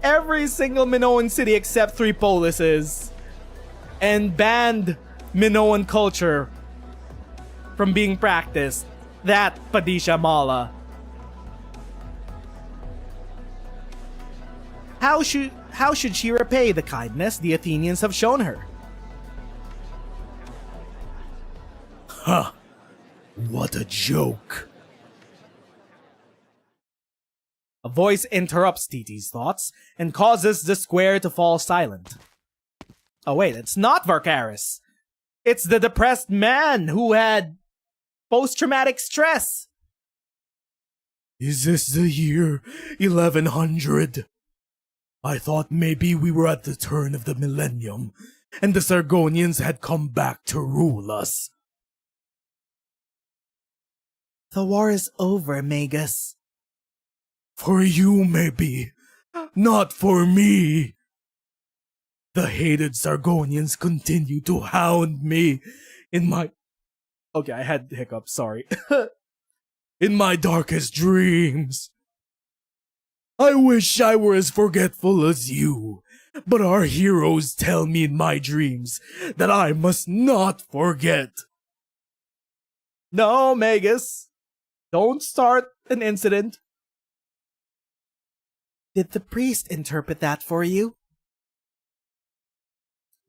every single Minoan city except 3 polises and banned Minoan culture from being practiced. That Padisha Mala. How should she repay the kindness the Athenians have shown her? Huh. What a joke. A voice interrupts Titi's thoughts and causes the square to fall silent. Oh wait, it's not Varkaris. It's the depressed man who had post-traumatic stress. Is this the year 1100? I thought maybe we were at the turn of the millennium, and the Sargonians had come back to rule us. The war is over, Magus. For you, maybe. Not for me. The hated Sargonians continue to hound me in my... Okay, I had hiccups, sorry. in my darkest dreams. I wish I were as forgetful as you, but our heroes tell me in my dreams that I must not forget. No, Magus. Don't start an incident. Did the priest interpret that for you?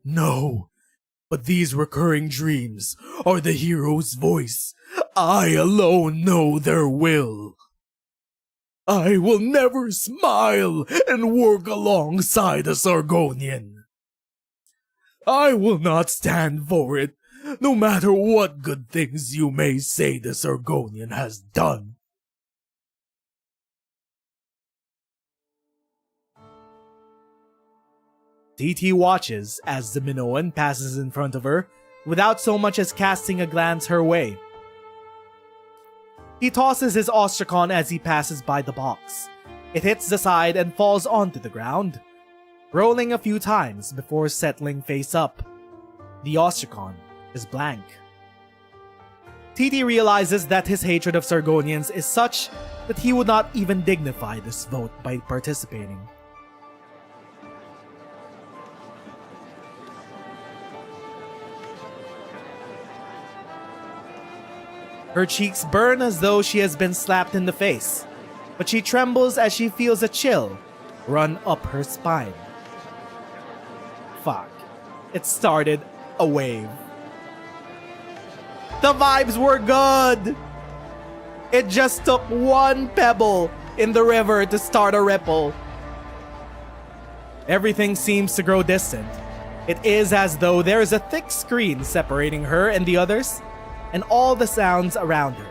No, but these recurring dreams are the hero's voice. I alone know their will. I will never smile and work alongside a Sargonian. I will not stand for it, no matter what good things you may say the Sargonian has done. Titi watches as the Minoan passes in front of her without so much as casting a glance her way. He tosses his ostracon as he passes by the box. It hits the side and falls onto the ground, rolling a few times before settling face up. The ostracon is blank. Titi realizes that his hatred of Sargonians is such that he would not even dignify this vote by participating. Her cheeks burn as though she has been slapped in the face, but she trembles as she feels a chill run up her spine. Fuck. It started a wave. The vibes were good! It just took one pebble in the river to start a ripple. Everything seems to grow distant. It is as though there is a thick screen separating her and the others, and all the sounds around her.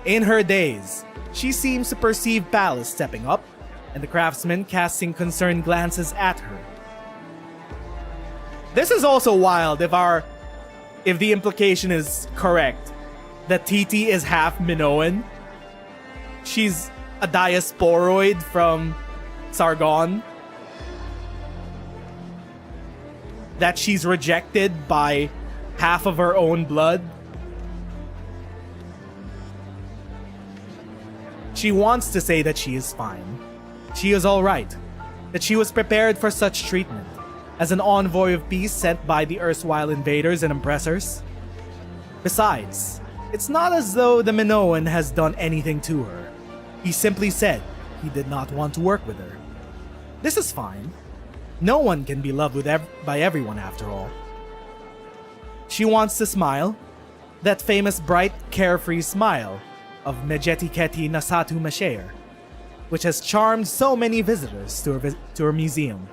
In her daze, she seems to perceive Palace stepping up, and the craftsman casting concerned glances at her. This is also wild if the implication is correct, that Titi is half Minoan. She's a diasporoid from Sargon. That she's rejected by half of her own blood. She wants to say that she is fine. She is alright. That she was prepared for such treatment as an envoy of peace sent by the erstwhile invaders and oppressors. Besides, it's not as though the Minoan has done anything to her. He simply said he did not want to work with her. This is fine. No one can be loved by everyone after all. She wants to smile, that famous bright, carefree smile of Medjehtiqedti Nasatu Masher, which has charmed so many visitors to her museum.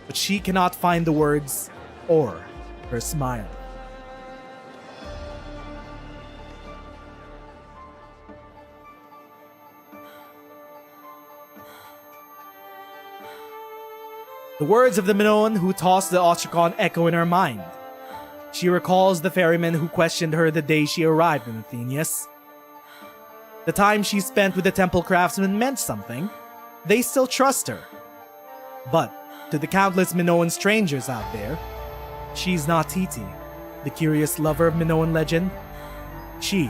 But she cannot find the words or her smile. The words of the Minoan who tossed the ostracon echo in her mind. She recalls the ferryman who questioned her the day she arrived in Athenius. The time she spent with the temple craftsman meant something. They still trust her. But to the countless Minoan strangers out there, she's not Titi, the curious lover of Minoan legend. She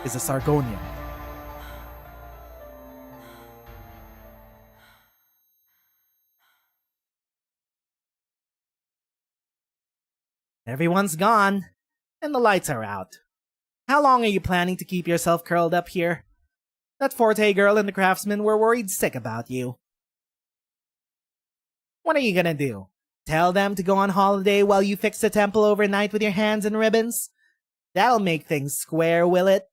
is a Sargonian. Everyone's gone, and the lights are out. How long are you planning to keep yourself curled up here? That Forte girl and the craftsman were worried sick about you. What are you gonna do? Tell them to go on holiday while you fix the temple overnight with your hands and ribbons? That'll make things square, will it?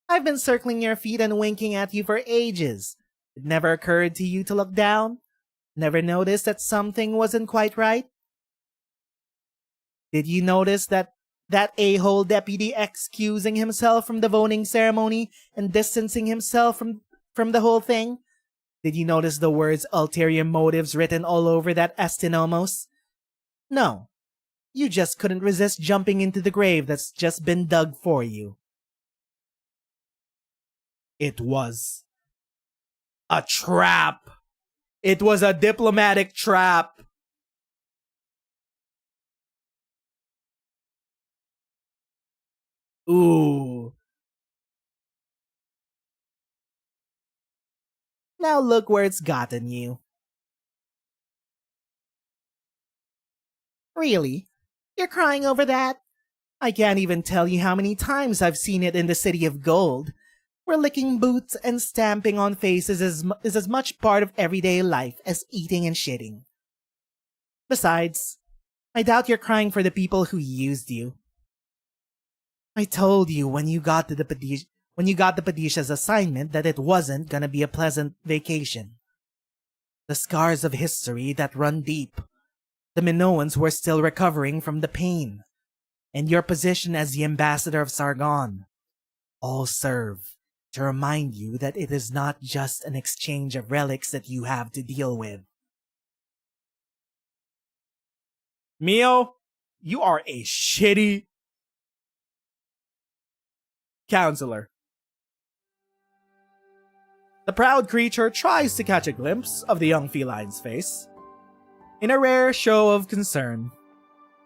I've been circling your feet and winking at you for ages. It never occurred to you to look down? Never noticed that something wasn't quite right? Did you notice that a-hole deputy excusing himself from the voting ceremony and distancing himself from the whole thing? Did you notice the words ulterior motives written all over that astinomos? No. You just couldn't resist jumping into the grave that's just been dug for you. It was a trap. It was a diplomatic trap. Ooh. Now look where it's gotten you. Really? You're crying over that? I can't even tell you how many times I've seen it in the city of gold, where licking boots and stamping on faces is as much part of everyday life as eating and shitting. Besides, I doubt you're crying for the people who used you. I told you when you got the Padisha's assignment that it wasn't gonna be a pleasant vacation. The scars of history that run deep. The Minoans were still recovering from the pain. And your position as the ambassador of Sargon. All serve to remind you that it is not just an exchange of relics that you have to deal with. Mio, you are a shitty counselor. The proud creature tries to catch a glimpse of the young feline's face in a rare show of concern,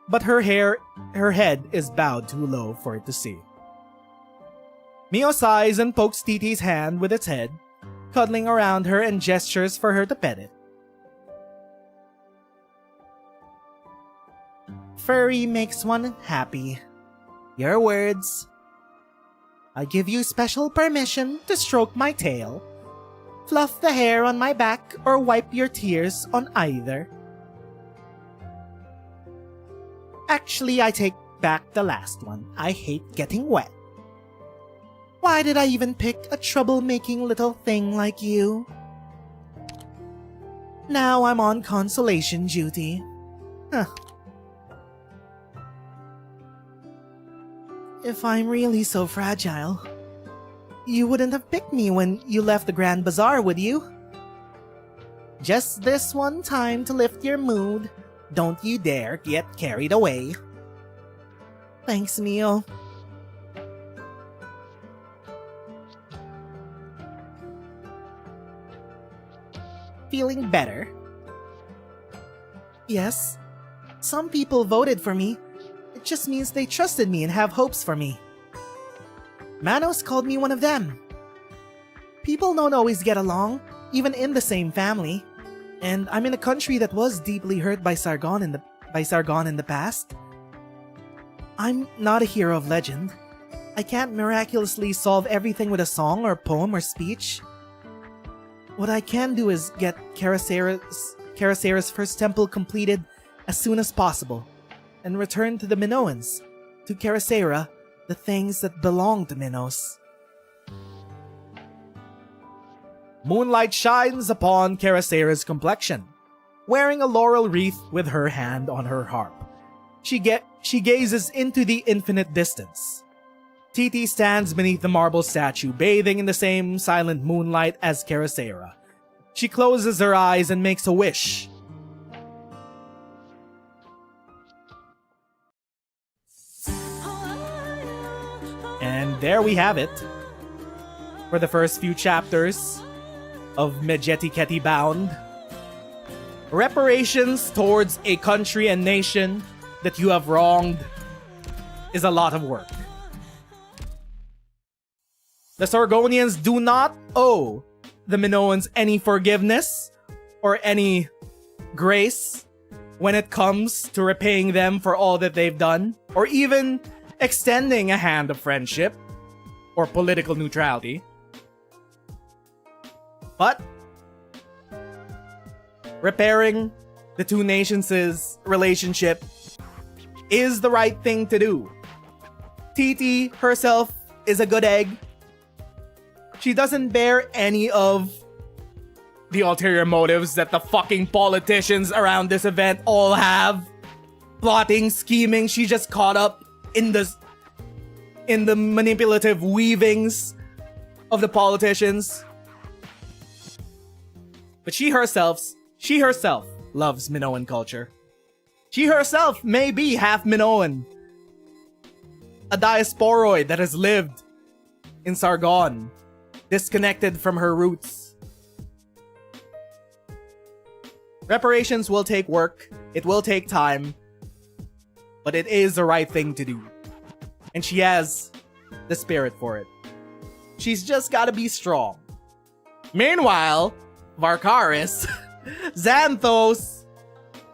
but her head is bowed too low for it to see. Mio sighs and pokes Titi's hand with its head, cuddling around her and gestures for her to pet it. Furry makes one happy. Your words. I give you special permission to stroke my tail, fluff the hair on my back, or wipe your tears on either. Actually, I take back the last one. I hate getting wet. Why did I even pick a troublemaking little thing like you? Now I'm on consolation duty. Huh. If I'm really so fragile, you wouldn't have picked me when you left the Grand Bazaar, would you? Just this one time to lift your mood. Don't you dare get carried away. Thanks, Mio. Feeling better? Yes. Some people voted for me. It just means they trusted me and have hopes for me. Manos called me one of them. People don't always get along, even in the same family. And I'm in a country that was deeply hurt by Sargon in the past. I'm not a hero of legend. I can't miraculously solve everything with a song or poem or speech. What I can do is get Karasera's first temple completed as soon as possible, and return to the Minoans, to Karasera, the things that belong to Minos. Moonlight shines upon Karasera's complexion, wearing a laurel wreath with her hand on her harp. She gazes into the infinite distance. Titi stands beneath the marble statue, bathing in the same silent moonlight as Karasera. She closes her eyes and makes a wish. And there we have it. For the first few chapters of Medjehtiqedti Bound. Reparations towards a country and nation that you have wronged is a lot of work. The Sargonians do not owe the Minoans any forgiveness or any grace when it comes to repaying them for all that they've done, or even extending a hand of friendship or political neutrality. But repairing the two nations' relationship is the right thing to do. Titi herself is a good egg, She doesn't bear any of the ulterior motives that the fucking politicians around this event all have. Plotting, scheming, she's just caught up in the manipulative weavings of the politicians. But she herself loves Minoan culture. She herself may be half Minoan. A diasporoid that has lived in Sargon, disconnected from her roots. Reparations will take work, it will take time, but it is the right thing to do. And she has the spirit for it. She's just gotta be strong. Meanwhile, Varkaris, Xanthos,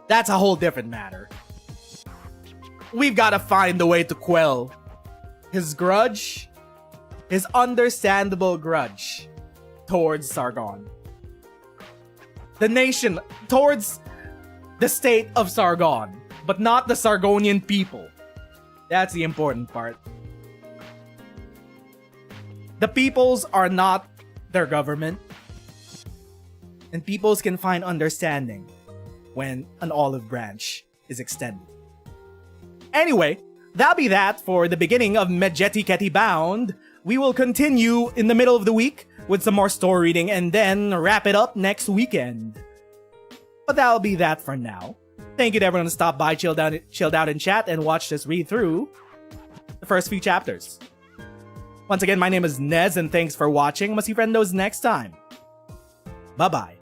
that's a whole different matter. We've gotta find a way to quell his grudge, his understandable grudge towards Sargon. The nation, towards the state of Sargon, but not the Sargonian people. That's the important part. The peoples are not their government, and peoples can find understanding when an olive branch is extended. Anyway, that'll be that for the beginning of Medjehtiqedti Bound. We will continue in the middle of the week with some more story reading and then wrap it up next weekend. But that'll be that for now. Thank you to everyone who stopped by, chilled out in chat, and watched us read through the first few chapters. Once again, my name is Nez, and thanks for watching. I'll see friendos next time. Bye-bye.